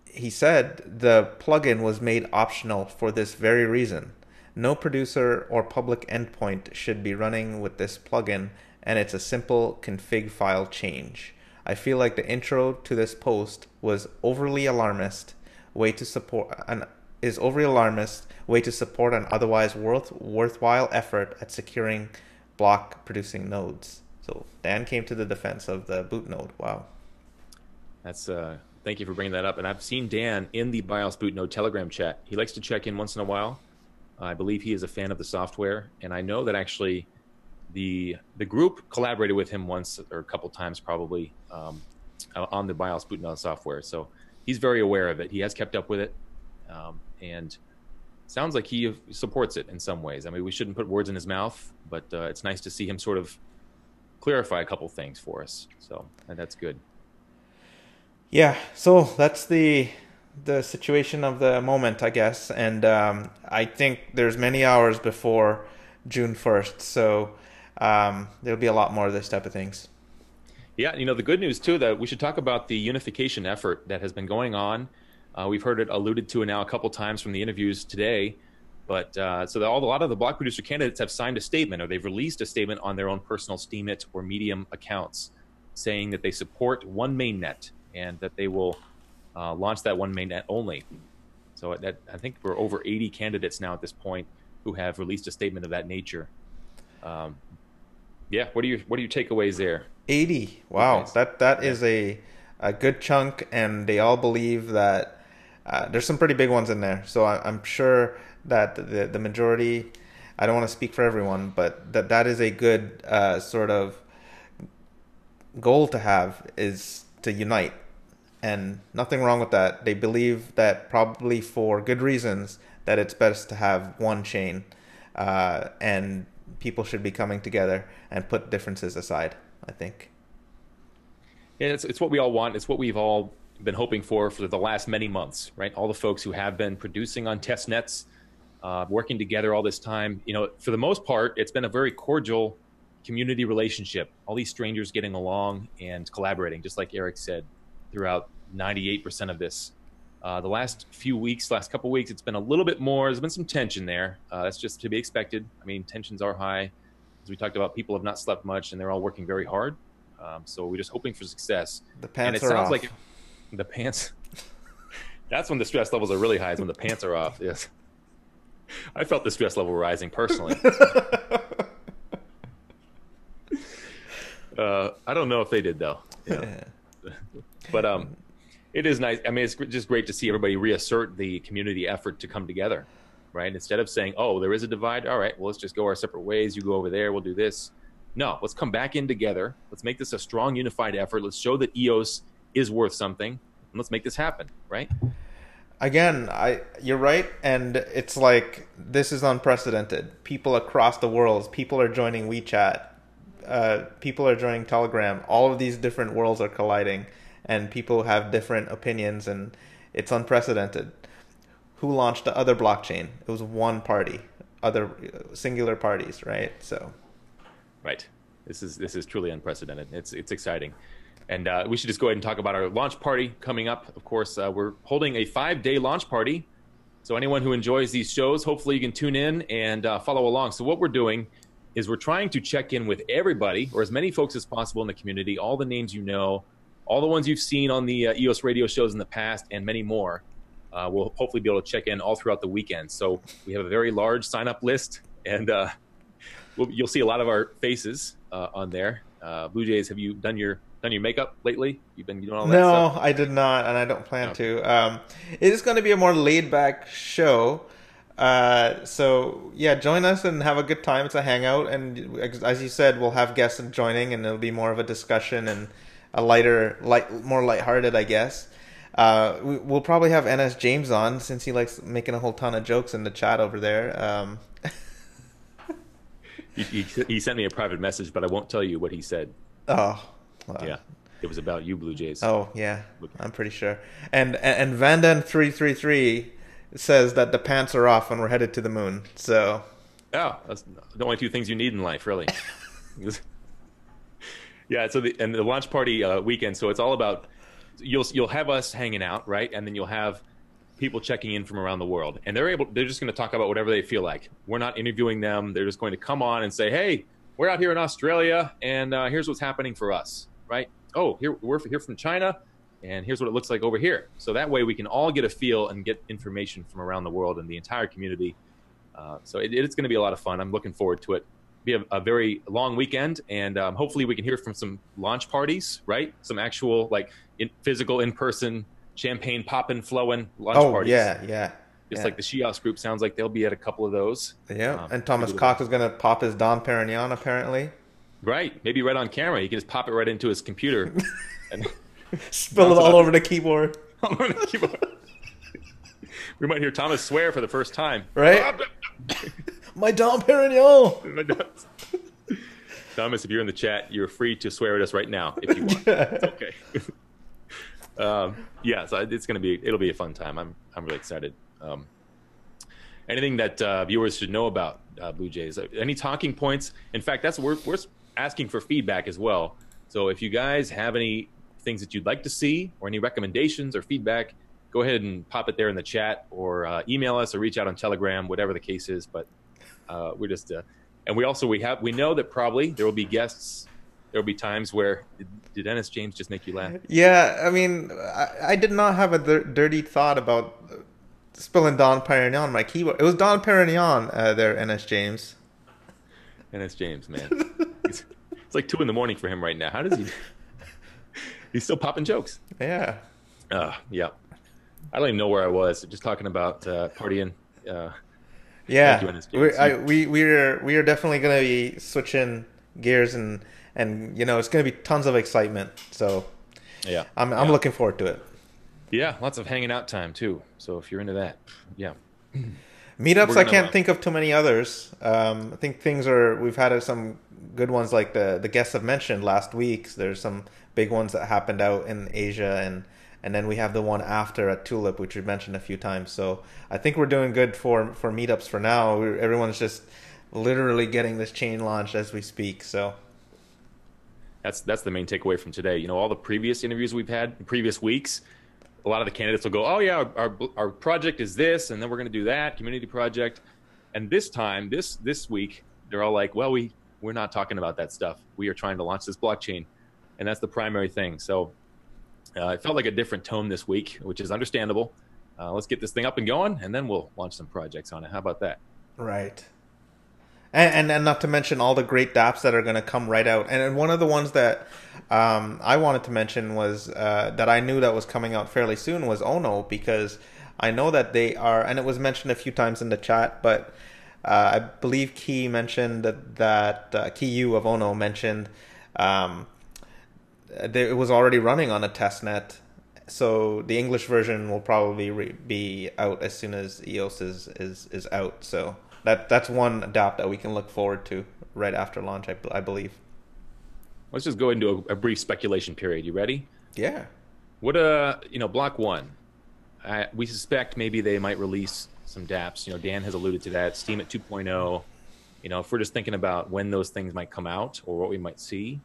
he said the plugin was made optional for this very reason. No producer or public endpoint should be running with this plugin, and it's a simple config file change. I feel like the intro to this post was overly alarmist way to support an otherwise worthwhile effort at securing block producing nodes. So Dan came to the defense of the boot node. Wow. That's thank you for bringing that up. And I've seen Dan in the BIOS boot node Telegram chat. He likes to check in once in a while. I believe he is a fan of the software, and I know that actually the group collaborated with him once or a couple times probably on the BIOS boot node software. So he's very aware of it. He has kept up with it, and sounds like he supports it in some ways. I mean, we shouldn't put words in his mouth, but it's nice to see him sort of clarify a couple things for us. So and that's good. Yeah, so that's the situation of the moment, I guess. And I think there's many hours before June 1st, so there'll be a lot more of this type of things. Yeah, the good news, too, that we should talk about the unification effort that has been going on. We've heard it alluded to now a couple times from the interviews today. But a lot of the block producer candidates have signed a statement, or they've released a statement on their own personal Steemit or Medium accounts saying that they support one mainnet and that they will launch that one mainnet only. So I think we're over 80 candidates now at this point who have released a statement of that nature. Yeah, what are your takeaways there? 80. Wow, that is a good chunk, and they all believe that there's some pretty big ones in there. So I'm sure that the majority, I don't want to speak for everyone, but that is a good sort of goal to have, is to unite. And nothing wrong with that. They believe that, probably for good reasons, that it's best to have one chain, and people should be coming together and put differences aside, I think. Yeah, it's what we all want. It's what we've all been hoping for the last many months, right? All the folks who have been producing on test nets, working together all this time. For the most part, it's been a very cordial community relationship. All these strangers getting along and collaborating, just like Eric said, throughout 98% of this. The last couple weeks, it's been a little bit more. There's been some tension there. That's just to be expected. I mean, tensions are high. As we talked about, people have not slept much, and they're all working very hard. So we're just hoping for success. The pants are off. And it sounds like the pants. That's when the stress levels are really high, is when the pants are off. Yes. I felt the stress level rising personally. I don't know if they did, though. Yeah. But it is nice. I mean, it's just great to see everybody reassert the community effort to come together, right? Instead of saying, oh, there is a divide. All right, well, let's just go our separate ways. You go over there. We'll do this. No, let's come back in together. Let's make this a strong, unified effort. Let's show that EOS is worth something. And let's make this happen, right? Again, you're right. And it's like, this is unprecedented. People across the world, people are joining WeChat. People are joining Telegram. All of these different worlds are colliding, and people have different opinions, and it's unprecedented. Who launched the other blockchain? It was one party, other singular parties, right? So, right. This is truly unprecedented. It's exciting, and we should just go ahead and talk about our launch party coming up. Of course, we're holding a 5-day launch party. So anyone who enjoys these shows, hopefully you can tune in and follow along. So what we're doing is we're trying to check in with everybody, or as many folks as possible in the community, all the names you know, all the ones you've seen on the EOS radio shows in the past, and many more. We'll hopefully be able to check in all throughout the weekend. So we have a very large sign-up list, and you'll see a lot of our faces on there. Bluejays, have you done your makeup lately? You've been doing all that stuff? No, I did not, and I don't plan to. It is going to be a more laid-back show. So yeah, join us and have a good time. It's a hangout, and as you said, we'll have guests joining, and it'll be more of a discussion and a more lighthearted, I guess. We'll probably have NS James on, since he likes making a whole ton of jokes in the chat over there. He sent me a private message, but I won't tell you what he said. Oh, wow. Yeah, it was about you, Bluejays. Oh yeah, I'm pretty sure. And Vandan 333 says that the pants are off and we're headed to the moon. So, yeah, that's the only two things you need in life, really. Yeah. So the launch party weekend. So it's all about, you'll have us hanging out, right, and then you'll have people checking in from around the world, and they're just going to talk about whatever they feel like. We're not interviewing them. They're just going to come on and say, hey, we're out here in Australia, and here's what's happening for us, right? Oh, we're here from China, and here's what it looks like over here. So that way we can all get a feel and get information from around the world and the entire community. So it's going to be a lot of fun. I'm looking forward to it. Be a very long weekend, and hopefully we can hear from some launch parties, right? Some actual physical, in-person, champagne popping, flowing launch parties. Yeah. Just like the SHEOS group, sounds like they'll be at a couple of those. Yeah, and Thomas Cox is going to pop his Dom Perignon, apparently. Right, maybe right on camera. He can just pop it right into his computer and spill it all over the keyboard. We might hear Thomas swear for the first time. Right? My Dom Perignon! Thomas, if you're in the chat, you're free to swear at us right now if you want. It's okay. Yeah, so it'll be a fun time. I'm really excited. Anything that viewers should know about Bluejays? Any talking points? In fact, we're asking for feedback as well. So if you guys have any things that you'd like to see or any recommendations or feedback, go ahead and pop it there in the chat or email us or reach out on Telegram, whatever the case is. But we're just and we know that probably there will be guests. There will be times where did Dennis James just make you laugh? Yeah, I mean, I did not have a dirty thought about spilling Don Perignon on my keyboard. It was Don Perignon there, NS James. NS James, man. It's like 2 a.m. for him right now. How does he? He's still popping jokes. Yeah. Yeah. I don't even know where I was. Just talking about partying. Yeah. We are definitely going to be switching gears and it's going to be tons of excitement. So yeah, I'm looking forward to it. Yeah, lots of hanging out time too. So if you're into that, yeah. Meetups, I can't think of too many others. I think we've had some good ones like the guests have mentioned last week. There's some big ones that happened out in Asia, and then we have the one after at Tulip, which we mentioned a few times. So I think we're doing good for meetups for now. Everyone's just literally getting this chain launched as we speak. So that's the main takeaway from today. All the previous interviews we've had in previous weeks, a lot of the candidates will go, oh yeah, our project is this, and then we're going to do that community project. And this time, this week, they're all like, well, we're not talking about that stuff. We are trying to launch this blockchain, and that's the primary thing. So it felt like a different tone this week, which is understandable. Let's get this thing up and going, and then we'll launch some projects on it. How about that? Right. And not to mention all the great dApps that are going to come right out. And one of the ones that I wanted to mention was that I knew that was coming out fairly soon was Ono, because I know that they are, and it was mentioned a few times in the chat, but I believe Key mentioned that Key of Ono mentioned it was already running on a testnet. So the English version will probably be out as soon as EOS is out. So that's one dApp that we can look forward to right after launch, I believe. Let's just go into a brief speculation period. You ready? Yeah. What Block One? We suspect maybe they might release some dApps. Dan has alluded to that. Steam at 2.0. If we're just thinking about when those things might come out or what we might see.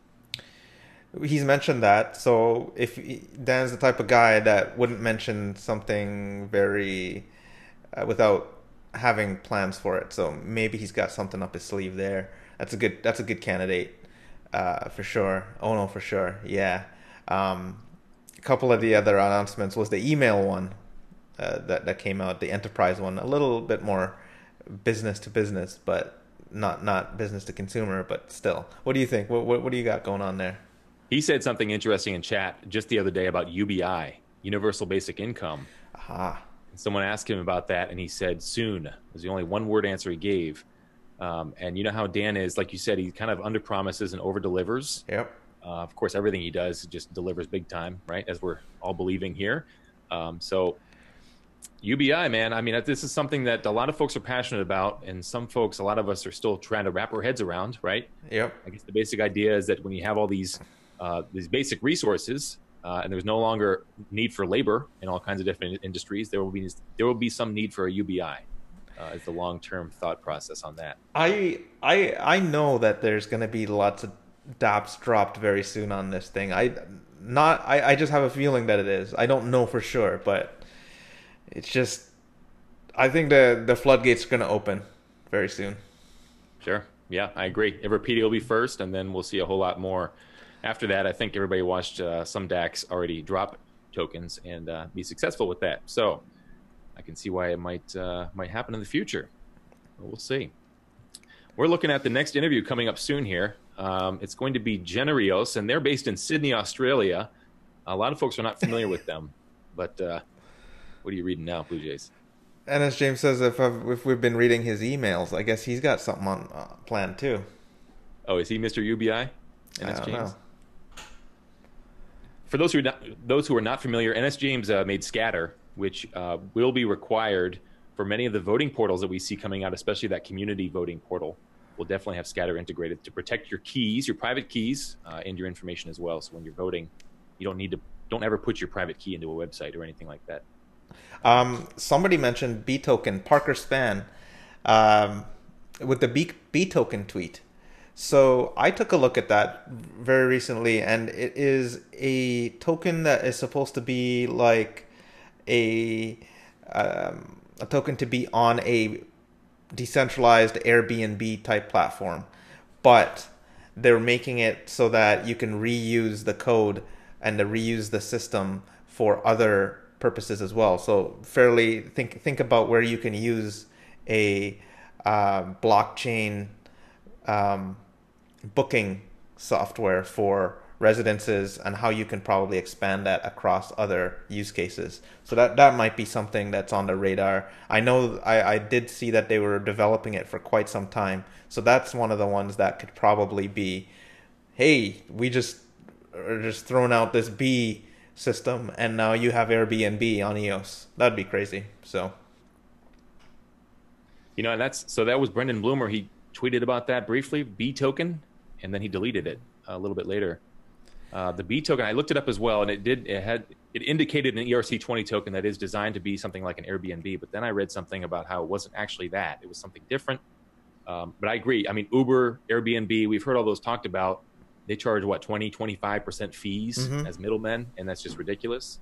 He's mentioned that. So if Dan's the type of guy that wouldn't mention something very without having plans for it. So maybe he's got something up his sleeve there. That's a good candidate for sure. Ono for sure. Yeah. A couple of the other announcements was the email one that came out, the enterprise one, a little bit more business to business, but not business to consumer, but still. What do you think? What do you got going on there? He said something interesting in chat just the other day about UBI, Universal Basic Income. Aha. Someone asked him about that, and he said soon. Was the only one-word answer he gave. And you know how Dan is, like you said, he kind of under-promises and over-delivers. Yep. Of course, everything he does just delivers big time, right, as we're all believing here. So UBI, man, I mean, this is something that a lot of folks are passionate about, and some folks, a lot of us are still trying to wrap our heads around, right? Yep. I guess the basic idea is that when you have all these basic resources, and there's no longer need for labor in all kinds of different industries, there will be some need for a UBI. Is the long-term thought process on that? I know that there's going to be lots of dApps dropped very soon on this thing. I just have a feeling that it is. I don't know for sure, but it's just, I think the floodgates are going to open very soon. Sure. Yeah, I agree. Everpedia will be first, and then we'll see a whole lot more. After that, I think everybody watched some DACs already drop tokens and be successful with that. So I can see why it might happen in the future. We'll see. We're looking at the next interview coming up soon here. It's going to be GENEREOS, and they're based in Sydney, Australia. A lot of folks are not familiar with them, but what are you reading now, Bluejays? And as James says, if we've been reading his emails, I guess he's got something on planned too. Oh, is he Mr. UBI? I don't know. for those who are not familiar, NS James made Scatter, which will be required for many of the voting portals that we see coming out, especially that community voting portal. Will definitely have Scatter integrated to protect your keys, your private keys, and your information as well. So when you're voting, you don't ever put your private key into a website or anything like that. Somebody mentioned B token, Parker Span, with the B token tweet. So I took a look at that very recently, and it is a token that is supposed to be like a token to be on a decentralized Airbnb type platform, but they're making it so that you can reuse the code and to reuse the system for other purposes as well. So fairly think about where you can use a blockchain booking software for residences and how you can probably expand that across other use cases. So that might be something that's on the radar. I know I did see that they were developing it for quite some time. So that's one of the ones that could probably be, hey, we just are just throwing out this B system and now you have Airbnb on EOS. That'd be crazy. So, you know, and that was Brendan Bloomer. He tweeted about that briefly, B token, and then he deleted it a little bit later. The B token, I looked it up as well, and it indicated an ERC20 token that is designed to be something like an Airbnb. But then I read something about how it wasn't actually that; it was something different. But I agree. I mean, Uber, Airbnb, we've heard all those talked about. They charge what 20-25% fees as middlemen, and that's just ridiculous.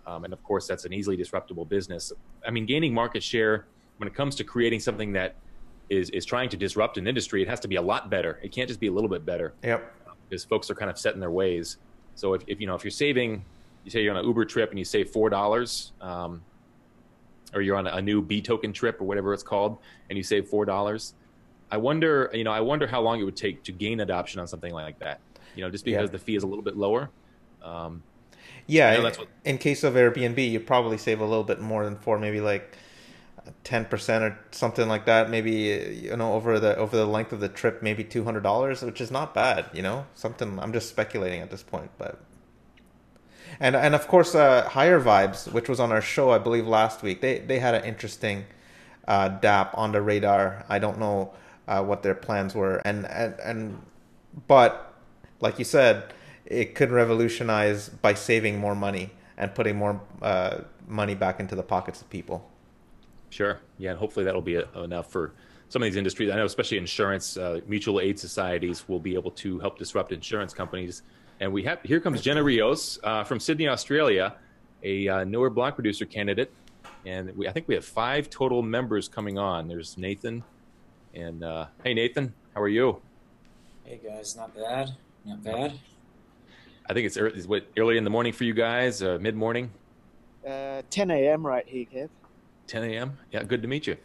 And of course, that's an easily disruptible business. I mean, gaining market share when it comes to creating something that is trying to disrupt an industry, it has to be a lot better. It can't just be a little bit better. Yep. Because folks are kind of set in their ways. So if you're saving, you say you're on an Uber trip and you save $4, or you're on a new B token trip or whatever it's called, and you save $4, I wonder how long it would take to gain adoption on something like that. Just because the fee is a little bit lower. In case of Airbnb, you probably save a little bit more than 4, maybe like 10% or something like that. Maybe over the length of the trip, maybe $200, which is not bad. Something. I'm just speculating at this point, but and of course, Higher Vibes, which was on our show, I believe last week. They had an interesting DApp on the radar. I don't know what their plans were, but like you said, it could revolutionize by saving more money and putting more money back into the pockets of people. Sure. Yeah, and hopefully that'll be enough for some of these industries. I know especially insurance, mutual aid societies will be able to help disrupt insurance companies. And here comes GENEREOS from Sydney, Australia, a newer block producer candidate. And I think we have 5 total members coming on. There's Nathan. And hey, Nathan, how are you? Hey, guys. Not bad. Not bad. I think it's early in the morning for you guys, mid-morning? 10 a.m. right here, Kev. 10 a.m. Yeah, good to meet you.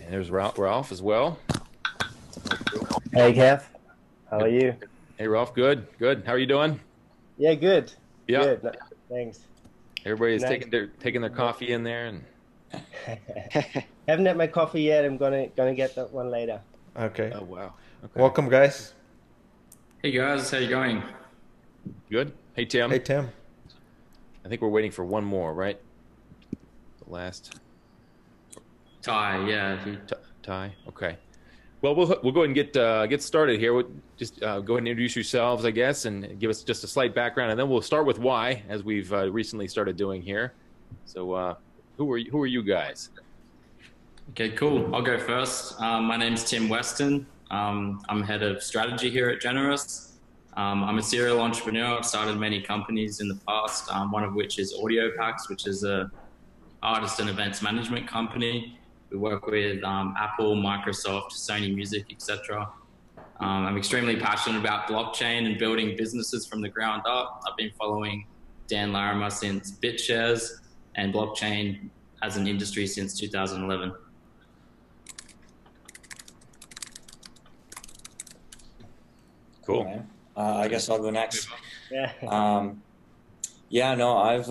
And there's Ralph as well. Hey, Kev. How are you? Hey, Ralph. Good. How are you doing? Yeah, good. Yeah. Good. Thanks. Everybody's taking their coffee in there, and haven't had my coffee yet. I'm gonna get that one later. Okay. Oh wow. Okay. Welcome, guys. Hey guys, how you going? Good. Hey Tim. Hey Tim. I think we're waiting for one more, right? The last. Ty, yeah. Ty. Okay. Well, we'll go ahead and get started here. We'll just go ahead and introduce yourselves, I guess, and give us just a slight background, and then we'll start with why, as we've recently started doing here. So, who are you guys? Okay, cool. I'll go first. My name's Tim Weston. I'm head of strategy here at GENEREOS. I'm a serial entrepreneur. I've started many companies in the past, one of which is AudioPacks, which is a artist and events management company. We work with Apple, Microsoft, Sony Music, etc. I'm extremely passionate about blockchain and building businesses from the ground up. I've been following Dan Larimer since BitShares and blockchain as an industry since 2011. Cool. I guess I'll go next. Yeah. I've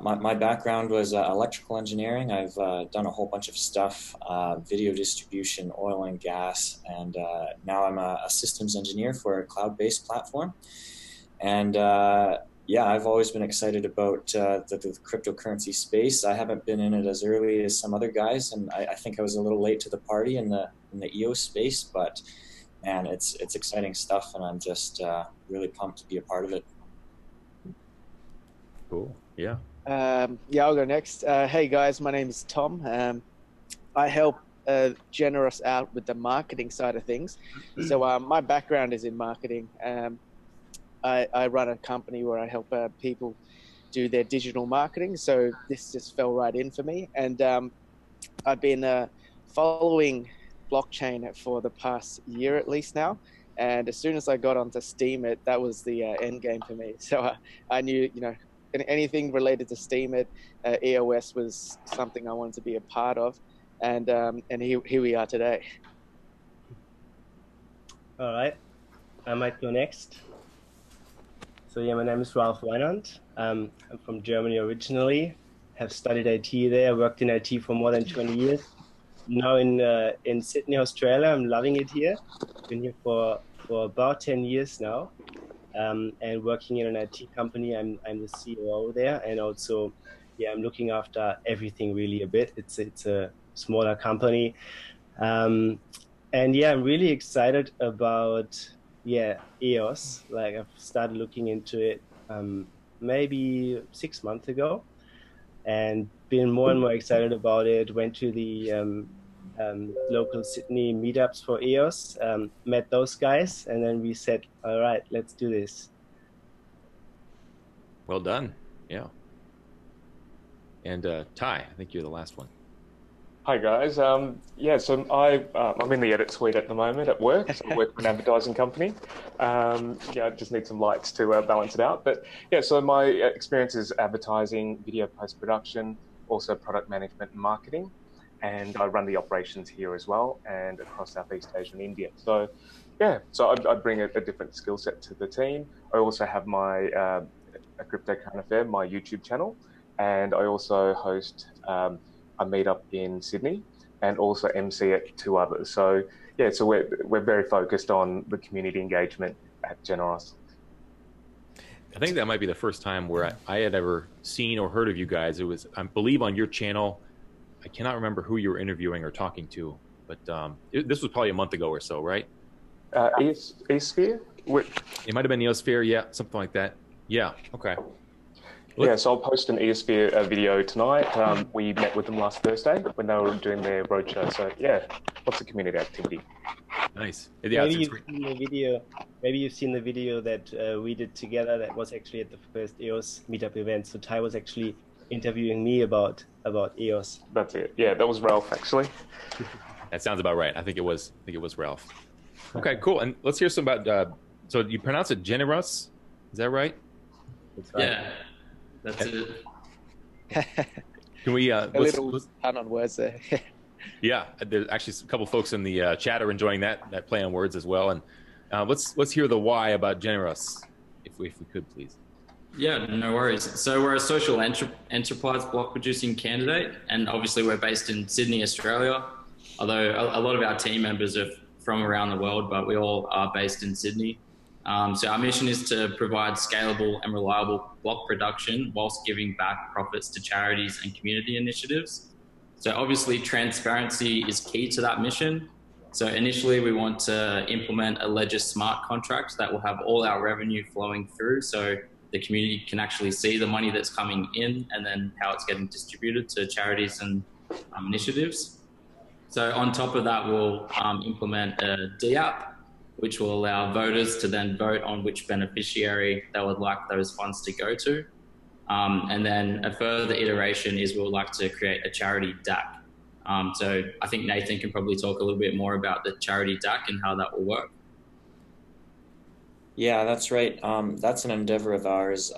my background was electrical engineering. I've done a whole bunch of stuff, video distribution, oil and gas, and now I'm a systems engineer for a cloud-based platform. And yeah, I've always been excited about the cryptocurrency space. I haven't been in it as early as some other guys, and I think I was a little late to the party in the EOS space, but man, it's exciting stuff, and I'm just really pumped to be a part of it. Cool. Yeah. Yeah, I'll go next. Hey guys, my name is Tom. I help Generous out with the marketing side of things. So my background is in marketing. I run a company where I help people do their digital marketing. So this just fell right in for me. And I've been following blockchain for the past year at least now. And as soon as I got onto Steemit, that was the end game for me. So I knew, you know, anything related to Steemit, EOS was something I wanted to be a part of. And here we are today. All right, I might go next. So yeah, my name is Ralph Weinand. I'm from Germany originally, have studied IT there, worked in IT for more than 20 years. Now in Sydney, Australia, I'm loving it here. Been here for about 10 years now, and working in an IT company. I'm the COO there, and also, yeah, I'm looking after everything really a bit. It's a smaller company, and yeah, I'm really excited about EOS. Like I've started looking into it maybe 6 months ago, and been more and more excited about it. Went to the local Sydney meetups for EOS, met those guys, and then we said, all right, let's do this. Well done. Yeah. And Ty, I think you're the last one. Hi guys. Yeah, so I'm in the edit suite at the moment at work. So I work for an advertising company. Yeah, I just need some lights to balance it out. But yeah, so my experience is advertising, video post-production, also product management and marketing. And I run the operations here as well, and across Southeast Asia and India. So yeah, so I bring a different skill set to the team. I also have my a Crypto Current Affair, my YouTube channel, and I also host a meetup in Sydney, and also MC at 2 others. So yeah, so we're very focused on the community engagement at Generos. I think that might be the first time where I had ever seen or heard of you guys. It was, I believe, on your channel. I cannot remember who you were interviewing or talking to, but this was probably a month ago or so, right? EOSphere? It might have been EOSphere, yeah, something like that. Yeah, okay. Yeah, so I'll post an EOSphere video tonight. We met with them last Thursday when they were doing their roadshow. So yeah, lots of community activity. Nice. Yeah, maybe you've seen the video. Maybe you've seen the video that we did together. That was actually at the first EOS meetup event. So Ty was actually interviewing me about EOS. That's it. Yeah, that was Ralph actually. That sounds about right. I think it was Ralph. Okay, cool. And let's hear some about. So you pronounce it Generos? Is that right? That's right. Yeah. That's it. Can we a little pun on words there. Yeah, there's actually a couple folks in the chat are enjoying that play on words as well. And let's hear the why about Generos, if we could, please. Yeah, no worries. So we're a social enterprise block producing candidate, and obviously we're based in Sydney, Australia. Although a lot of our team members are from around the world, but we all are based in Sydney. So our mission is to provide scalable and reliable block production whilst giving back profits to charities and community initiatives. So obviously transparency is key to that mission. So initially we want to implement a ledger smart contract that will have all our revenue flowing through, so the community can actually see the money that's coming in and then how it's getting distributed to charities and initiatives. So on top of that, we'll implement a DApp, which will allow voters to then vote on which beneficiary they would like those funds to go to. And then a further iteration is we'll like to create a charity DAC. So I think Nathan can probably talk a little bit more about the charity DAC and how that will work. Yeah, that's right. That's an endeavor of ours,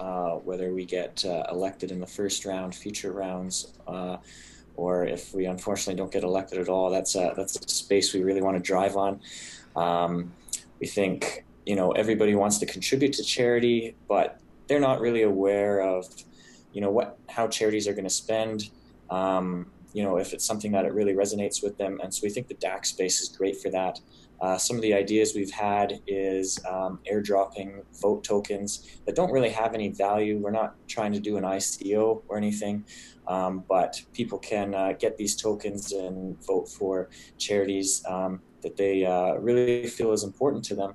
whether we get elected in the first round, future rounds, or if we unfortunately don't get elected at all. That's a space we really want to drive on. We think, everybody wants to contribute to charity, but they're not really aware of, how charities are going to spend, if it's something that it really resonates with them. And so we think the DAC space is great for that. Some of the ideas we've had is airdropping vote tokens that don't really have any value. We're not trying to do an ICO or anything, but people can get these tokens and vote for charities that they really feel is important to them.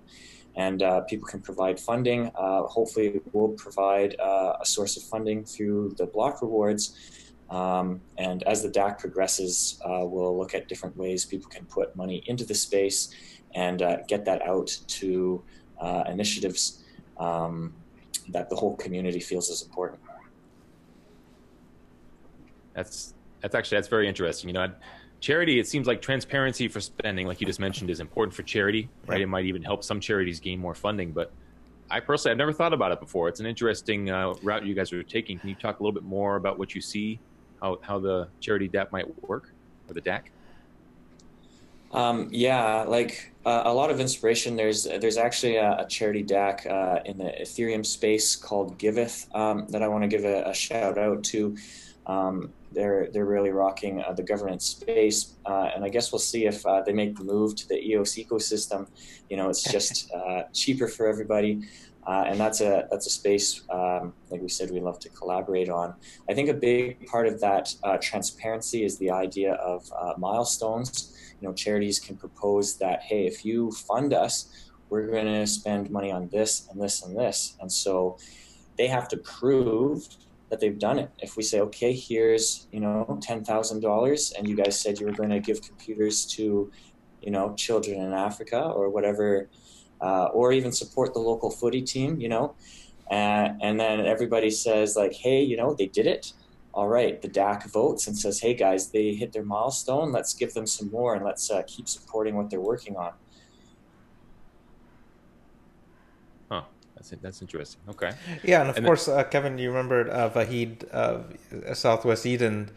And people can provide funding. Hopefully we'll provide a source of funding through the block rewards. And as the DAC progresses, we'll look at different ways people can put money into the space and get that out to initiatives that the whole community feels is important. That's very interesting. Charity, it seems like transparency for spending, like you just mentioned, is important for charity, right? It might even help some charities gain more funding, but I personally, I've never thought about it before. It's an interesting route you guys are taking. Can you talk a little bit more about what you see, how the charity DAP might work, or the DAC? Yeah, like a lot of inspiration. There's actually a charity DAC in the Ethereum space called Giveth that I want to give a shout out to. They're really rocking the governance space, and I guess we'll see if they make the move to the EOS ecosystem. It's just cheaper for everybody, and that's a space, like we said, we love to collaborate on. I think a big part of that transparency is the idea of milestones. Charities can propose that, hey, if you fund us, we're going to spend money on this and this and this, and so they have to prove that they've done it. If we say, okay, here's, $10,000, and you guys said you were going to give computers to, children in Africa or whatever, or even support the local footy team, and then everybody says like, hey, they did it. All right, the DAC votes and says, hey guys, they hit their milestone. Let's give them some more and let's keep supporting what they're working on. That's interesting. Okay. Yeah, and of course, Kevin, you remembered VAHID, Southwest Eden,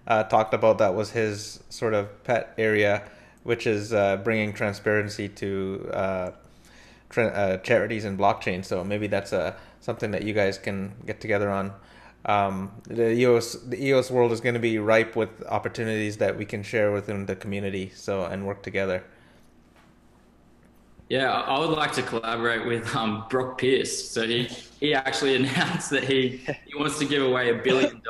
talked about that was his sort of pet area, which is bringing transparency to charities and blockchain. So maybe that's something that you guys can get together on. The EOS world is going to be ripe with opportunities that we can share within the community, and work together. Yeah, I would like to collaborate with Brock Pierce. So he actually announced that he wants to give away $1 billion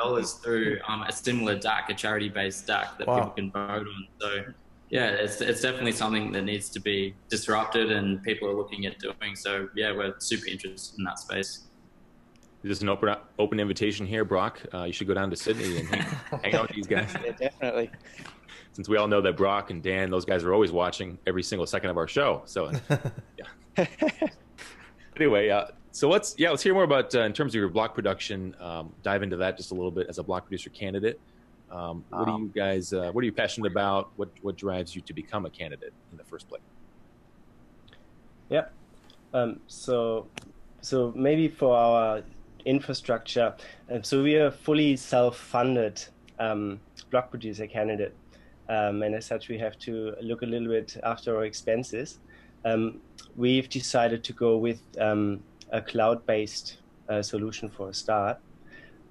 through a similar DAC, a charity-based DAC that people can vote on. So yeah, it's definitely something that needs to be disrupted and people are looking at doing. So yeah, we're super interested in that space. Is this an open invitation here, Brock? You should go down to Sydney and hang out with these guys. Yeah, definitely. Since we all know that Brock and Dan, those guys are always watching every single second of our show. So, yeah. Anyway, so let's hear more about in terms of your block production. Dive into that just a little bit as a block producer candidate. What do you guys? What are you passionate about? What drives you to become a candidate in the first place? Yeah. So maybe for our infrastructure, so we are fully self-funded block producer candidate. And as such, we have to look a little bit after our expenses. We've decided to go with a cloud-based solution for a start.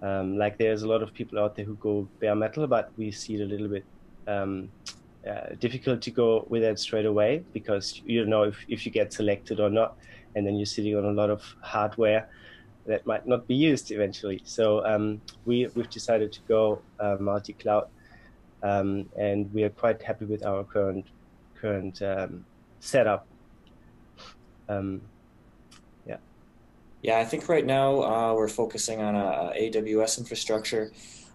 Like there's a lot of people out there who go bare metal, but we see it a little bit difficult to go with that straight away because you don't know if you get selected or not, and then you're sitting on a lot of hardware that might not be used eventually. So we've decided to go multi-cloud. And we are quite happy with our current setup. Yeah, I think right now we're focusing on a AWS infrastructure.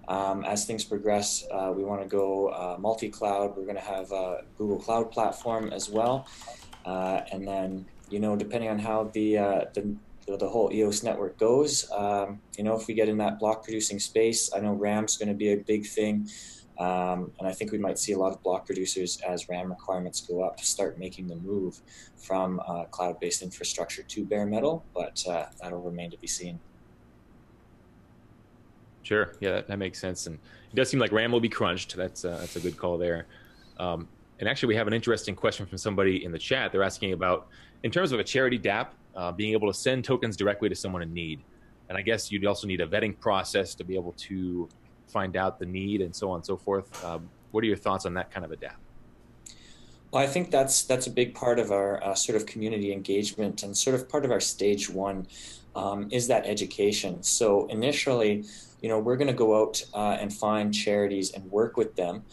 As things progress, we want to go multi-cloud. We're going to have a Google Cloud platform as well, and then depending on how the whole EOS network goes, if we get in that block producing space, I know RAM's going to be a big thing. And I think we might see a lot of block producers as RAM requirements go up start making the move from cloud-based infrastructure to bare metal, but that'll remain to be seen. Sure, yeah, that makes sense, and it does seem like RAM will be crunched. That's a good call there. And actually, we have an interesting question from somebody in the chat. They're asking about, in terms of a charity DAP, being able to send tokens directly to someone in need, and I guess you'd also need a vetting process to be able to find out the need and so on and so forth. What are your thoughts on that kind of adapt? Well, I think that's a big part of our sort of community engagement, and sort of part of our stage one is that education. So initially, we're going to go out and find charities and work with them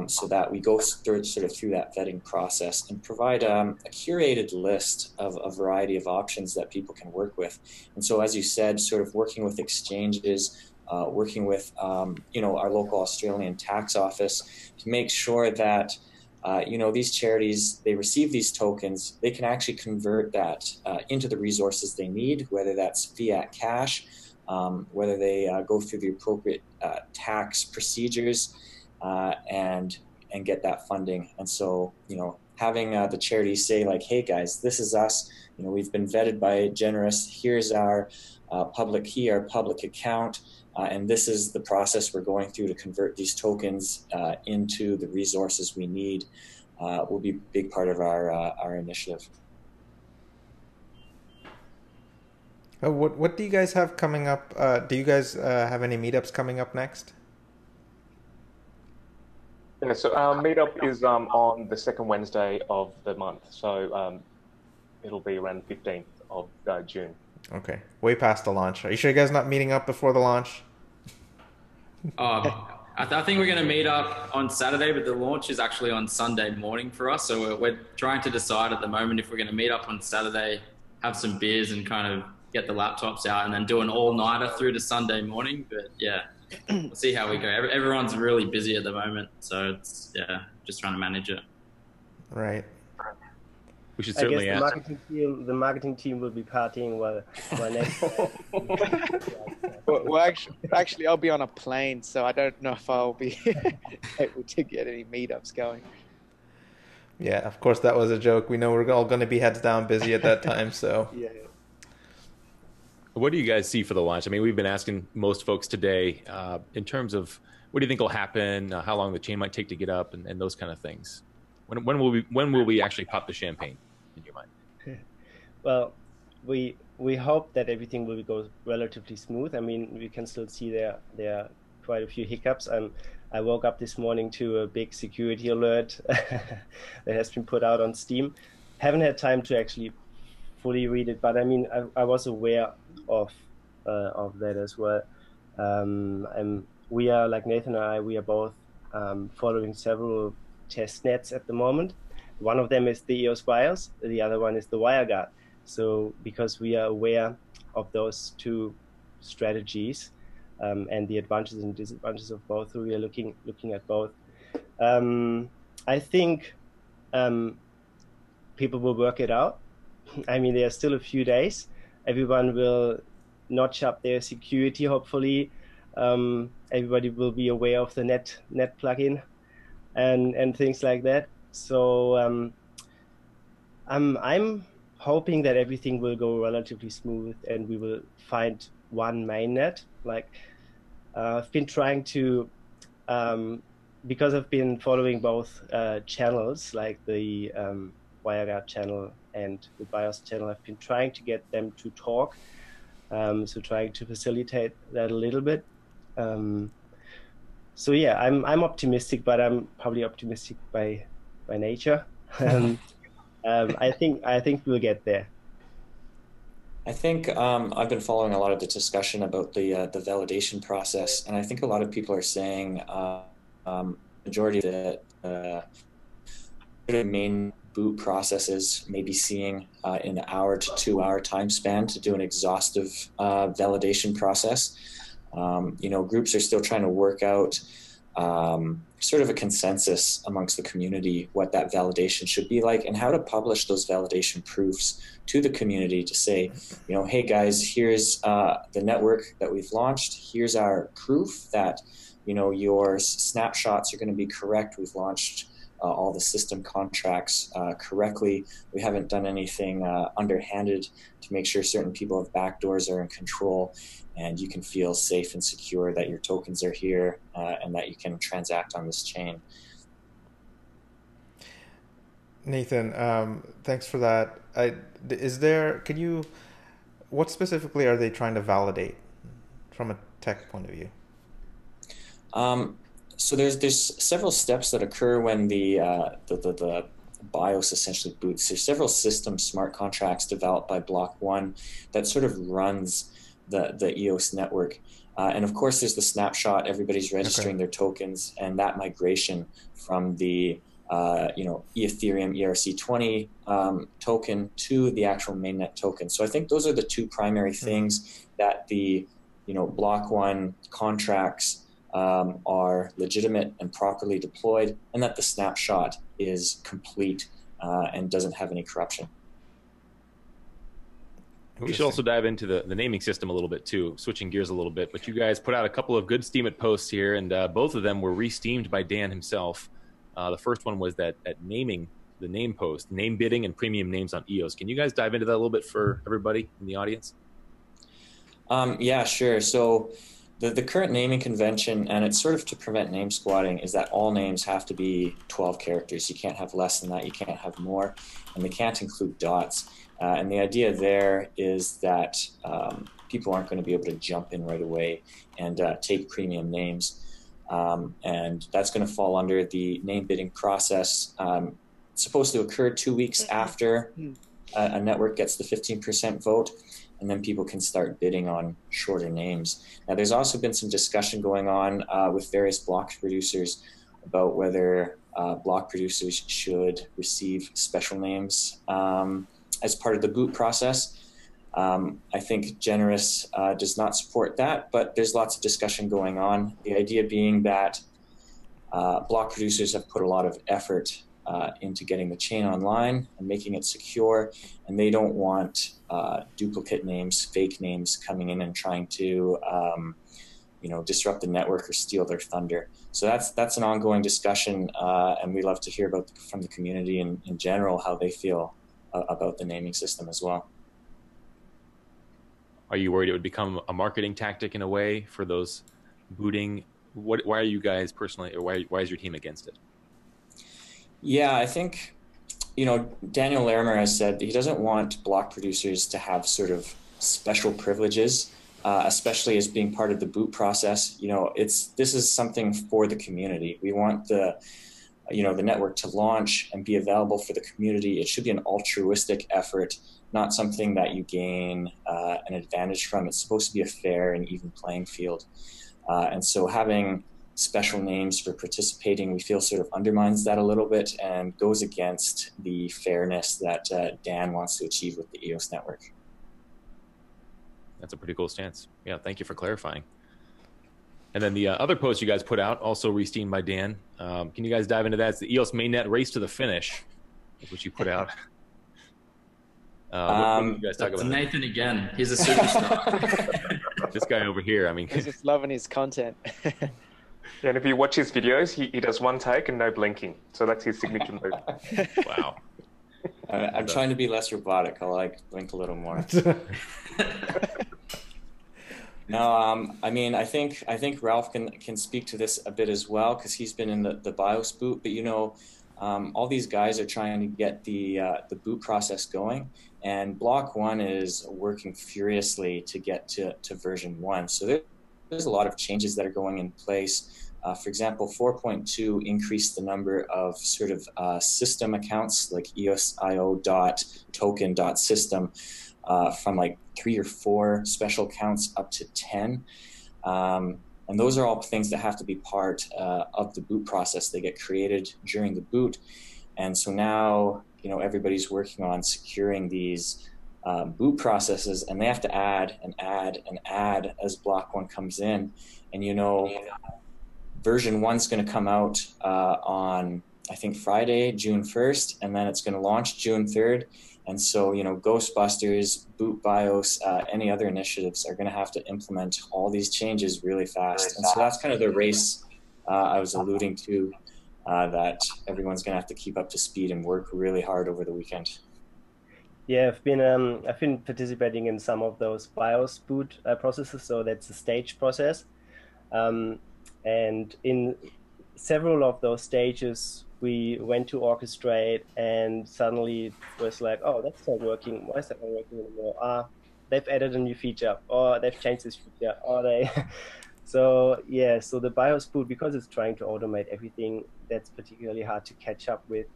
so that we go through that vetting process and provide a curated list of a variety of options that people can work with. And so, as you said, sort of working with exchanges, working with our local Australian tax office to make sure that these charities, they receive these tokens, they can actually convert that into the resources they need, whether that's fiat cash, whether they go through the appropriate tax procedures and get that funding. And so, having the charities say like, hey guys, this is us, we've been vetted by Generous, here's our public key, our public account, and this is the process we're going through to convert these tokens into the resources we need, will be a big part of our initiative. What do you guys have coming up? Do you guys have any meetups coming up next? Yeah, so our meetup is on the second Wednesday of the month. So it'll be around the 15th of June. Okay, way past the launch. Are you sure you guys not meeting up before the launch? I think we're going to meet up on Saturday, but the launch is actually on Sunday morning for us. So we're trying to decide at the moment if we're going to meet up on Saturday, have some beers and kind of get the laptops out and then do an all-nighter through to Sunday morning. But yeah, we'll see how we go. Everyone's really busy at the moment. So it's, just trying to manage it. Right. We should certainly ask. The marketing team will be partying while next. Well, actually, I'll be on a plane, so I don't know if I'll be able to get any meetups going. Yeah, of course, that was a joke. We know we're all going to be heads down busy at that time, so. Yeah. What do you guys see for the launch? I mean, we've been asking most folks today in terms of what do you think will happen, how long the chain might take to get up, and those kind of things. When will we actually pop the champagne in your mind? Well, we hope that everything will go relatively smooth. I mean, we can still see there are quite a few hiccups. I woke up this morning to a big security alert that has been put out on Steam. Haven't had time to actually fully read it, but I mean, I was aware of that as well. And we are, like Nathan and I, we are both following several test nets at the moment. One of them is the EOS BIOS, the other one is the WireGuard. So because we are aware of those two strategies and the advantages and disadvantages of both, we are looking at both. I think people will work it out. I mean, there are still a few days. Everyone will notch up their security, hopefully. Everybody will be aware of the net plugin and things like that. So I'm hoping that everything will go relatively smooth and we will find one mainnet. Like I've been trying to, because I've been following both channels, like the WireGuard channel and the BIOS channel, I've been trying to get them to talk. So trying to facilitate that a little bit. So yeah, I'm optimistic, but I'm probably optimistic by nature. I think we'll get there. I think I've been following a lot of the discussion about the validation process, and I think a lot of people are saying majority of the main boot processes may be seeing in an hour to 2 hour time span to do an exhaustive validation process. Groups are still trying to work out sort of a consensus amongst the community what that validation should be like and how to publish those validation proofs to the community to say, hey guys, here's the network that we've launched. Here's our proof that, your snapshots are going to be correct. We've launched all the system contracts correctly. We haven't done anything underhanded to make sure certain people have backdoors are in control, and you can feel safe and secure that your tokens are here and that you can transact on this chain. Nathan, thanks for that. What specifically are they trying to validate from a tech point of view? So there's several steps that occur when the BIOS essentially boots. There's several system smart contracts developed by Block One that sort of runs the EOS network. And of course, there's the snapshot. Everybody's registering their tokens, and that migration from the Ethereum ERC20 token to the actual mainnet token. So I think those are the two primary things that the Block One contracts are legitimate and properly deployed, and that the snapshot is complete and doesn't have any corruption. We should also dive into the naming system a little bit too, switching gears a little bit. But you guys put out a couple of good Steemit posts here, and both of them were re-steamed by Dan himself. The first one was that naming, the name post, name bidding and premium names on EOS. Can you guys dive into that a little bit for everybody in the audience? Yeah, sure. So the current naming convention, and it's sort of to prevent name squatting, is that all names have to be 12 characters. You can't have less than that. You can't have more, and they can't include dots. And the idea there is that people aren't going to be able to jump in right away and take premium names. And that's going to fall under the name bidding process. It's supposed to occur 2 weeks after a network gets the 15% vote, and then people can start bidding on shorter names. Now, there's also been some discussion going on with various block producers about whether block producers should receive special names as part of the boot process. I think Generous does not support that, but there's lots of discussion going on. The idea being that block producers have put a lot of effort into getting the chain online and making it secure, and they don't want duplicate names, fake names coming in and trying to disrupt the network or steal their thunder. So that's an ongoing discussion, and we love to hear from the community in general how they feel about the naming system as well. Are you worried it would become a marketing tactic in a way for those booting? Why are you guys personally, or why is your team against it? Yeah, I think, Daniel Larimer has said that he doesn't want block producers to have sort of special privileges, especially as being part of the boot process. This is something for the community. We want the network to launch and be available for the community. It should be an altruistic effort, not something that you gain an advantage from. It's supposed to be a fair and even playing field. And so having special names for participating, we feel sort of undermines that a little bit and goes against the fairness that Dan wants to achieve with the EOS network. That's a pretty cool stance. Yeah, thank you for clarifying. And then the other post you guys put out, also re-steamed by Dan. Can you guys dive into that? It's the EOS mainnet race to the finish, which you put out. What do you guys talk about? Nathan again. He's a superstar. This guy over here, I mean. He's just loving his content. Yeah, and if you watch his videos, he does one take and no blinking. So that's his signature move. Wow. I'm trying to be less robotic. I'll blink a little more. No, I mean, I think Ralph can speak to this a bit as well, because he's been in the BIOS boot. But all these guys are trying to get the boot process going, and Block One is working furiously to get to version 1. So there's a lot of changes that are going in place. For example, 4.2 increased the number of sort of system accounts like EOSIO.token.system from like 3 or 4 special accounts up to 10. And those are all things that have to be part of the boot process. They get created during the boot. And so now, everybody's working on securing these boot processes, and they have to add and add and add as Block One comes in. And version 1's going to come out on, I think, Friday, June 1st, and then it's going to launch June 3rd. And so, Ghostbusters, Boot BIOS, any other initiatives are going to have to implement all these changes really fast. And so that's kind of the race I was alluding to, that everyone's going to have to keep up to speed and work really hard over the weekend. Yeah, I've been participating in some of those BIOS boot processes. So that's a stage process. And in several of those stages, we went to orchestrate, and suddenly it was like, oh, that's not working. Why is that not working anymore? They've added a new feature, or they've changed this feature, or So yeah, so the BIOS boot, because it's trying to automate everything, that's particularly hard to catch up with.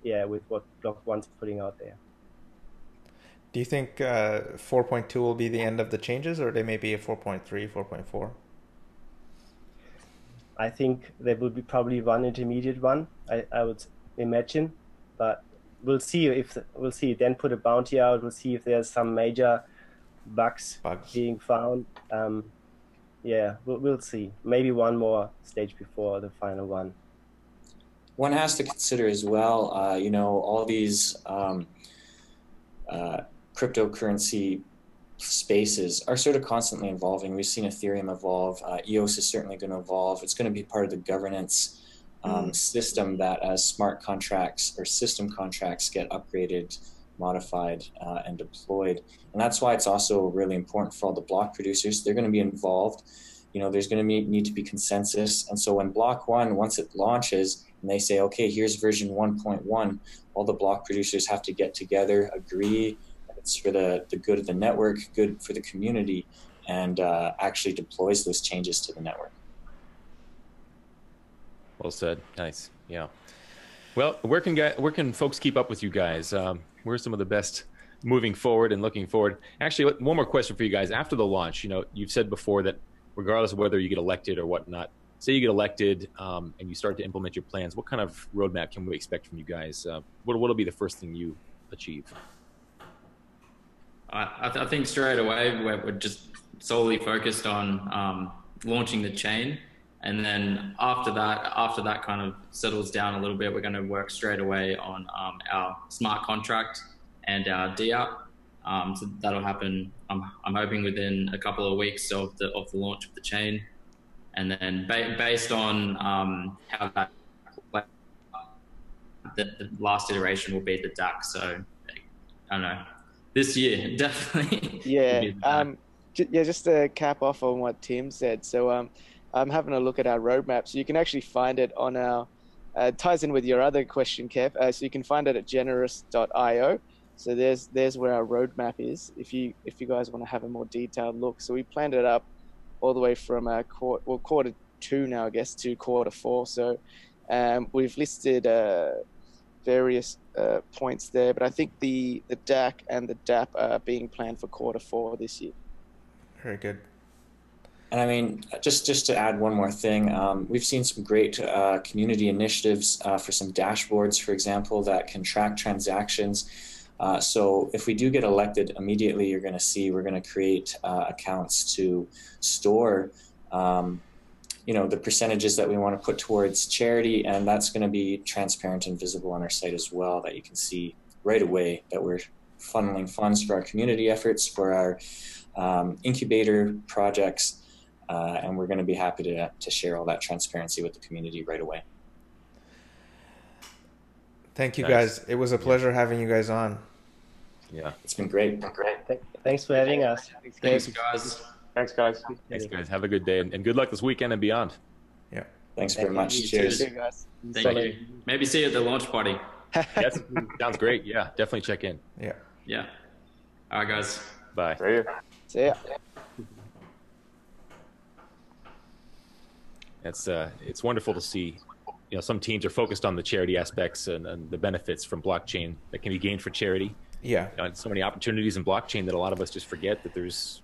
With what Block One's putting out there. Do you think 4.2 will be the end of the changes, or they may be a 4.3, 4.4? I think there will be probably one intermediate one, I would imagine, but we'll see. We'll see. Then put a bounty out. We'll see if there's some major bugs. Being found. We'll see. Maybe one more stage before the final one. One has to consider as well, all these cryptocurrency spaces are sort of constantly evolving. We've seen Ethereum evolve. EOS is certainly going to evolve. It's going to be part of the governance system that as smart contracts or system contracts get upgraded, modified, and deployed. And that's why it's also really important for all the block producers. They're going to be involved. There's going to need to be consensus. And so when Block One, once it launches, and they say, okay, here's version 1.1, all the block producers have to get together, agree, it's for the good of the network, good for the community, and actually deploys those changes to the network. Well said. Nice. Yeah. Well, where can folks keep up with you guys? Where are some of the best moving forward and looking forward? Actually, one more question for you guys. After the launch, you've said before that regardless of whether you get elected or whatnot, say you get elected and you start to implement your plans, what kind of roadmap can we expect from you guys? What will be the first thing you achieve? I think straight away we're just solely focused on launching the chain, and then after that kind of settles down a little bit, we're going to work straight away on our smart contract and our DApp. So that'll happen. I'm hoping within a couple of weeks of the launch of the chain, and then based on how that the last iteration will be the DAC. So I don't know. This year, definitely. Yeah. Just to cap off on what Tim said. So I'm having a look at our roadmap. So you can actually find it on our, ties in with your other question, Kev. So you can find it at generous.io. So there's where our roadmap is, if you guys want to have a more detailed look. So we planned it up all the way from quarter 2 now, I guess, to quarter 4. So we've listed various points there, but I think the DAC and the DApp are being planned for quarter 4 this year. Very good. And I mean, just to add one more thing, we've seen some great community initiatives for some dashboards, for example, that can track transactions. So if we do get elected, immediately you're going to see we're going to create accounts to store the percentages that we want to put towards charity, and that's going to be transparent and visible on our site as well, that you can see right away that we're funneling funds for our community efforts, for our incubator projects, and we're going to be happy to share all that transparency with the community right away. Thank you, guys. It was a pleasure having you guys on. Yeah, it's been great. Thanks for having us. Thanks, guys. Thanks, guys. Thanks, guys. Have a good day, and good luck this weekend and beyond. Yeah. Thanks very much. Cheers. Thank you. Maybe see you at the launch party. Yes, sounds great. Yeah, definitely check in. Yeah. Yeah. All right, guys. Bye. See ya. See ya. It's wonderful to see. Some teams are focused on the charity aspects and the benefits from blockchain that can be gained for charity. Yeah. So many opportunities in blockchain that a lot of us just forget that there's,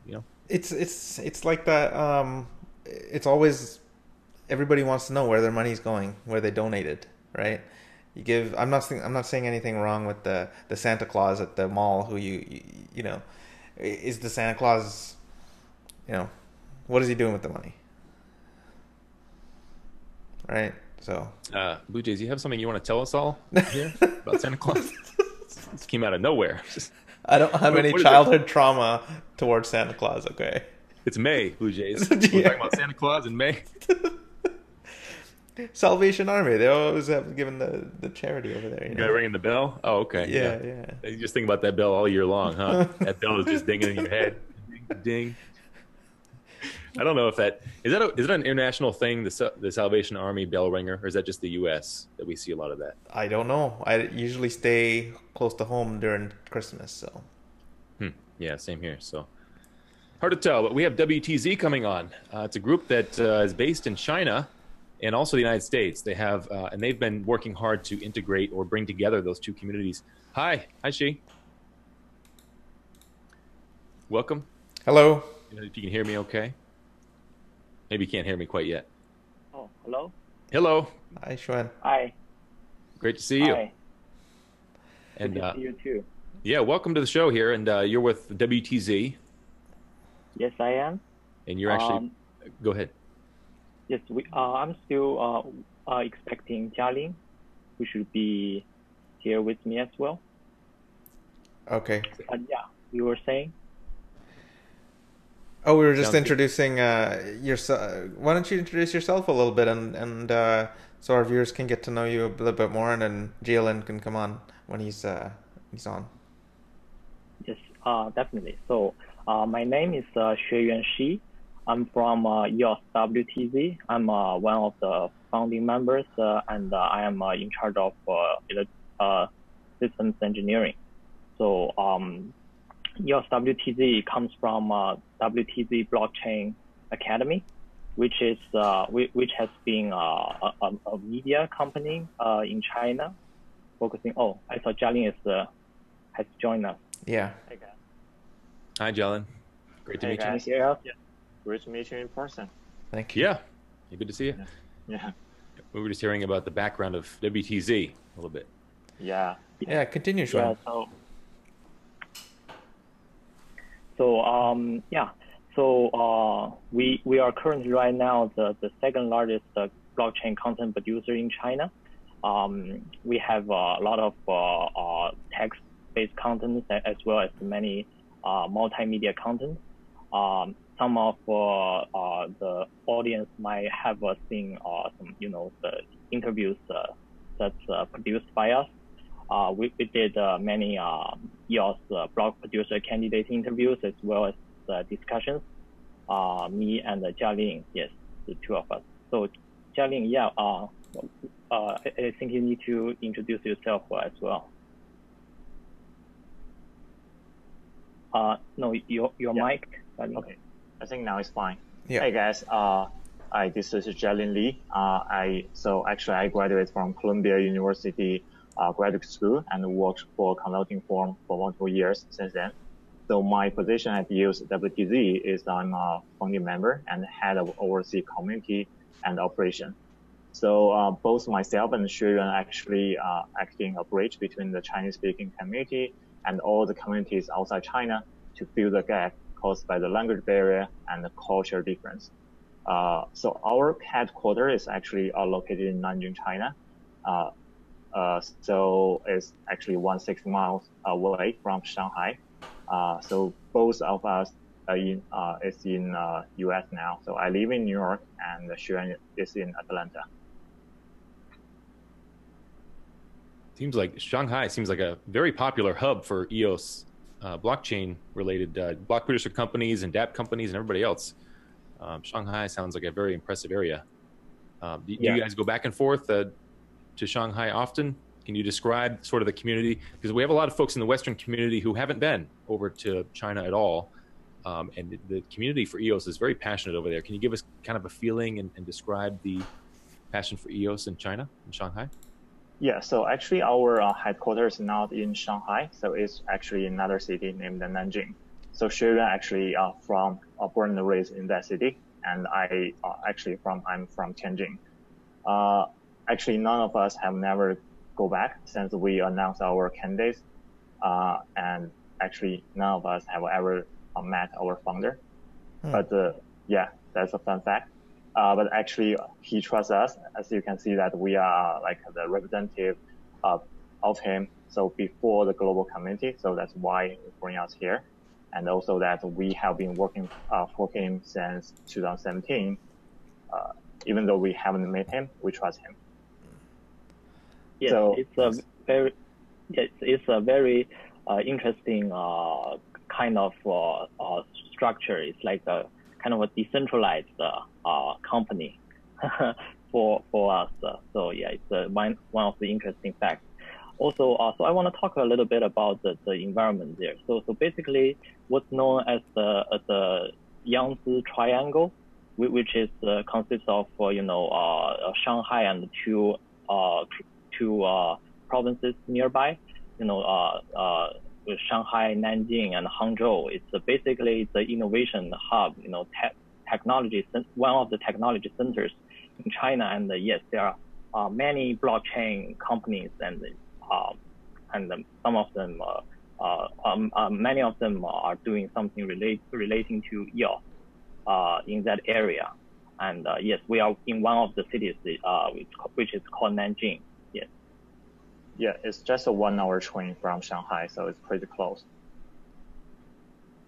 It's like that. It's always, everybody wants to know where their money's going, where they donated, right? You give. I'm not saying anything wrong with the Santa Claus at the mall who is the Santa Claus, what is he doing with the money, right? So Bluejays, you have something you want to tell us all here about Santa Claus? This came out of nowhere. I don't have any childhood trauma towards Santa Claus. Okay, it's May, Bluejays. We're talking about Santa Claus in May. Salvation Army. They always have given the charity over there. You guy ringing the bell? Oh, okay. Yeah. You just think about that bell all year long, huh? That bell is just dinging in your head. Ding, ding. I don't know if is it an international thing, the Salvation Army bell ringer, or is that just the U.S. that we see a lot of that? I don't know. I usually stay close to home during Christmas, so. Yeah, same here. So, Hard to tell, but we have WTZ coming on. It's a group that is based in China and also the United States. They have, and they've been working hard to integrate or bring together those two communities. Hi, Shi. Welcome. Hello. If you can hear me okay. Maybe you can't hear me quite yet. Oh, hello. Hello. Hi, Xuan. Hi. Great to see you. Hi. And Good to see you too. yeah, welcome to the show here. And you're with WTZ. Yes, I am. And you're actually, go ahead. Yes, I'm still expecting Jialin, who should be here with me as well. Okay. Yeah, you were saying? Oh, we were just introducing yourself. Why don't you introduce yourself a little bit, and so our viewers can get to know you a little bit more, and then Jialin can come on when he's on. Yes, definitely. So, my name is Xueyuan Shi. I'm from EOSWTZ. I'm one of the founding members, and I am in charge of systems engineering. So, EOSWTZ comes from WTZ Blockchain Academy, which has been a media company in China, focusing. Oh, I saw Jialin has joined us. Yeah. Hey guys. Hi, Jialin. Great to meet you. Yeah. Great to meet you in person. Thank you. Yeah. Good to see you. Yeah. We were just hearing about the background of WTZ a little bit. Yeah. Yeah. Continue, Xuan. Yeah. So we are currently right now the second largest blockchain content producer in China. We have a lot of text-based content as well as many multimedia content. Some of the audience might have seen some, the interviews that's produced by us. We did many EOS blog producer candidate interviews as well as discussions. Me and Jialin, yes, the two of us. So Jialin, yeah, I think you need to introduce yourself as well. No, your mic. Okay, I think now it's fine. Yeah. Hey guys, this is Jialin Li. I graduated from Columbia University graduate school and worked for a consulting firm for multiple years since then. So my position at EOSWTZ is I'm a founding member and head of overseas community and operation. So both myself and Xueyuan actually acting a bridge between the Chinese-speaking community and all the communities outside China to fill the gap caused by the language barrier and the culture difference. So our headquarters is actually located in Nanjing, China. So it's actually 160 miles away from Shanghai. So both of us is in US now. So I live in New York and Xueyuan is in Atlanta. Seems like Shanghai seems like a very popular hub for EOS blockchain related block producer companies and dApp companies and everybody else. Shanghai sounds like a very impressive area. Do you guys go back and forth to Shanghai often? Can you describe sort of the community? Because we have a lot of folks in the Western community who haven't been over to China at all. And the community for EOS is very passionate over there. Can you give us kind of a feeling and describe the passion for EOS in China, in Shanghai? Yeah, so actually our headquarters is not in Shanghai. So it's actually another city named Nanjing. So Xueyuan actually born and raised in that city. And I'm from Tianjin. Actually, none of us have never go back since we announced our candidates. And actually, none of us have ever met our founder. But yeah, that's a fun fact. But actually, he trusts us. As you can see that we are like the representative of him. So before the global community. So that's why he bring us here. And also that we have been working for him since 2017. Even though we haven't met him, we trust him. Yes, so, it's a very interesting kind of structure. It's like a kind of a decentralized company for us. So yeah, it's one of the interesting facts. Also, so I want to talk a little bit about the environment there. So basically, what's known as the Yangtze Triangle, which is consists of Shanghai and two provinces nearby. Shanghai, Nanjing, and Hangzhou. It's basically the innovation hub. Technology, one of the technology centers in China. And yes, there are many blockchain companies, and some of them, many of them are doing something relating to EOS in that area. And yes, we are in one of the cities which is called Nanjing. Yes. Yeah, it's just a 1 hour train from Shanghai, so it's pretty close.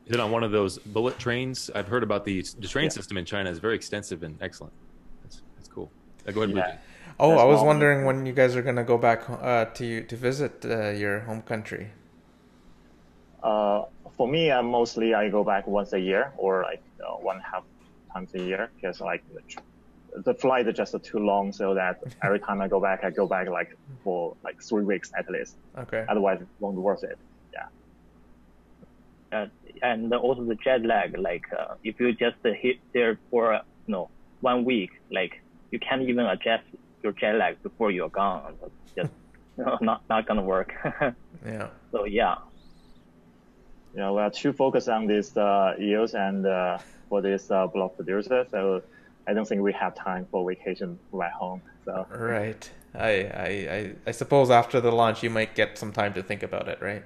Is it on one of those bullet trains? I've heard about the train system in China is very extensive and excellent. That's cool. Go ahead, Bluejay. Oh, I was wondering when you guys are going to go back to visit your home country. For me, mostly I go back once a year or like 1.5 times a year, because like the flight is just too long, so that every time I go back like for like 3 weeks at least. Okay. Otherwise, it won't be worth it. Yeah. And also the jet lag, like if you just hit there for 1 week, like you can't even adjust your jet lag before you're gone. It's just not gonna work. Yeah. So yeah. Yeah, we are too focused on this EOS and for this blog producer, so I don't think we have time for vacation back home. So right. I suppose after the launch you might get some time to think about it, right?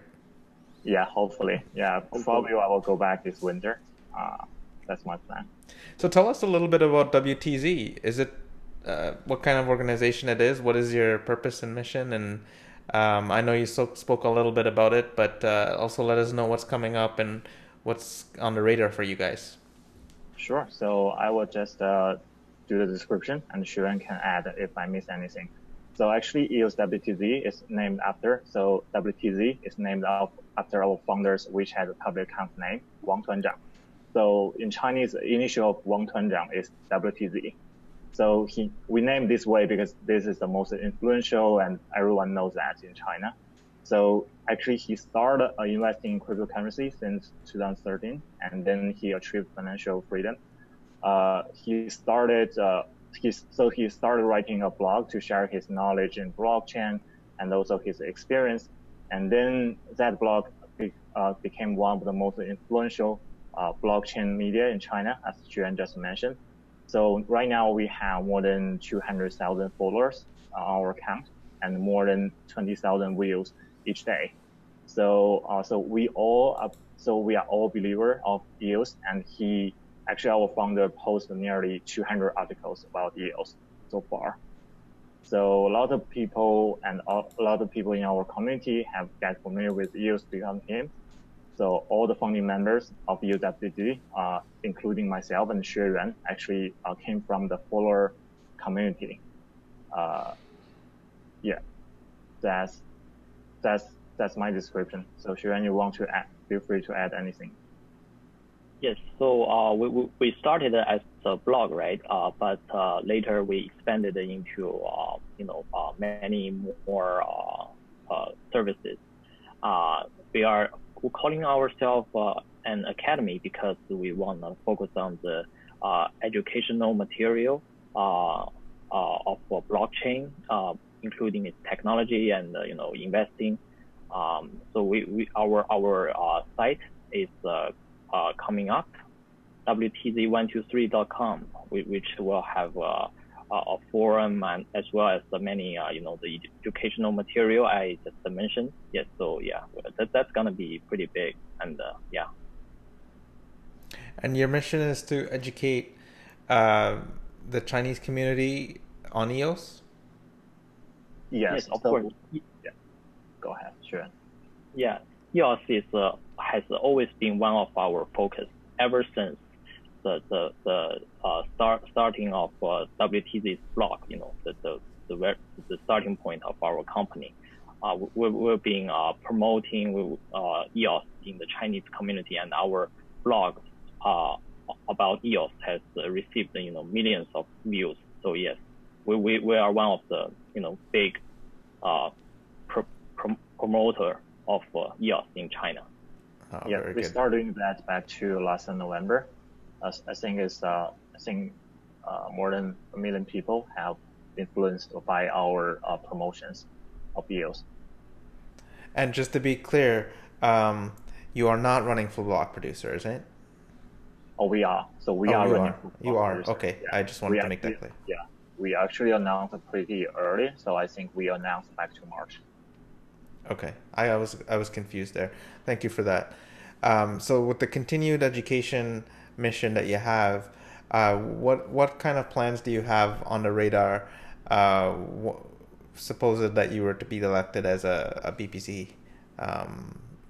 Yeah, hopefully. Yeah, probably I will go back this winter. That's my plan. So tell us a little bit about WTZ. Is it what kind of organization it is? What is your purpose and mission? And I know you spoke a little bit about it, but also let us know what's coming up and what's on the radar for you guys. Sure. So I will just do the description, and Xuan can add if I miss anything. So actually, EOS WTZ is named after. So WTZ is named after our founders, which has a public account name, Wang Tuanzhang. So in Chinese, initial of Wang Tuanzhang is WTZ. So we named this way because this is the most influential, and everyone knows that in China. So actually, he started investing in cryptocurrency since 2013, and then he achieved financial freedom. He started writing a blog to share his knowledge in blockchain and also his experience. And then that blog became one of the most influential blockchain media in China, as Juan just mentioned. So right now we have more than 200,000 followers on our account and more than 20,000 views each day. So we are all believer of EOS, and our founder posted nearly 200 articles about EOS so far. So a lot of people in our community have got familiar with EOS because of him. So all the founding members of EOS WTZ, including myself and Xue Yuan, actually came from the follower community. That's my description. So Xue Yuan, you want to add? Feel free to add anything. Yes, so we started as a blog, right? But later we expanded into many more services. We're calling ourselves an academy because we want to focus on the educational material of blockchain, including its technology and investing. So our site is coming up, WTZ123.com, which will have a forum and as well as the many the educational material I just mentioned. Yes, so yeah, that's gonna be pretty big, and yeah. And your mission is to educate the Chinese community on EOS? Yes, of course. Yeah. Go ahead, sure. Yeah, EOS has always been one of our focus ever since the starting of WTZ's blog. The starting point of our company. We're being promoting EOS in the Chinese community, and our blog about EOS has received millions of views. So yes, we are one of the big promoter of EOS in China. Oh, yeah, we started doing that back to last November. I think more than 1 million people have influenced by our promotions of EOS. And just to be clear, you are not running for block producer, is it? Oh, we are. So we are running. You are. Okay. Yeah. I just wanted to make that clear. Yeah. We actually announced pretty early, so I think we announced back to March. Okay. I was confused there. Thank you for that. So with the continued education mission that you have, what kind of plans do you have on the radar? Supposed that you were to be elected as a BPC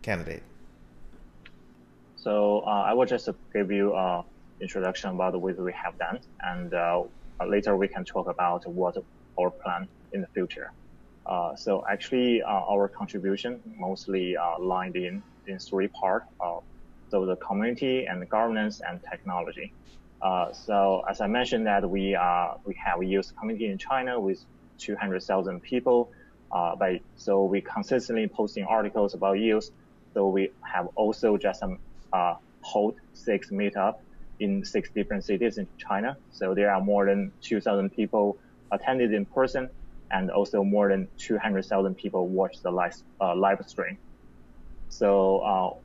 candidate. So I will just give you an introduction about what we have done, and later we can talk about what our plan in the future. So actually, our contribution mostly lined in 3 parts. So the community and the governance and technology. So as I mentioned that we have a EOS community in China with 200,000 people. So we consistently posting articles about EOS. So we have also just hold 6 meetup in 6 different cities in China. So there are more than 2,000 people attended in person, and also more than 200,000 people watched the live stream. So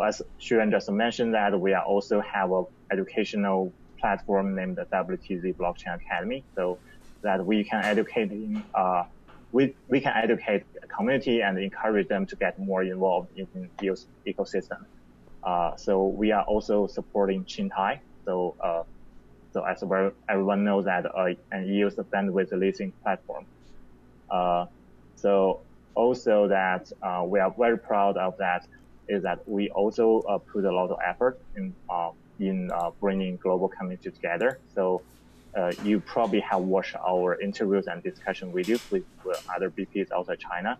as Xuan just mentioned, that we are also have a educational platform named the WTZ Blockchain Academy, so that we can educate we can educate the community and encourage them to get more involved in the EOS ecosystem. So we are also supporting Qinghai. So as everyone knows that an EOS bandwidth leasing platform. So also that we are very proud of that is that we also put a lot of effort in bringing global community together. So you probably have watched our interviews and discussion videos with other BPs outside China.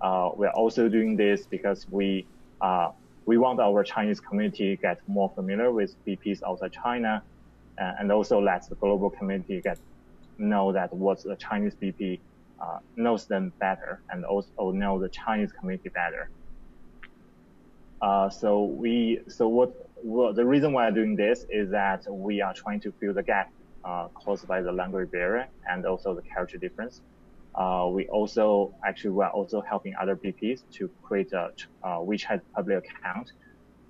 We're also doing this because we want our Chinese community to get more familiar with BPs outside China, and also let the global community know that what the Chinese BP knows them better, and also know the Chinese community better. So the reason why I'm doing this is that we are trying to fill the gap caused by the language barrier and also the culture difference. We are also helping other BPs to create a WeChat public account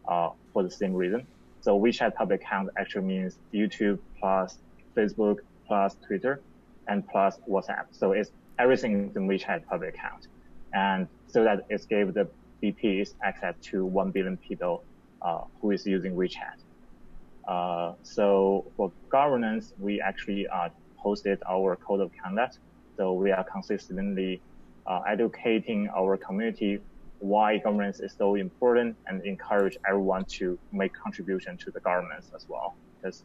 for the same reason. So WeChat public account actually means YouTube plus Facebook plus Twitter and plus WhatsApp. So it's everything is in WeChat public account, and so that it gave the BPs access to 1 billion people who is using WeChat. So for governance, we actually posted our code of conduct. So we are consistently educating our community why governance is so important and encourage everyone to make contribution to the governance as well, because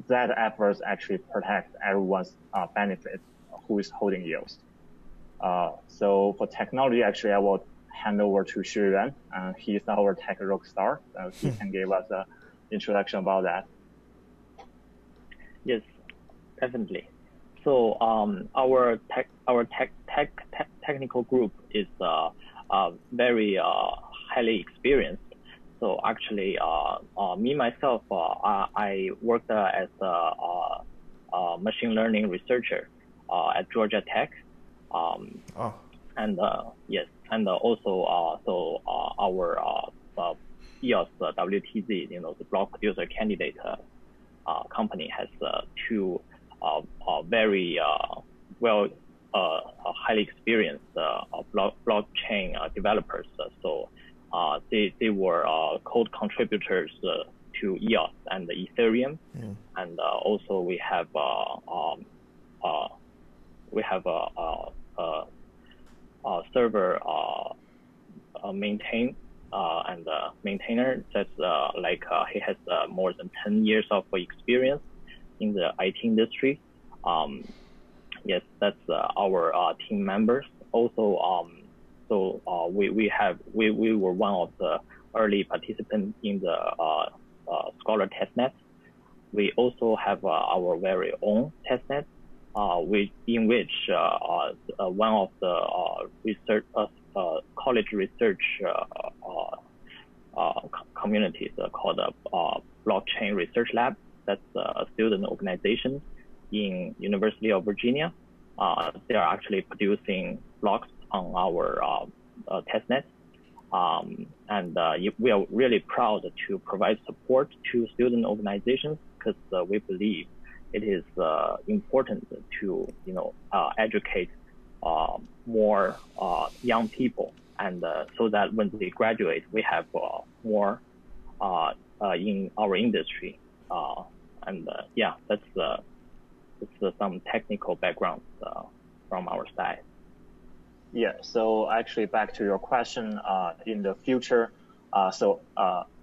that efforts actually protect everyone's benefit who is holding EOS. So for technology, actually, I will hand over to Xu Yuan. He is our tech rock star. He can give us an introduction about that. Yes, definitely. So our technical group is very highly experienced. So actually, me myself, I worked as a machine learning researcher at Georgia Tech. And yes, and also so our EOS WTZ, the block producer candidate company has 2 very highly experienced blockchain developers. So they were code contributors to EOS and Ethereum, and also we have server maintainer that's he has more than 10 years of experience in the IT industry. Yes, that's our team members. Also, we were one of the early participants in the Scholar testnet. We also have our very own testnet, in which one of the college research communities called Blockchain Research Lab. That's a student organization in University of Virginia. They are actually producing blocks on our testnet. And we are really proud to provide support to student organizations because we believe it is important to educate more young people, and so that when they graduate, we have more in our industry. Yeah, that's some technical background from our side. Yeah, so actually back to your question, in the future,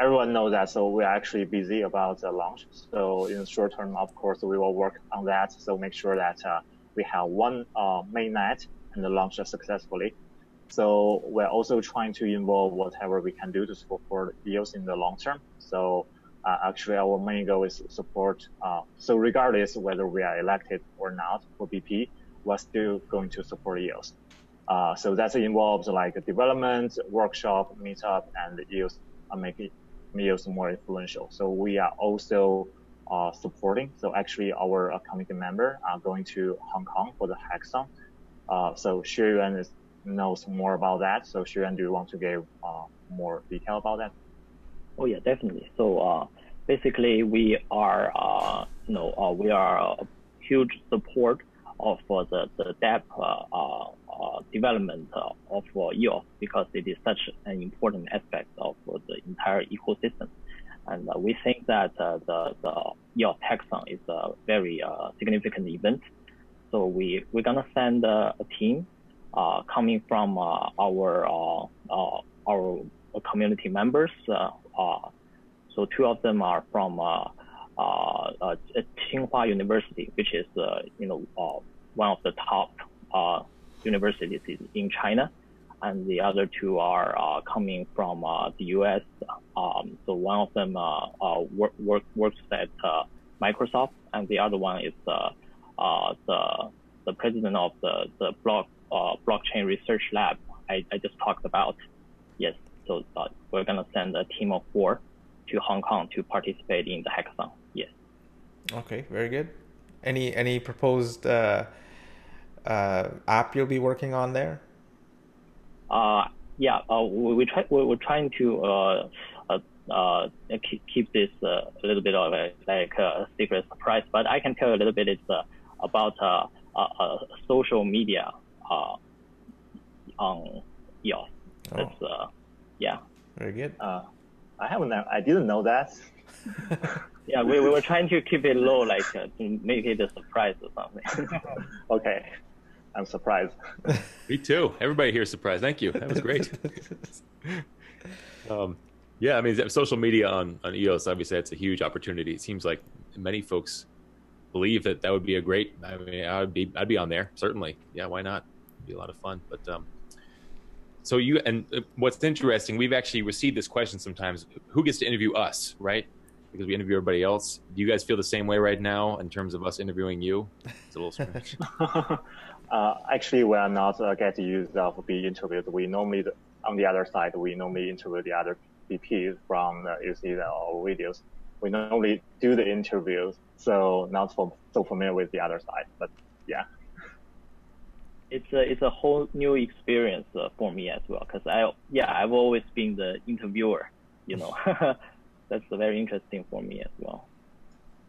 everyone knows that, so we're actually busy about the launch. So in the short term, of course, we will work on that. So make sure that we have one mainnet and launch it successfully. So we're also trying to involve whatever we can do to support EOS in the long term. So actually our main goal is support. So regardless whether we are elected or not for BP, we're still going to support EOS. So that involves like a development, workshop, meetup, and EOS making EOS more influential. So we are also supporting. So actually our committee member are going to Hong Kong for the hackathon. So Xueyuan knows more about that. So Xueyuan, do you want to give more detail about that? Oh yeah, definitely. So basically we are, we are a huge support of the dApp development of EOS because it is such an important aspect of the entire ecosystem. And we think that the EOS hackathon is a very significant event. So we're gonna send a team coming from our community members. So two of them are from Tsinghua University, which is one of the top universities in China, and the other two are coming from the U.S. So one of them works at Microsoft, and the other one is the president of the blockchain research lab I just talked about. Yes, so we're gonna send a team of 4 to Hong Kong to participate in the hackathon. Yes. Okay, very good. Any proposed app you'll be working on there? Yeah, we're trying to keep this a little bit of a secret surprise, but I can tell you a little bit. It's about social media on EOS. That's yeah. Very good. I didn't know that. Yeah, we were trying to keep it low, to make it a surprise or something. Okay, I'm surprised. Me too. Everybody here is surprised. Thank you. That was great. Yeah, I mean, social media on EOS, obviously, that's a huge opportunity. It seems like many folks believe that would be a great. I mean, I'd be on there certainly. Yeah, why not? It'd be a lot of fun. But so what's interesting, we've actually received this question sometimes: who gets to interview us, right? Because we interview everybody else. Do you guys feel the same way right now in terms of us interviewing you? It's a little strange. Actually, we are not get used to be interviewed. We normally, on the other side, we normally interview the other VPs from you see our videos. We normally do the interviews, so not so familiar with the other side. But yeah, it's a whole new experience for me as well. Because I've always been the interviewer. That's very interesting for me as well.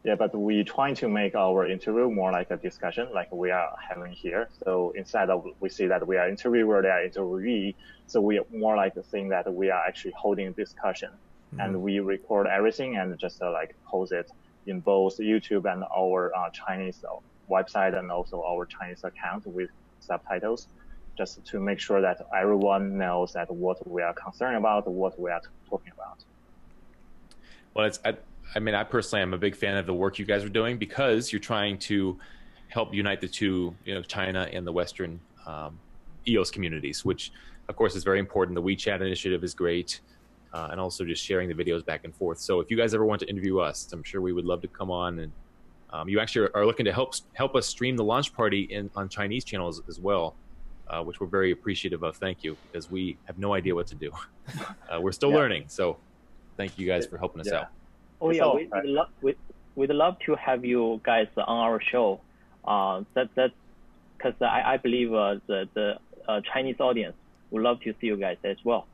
Yeah, but we trying to make our interview more like a discussion, like we are having here. So instead of we see that we are interviewer, they are interviewee. So we are more like saying that we are actually holding a discussion, and we record everything and just post it in both YouTube and our Chinese website and also our Chinese account with subtitles, just to make sure that everyone knows that what we are concerned about, what we are talking about. Well, I mean, I personally am a big fan of the work you guys are doing because you're trying to help unite the two, China and the Western EOS communities, which of course is very important. The WeChat initiative is great, and also just sharing the videos back and forth. So if you guys ever want to interview us, I'm sure we would love to come on. And you actually are looking to help us stream the launch party on Chinese channels as well. which we're very appreciative of. Thank you, because we have no idea what to do. We're still learning, so thank you guys for helping us out. Oh yeah, we'd love to have you guys on our show. That's because I believe the Chinese audience would love to see you guys as well.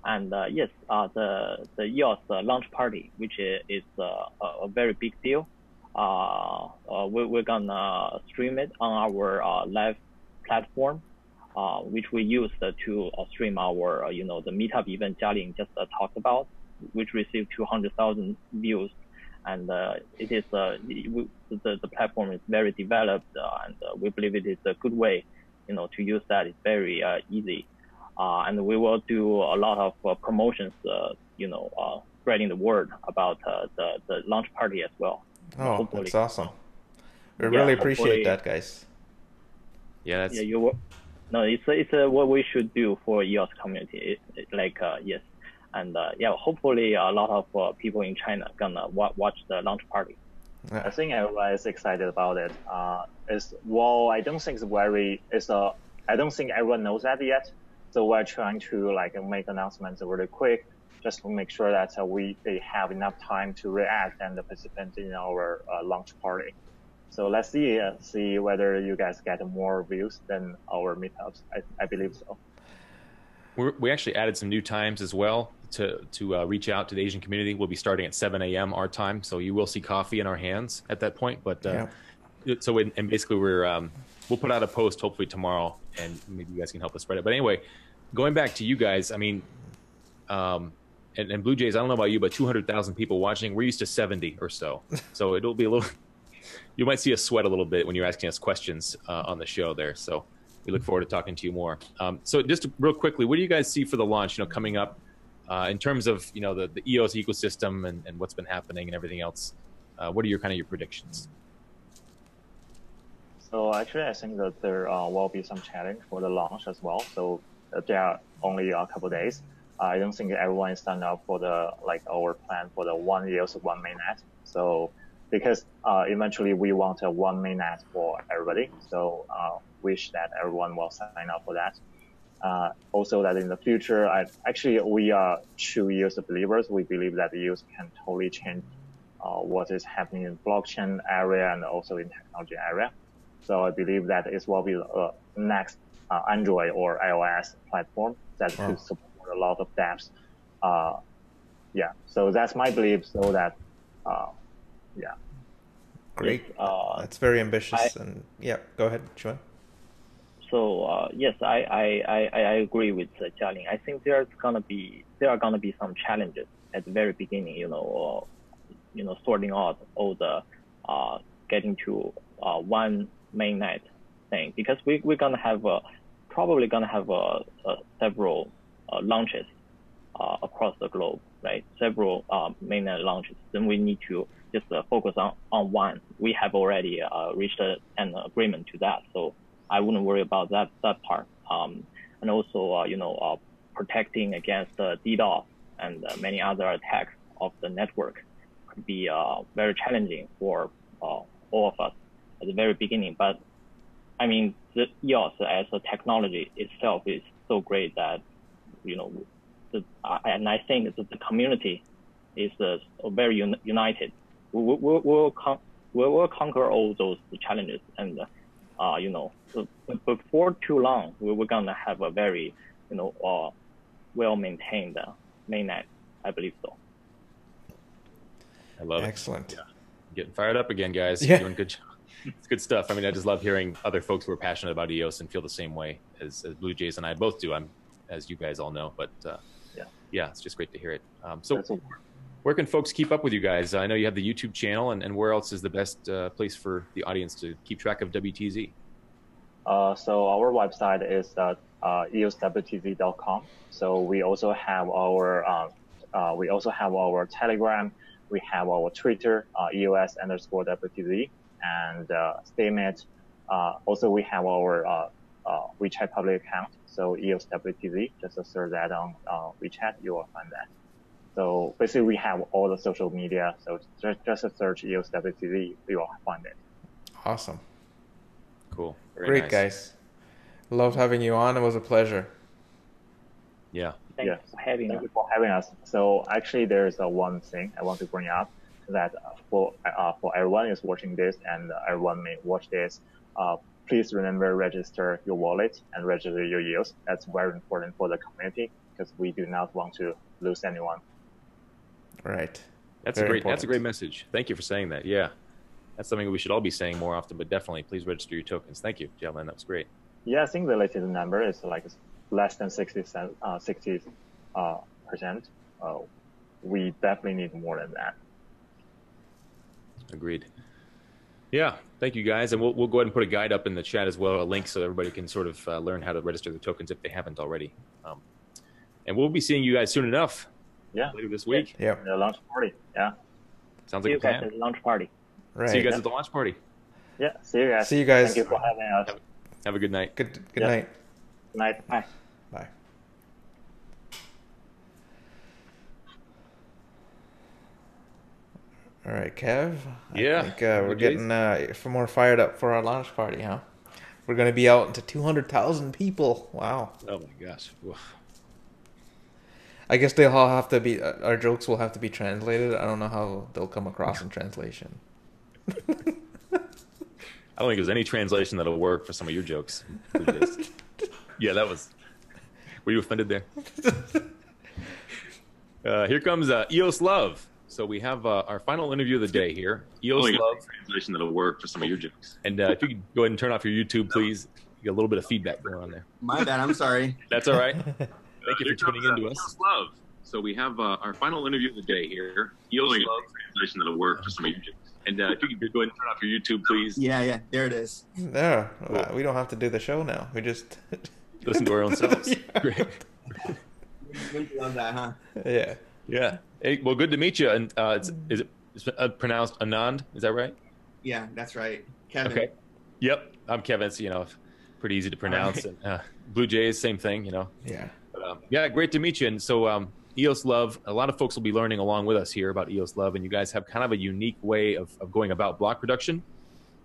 And yes, the EOS launch party, which is a very big deal. We're gonna stream it on our live platform, which we use to stream our the meetup event Jialing just talked about, which received 200,000 views. And it is the platform is very developed, and we believe it is a good way to use that. It's very easy. And we will do a lot of promotions, spreading the word about the launch party as well. Oh, Hopefully. that's awesome. We really appreciate that, guys. Yeah, that's... it's what we should do for EOS community. Yes, and hopefully a lot of people in China gonna watch the launch party. I think everyone is excited about it. I don't think I don't think everyone knows that yet. So we're trying to make announcements really quick, just to make sure that they have enough time to react and participate in our launch party. So let's see whether you guys get more views than our meetups. I believe so. We actually added some new times as well to reach out to the Asian community. We'll be starting at 7 a.m. our time, so you will see coffee in our hands at that point. But and basically we'll put out a post hopefully tomorrow, and maybe you guys can help us spread it. But anyway, going back to you guys, I mean, and Bluejays, I don't know about you, but 200,000 people watching. We're used to 70 or so, so it'll be a little. You might see us sweat a little bit when you're asking us questions on the show there. So we look forward to talking to you more. So just real quickly, what do you guys see for the launch? Coming up in terms of the EOS ecosystem and what's been happening and everything else. What are your your predictions? So actually, I think that there will be some challenge for the launch as well. So there are only a couple days. I don't think everyone is signed up for our plan for the one EOS, one mainnet. So because eventually we want a one mainnet for everybody. So wish that everyone will sign up for that. Also that in the future, we are true EOS believers. We believe that EOS can totally change what is happening in blockchain area and also in technology area. So I believe that it will be the next Android or iOS platform that could support a lot of dApps. So that's my belief. So that, Great. That's very ambitious. Go ahead, Chuan. So yes, I agree with Jialing. I think there are gonna be some challenges at the very beginning. Sorting out all the getting to one mainnet thing, because we're gonna have probably gonna have several launches across the globe, right? Several mainnet launches. Then we need to just focus on one. We have already reached an agreement to that, so I wouldn't worry about that part. And also, protecting against DDoS and many other attacks of the network could be very challenging for all of us at the very beginning. But I mean, the EOS as a technology itself is so great that, and I think that the community is very united. We'll conquer all those challenges, and before too long, we're gonna have a very, well-maintained mainnet. I believe so. I love it. Excellent. Yeah. Getting fired up again, guys. Yeah. Doing good. It's good stuff. I mean, I just love hearing other folks who are passionate about EOS and feel the same way as Bluejays and I both do. As you guys all know, but it's just great to hear it. So where can folks keep up with you guys? I know you have the YouTube channel, and where else is the best place for the audience to keep track of WTZ? So our website is eoswtz.com. So we also have our Telegram. We have our Twitter, EOS_WTZ, and Statement. Also, we have our WeChat public account, so EOSWTZ. Just search that on WeChat, you will find that. So basically, we have all the social media. So just search EOSWTZ, you will find it. Awesome. Cool. Very Great, nice. guys. Loved having you on. It was a pleasure. Yeah. Thank you for having us. So actually, there's one thing I want to bring up that for everyone is watching this and everyone may watch this. Please remember register your wallet and register your EOS. That's very important for the community because we do not want to lose anyone. Right. That's a great message. Thank you for saying that. Yeah. That's something we should all be saying more often, but definitely please register your tokens. Thank you, gentlemen. That was great. Yeah, I think the latest number is like less than 60%. We definitely need more than that. Agreed. Yeah, thank you guys, and we'll go ahead and put a guide up in the chat as well, a link so everybody can sort of learn how to register the tokens if they haven't already. And we'll be seeing you guys soon enough. Yeah, later this week. Yeah, the launch party. Yeah, sounds like a plan. At the launch party. Right. See you guys at the launch party. Yeah, see you guys. See you guys. Thank you for having us. Have a good night. Good night. Good night. Bye. Bye. All right, Kev. Yeah. I think we're getting more fired up for our launch party, huh? We're going to be out into 200,000 people. Wow. Oh my gosh. Oof. I guess they'll all have to be. Our jokes will have to be translated. I don't know how they'll come across in translation. I don't think there's any translation that'll work for some of your jokes. Yeah, that was. Were you offended there? Here comes EOSLove. So we have our final interview of the day here. EOSLove. Translation that'll work for some of your jokes. And if you could go ahead and turn off your YouTube, please. You got a little bit of feedback going on there. My bad. I'm sorry. That's all right. Thank you for tuning in to us. EOSLove. So we have our final interview of the day here. EOSLove. Translation that'll work for some of your jokes. And if you could go ahead and turn off your YouTube, please. Yeah. There it is. No, we don't have to do the show now. We just listen to our own selves. Yeah. Great. Wouldn't you love that, huh? Yeah. Yeah. Hey, well, good to meet you. And is it pronounced Anand? Is that right? Yeah, that's right. Kevin. Okay. Yep. I'm Kevin. It's, pretty easy to pronounce. Right. And Bluejays, same thing, Yeah. But, yeah, great to meet you. And so EOSLove, a lot of folks will be learning along with us here about EOSLove, and you guys have kind of a unique way of going about block production.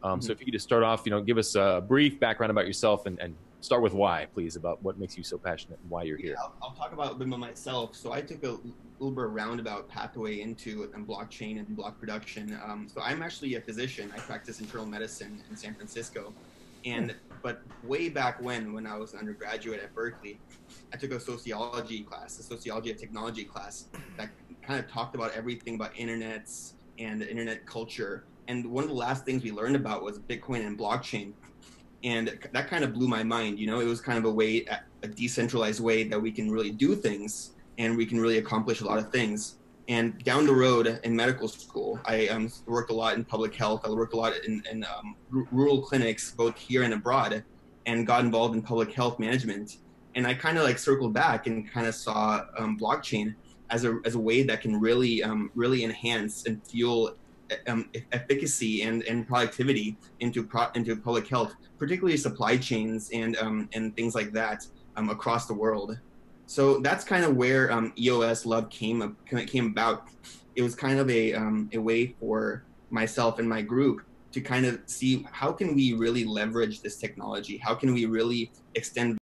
So if you could just start off, give us a brief background about yourself and start with why, please, about what makes you so passionate and why you're here. I'll talk about a bit about myself. So I took a little bit roundabout pathway into blockchain and block production. So I'm actually a physician. I practice internal medicine in San Francisco. But way back when I was an undergraduate at Berkeley, I took a sociology class, a sociology of technology class that kind of talked about everything about internets and internet culture. And one of the last things we learned about was Bitcoin and blockchain. And that kind of blew my mind. It was kind of a decentralized way that we can really do things and we can really accomplish a lot of things. And down the road in medical school, I worked a lot in public health. I worked a lot in rural clinics, both here and abroad, and got involved in public health management. And I kind of circled back and kind of saw blockchain as a way that can really enhance and fuel efficacy and productivity into public health, particularly supply chains and things like that across the world. So that's kind of where EOSLove came about. It was kind of a way for myself and my group to kind of see how can we really leverage this technology? How can we really extend